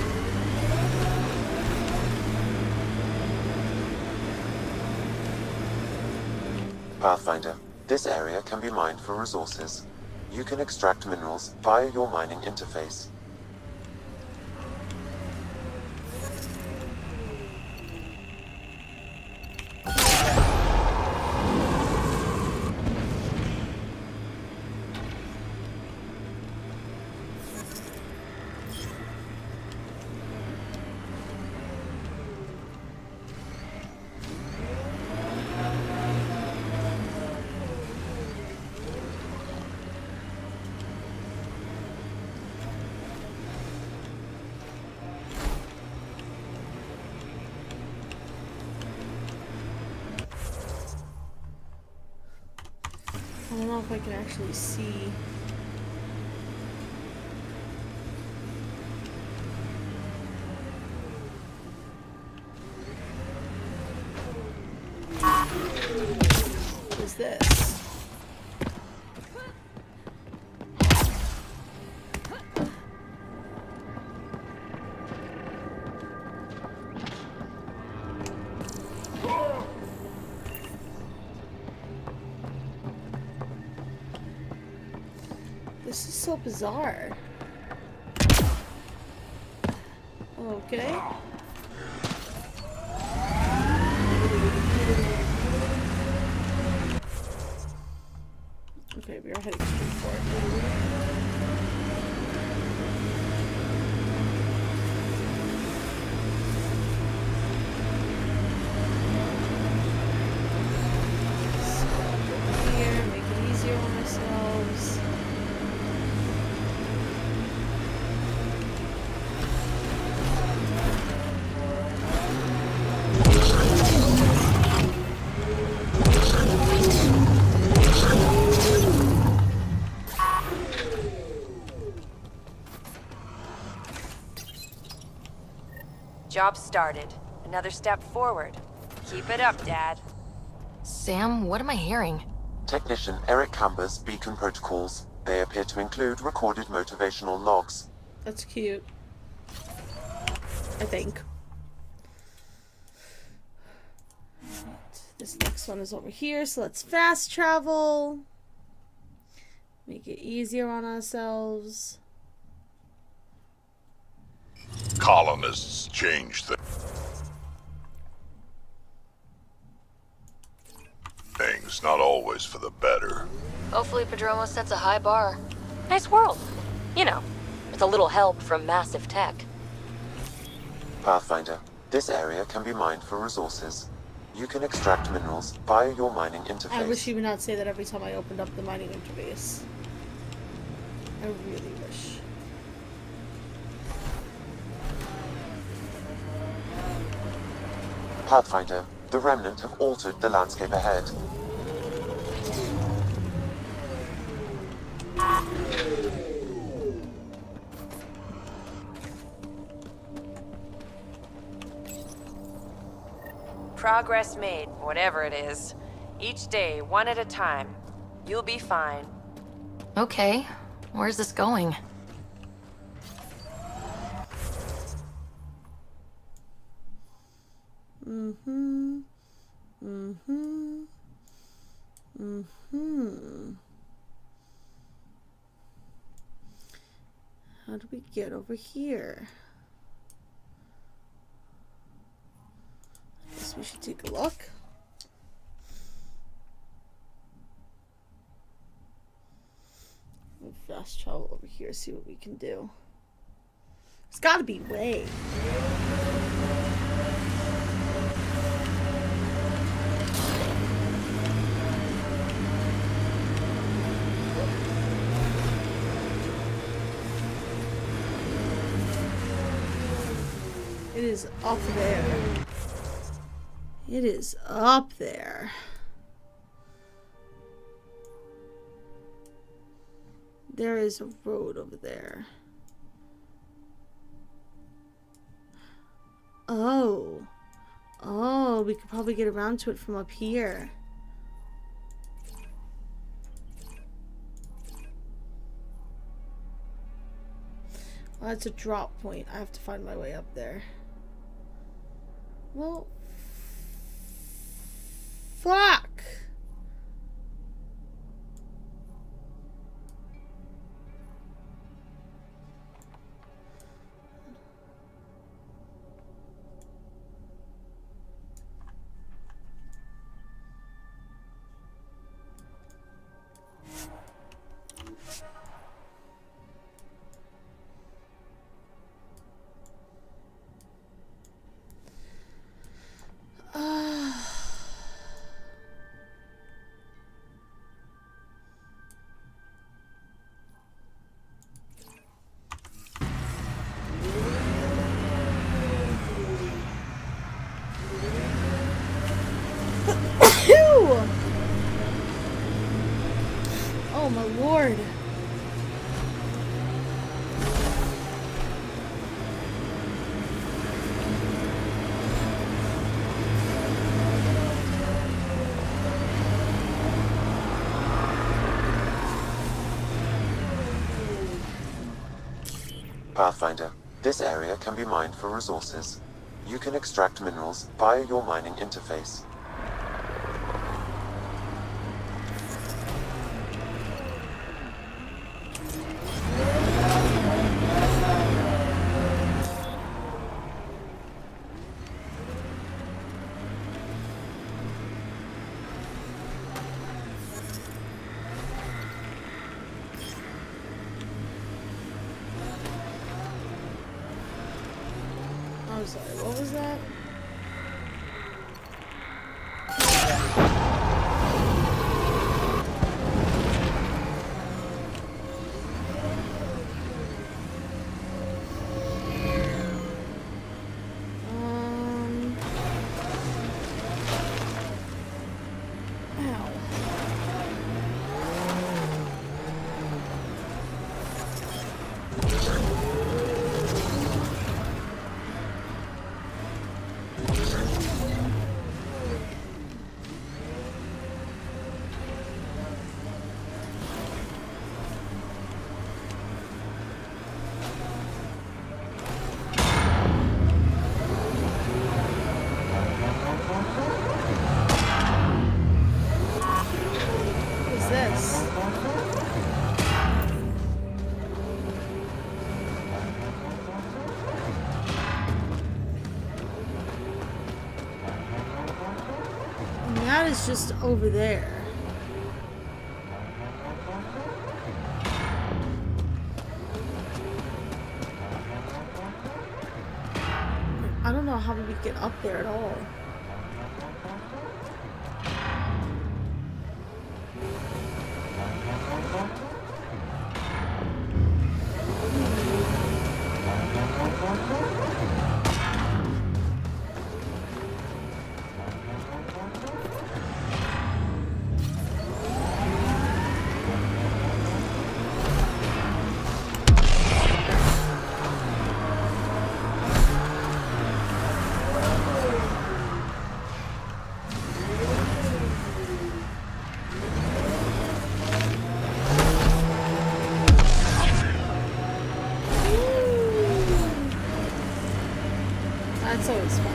Pathfinder, this area can be mined for resources. You can extract minerals via your mining interface. I don't know if I can actually see. is this? This is so bizarre. Okay. Okay, we are heading straight for it. Here, make it easier on ourselves. Job started. Another step forward. Keep it up, Dad. Sam, what am I hearing? Technician Eric Camber's beacon protocols. They appear to include recorded motivational logs. That's cute. I think. This next one is over here, so let's fast travel. Make it easier on ourselves. Colonists changed things, not always for the better. Hopefully Padromo sets a high bar. Nice world. You know, with a little help from massive tech. Pathfinder, this area can be mined for resources. You can extract minerals via your mining interface. I wish you would not say that every time I opened up the mining interface. I really wish. Pathfinder, the Remnant have altered the landscape ahead. Progress made, whatever it is. Each day, one at a time. You'll be fine. Okay, where's this going? How do we get over here? I guess we should take a look. We'll fast travel over here, see what we can do. There's gotta be a way. It is up there. It is up there. There is a road over there. Oh. Oh, we could probably get around to it from up here. Well, that's a drop point. I have to find my way up there. Well, fuck. Oh my lord. Pathfinder, this area can be mined for resources. You can extract minerals via your mining interface. I'm sorry, what was that? That is just over there. I don't know how we get up there at all. That's always fun.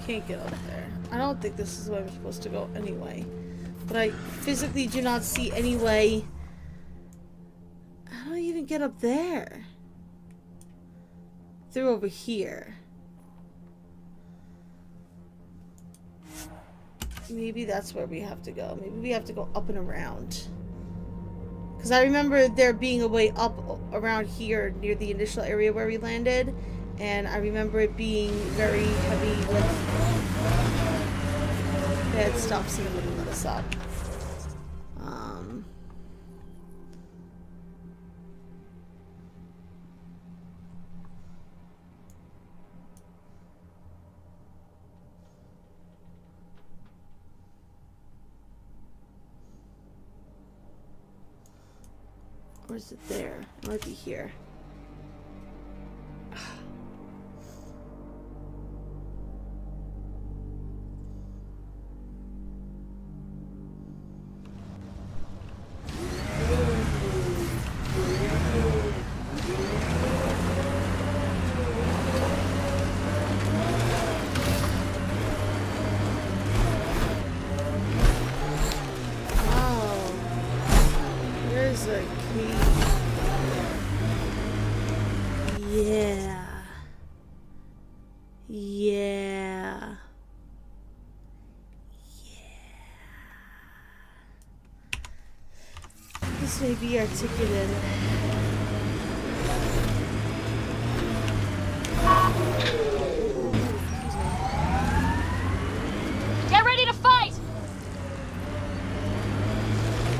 Can't get up there. I don't think this is where we're supposed to go anyway. But I physically do not see any way. How do I even get up there? Through over here. Maybe that's where we have to go. Maybe we have to go up and around. Because I remember there being a way up around here near the initial area where we landed. And I remember it being very heavy with bad stuff, so it wouldn't let us up. Or is it there? It might be here. May be our ticket in. Get ready to fight!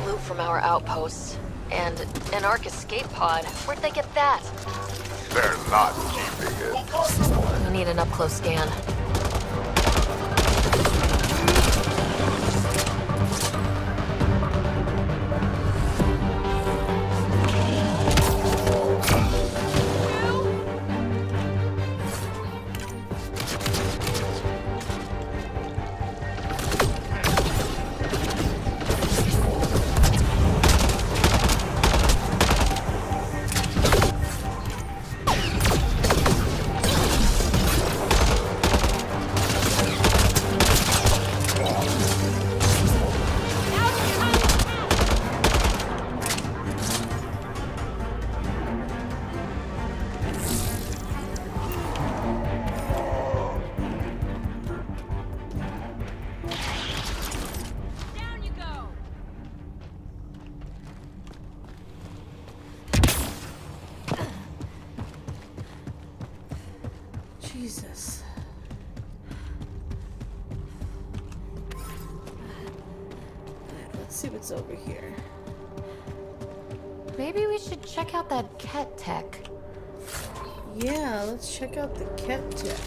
Loot from our outposts and And an Ark escape pod. Where'd they get that? They're not keeping it. We need an up-close scan. Jesus. Let's see what's over here. Maybe we should check out that Ket tech. Yeah, let's check out the Ket tech.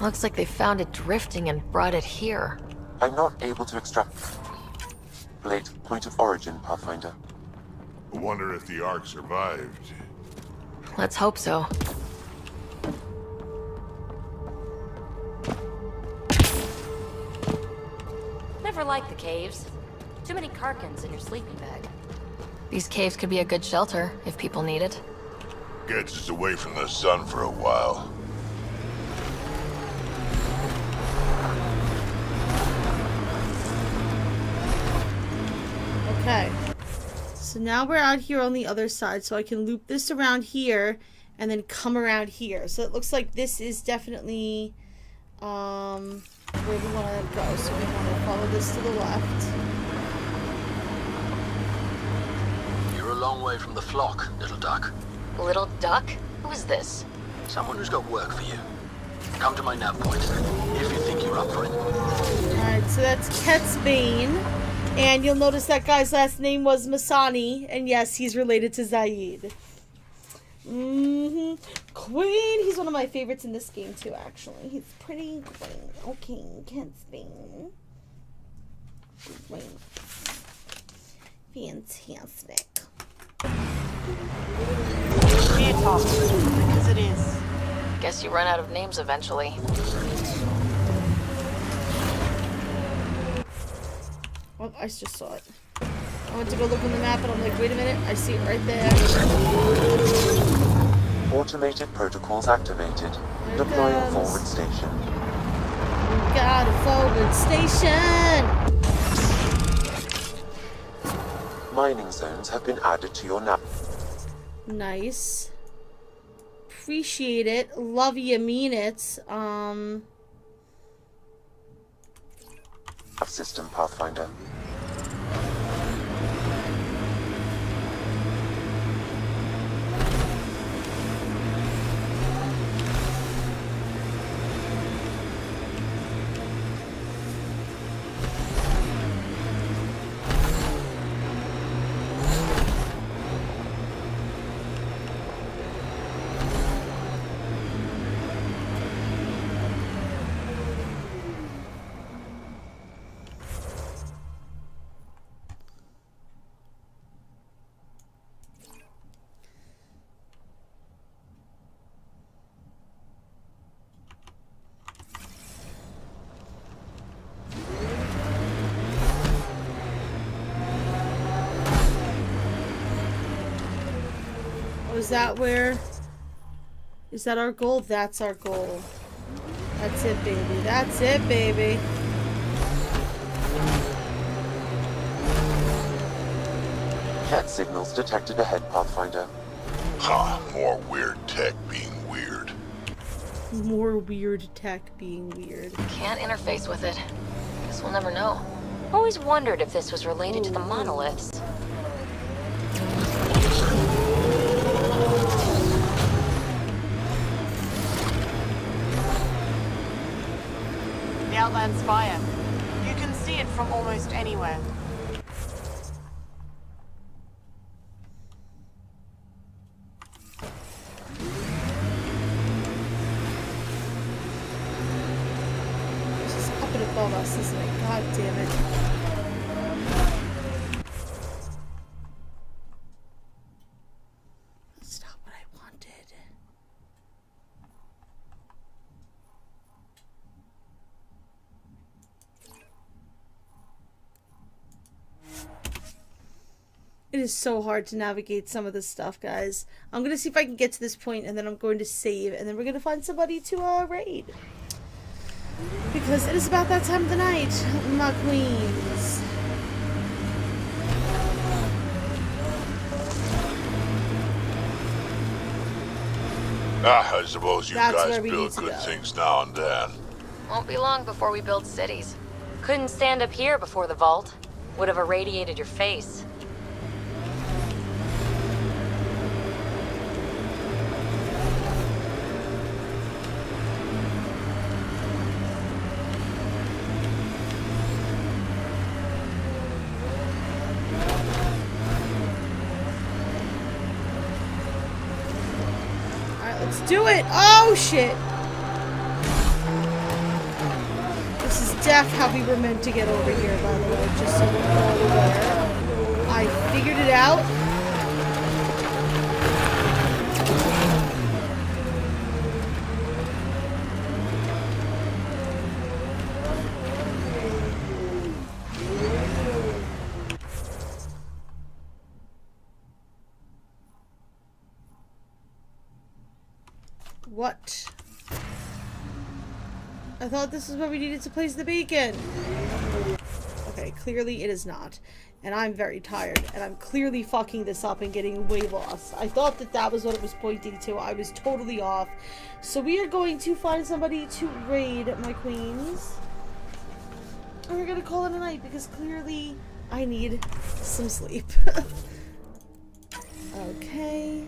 Looks like they found it drifting and brought it here. I'm not able to extract... Late point of origin, Pathfinder. I wonder if the Ark survived. Let's hope so. Never liked the caves. Too many carcans in your sleeping bag. These caves could be a good shelter, if people need it. Gets us away from the sun for a while. Okay. So now we're out here on the other side, so I can loop this around here and then come around here. So it looks like this is definitely where we want to go. So we want to follow this to the left. You're a long way from the flock, little duck. Little duck? Who is this? Someone who's got work for you. Come to my nav point, if you think you're up for it. Alright, so that's Ket's Bane. And you'll notice that guy's last name was Masani. And yes, he's related to Zaid. Queen! He's one of my favorites in this game too, actually. He's pretty queen. Okay, Ket's Bane. Great. Fantastic. Can't talk because it is. Guess you run out of names eventually. Oh, I just saw it. I went to go look on the map and I'm like, wait a minute, I see it right there. Automated protocols activated. Deploying forward station. We got a forward station! Mining zones have been added to your nav. Nice. Appreciate it. Love you, mean it. System, Pathfinder. Is that where... Is that our goal? That's our goal. That's it, baby. That's it, baby. Cat signals detected ahead, Pathfinder. Ha! More weird tech being weird. More weird tech being weird. Can't interface with it. Guess we'll never know. Always wondered if this was related to the monoliths. Outland Spire. You can see it from almost anywhere. It's just up and above us, isn't it? God damn it. That's not what I wanted. It is so hard to navigate some of this stuff, guys. I'm going to see if I can get to this point, and then I'm going to save, and then we're going to find somebody to raid. Because it is about that time of the night, my queens. I suppose you That's guys where we build need to good go. things now and then. Won't be long before we build cities. Couldn't stand up here before the vault. Would have irradiated your face. Alright, let's do it! Oh, shit! This is death how we were meant to get over here, by the way, just so we're all aware. I figured it out. What? I thought this is where we needed to place the beacon. Okay, clearly it is not. And I'm very tired. And I'm clearly fucking this up and getting way lost. I thought that that was what it was pointing to. I was totally off. So we are going to find somebody to raid, my queens. And we're going to call it a night because clearly I need some sleep. Okay.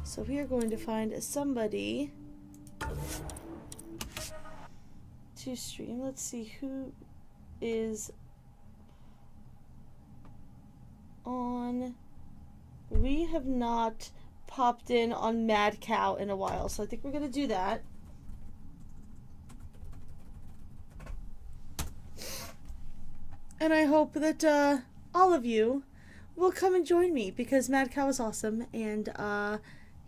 So we are going to find somebody to stream. Let's see who is on. We have not popped in on Mad Cow in a while, so I think we're going to do that. And I hope that all of you will come and join me because Mad Cow is awesome and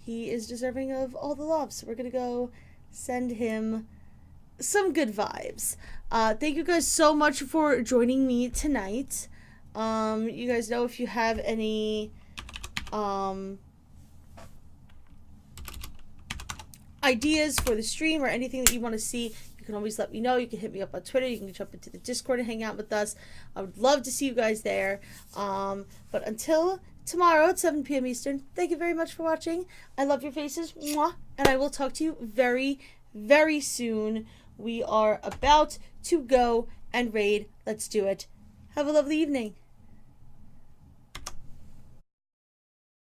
he is deserving of all the love. So we're going to go send him some good vibes. Thank you guys so much for joining me tonight. You guys know if you have any ideas for the stream or anything that you want to see, you can always let me know. You can hit me up on Twitter. You can jump into the Discord and hang out with us. I would love to see you guys there. But until tomorrow at 7 p.m. Eastern, thank you very much for watching. I love your faces. Mwah. And I will talk to you very, very soon. We are about to go and raid. Let's do it. Have a lovely evening.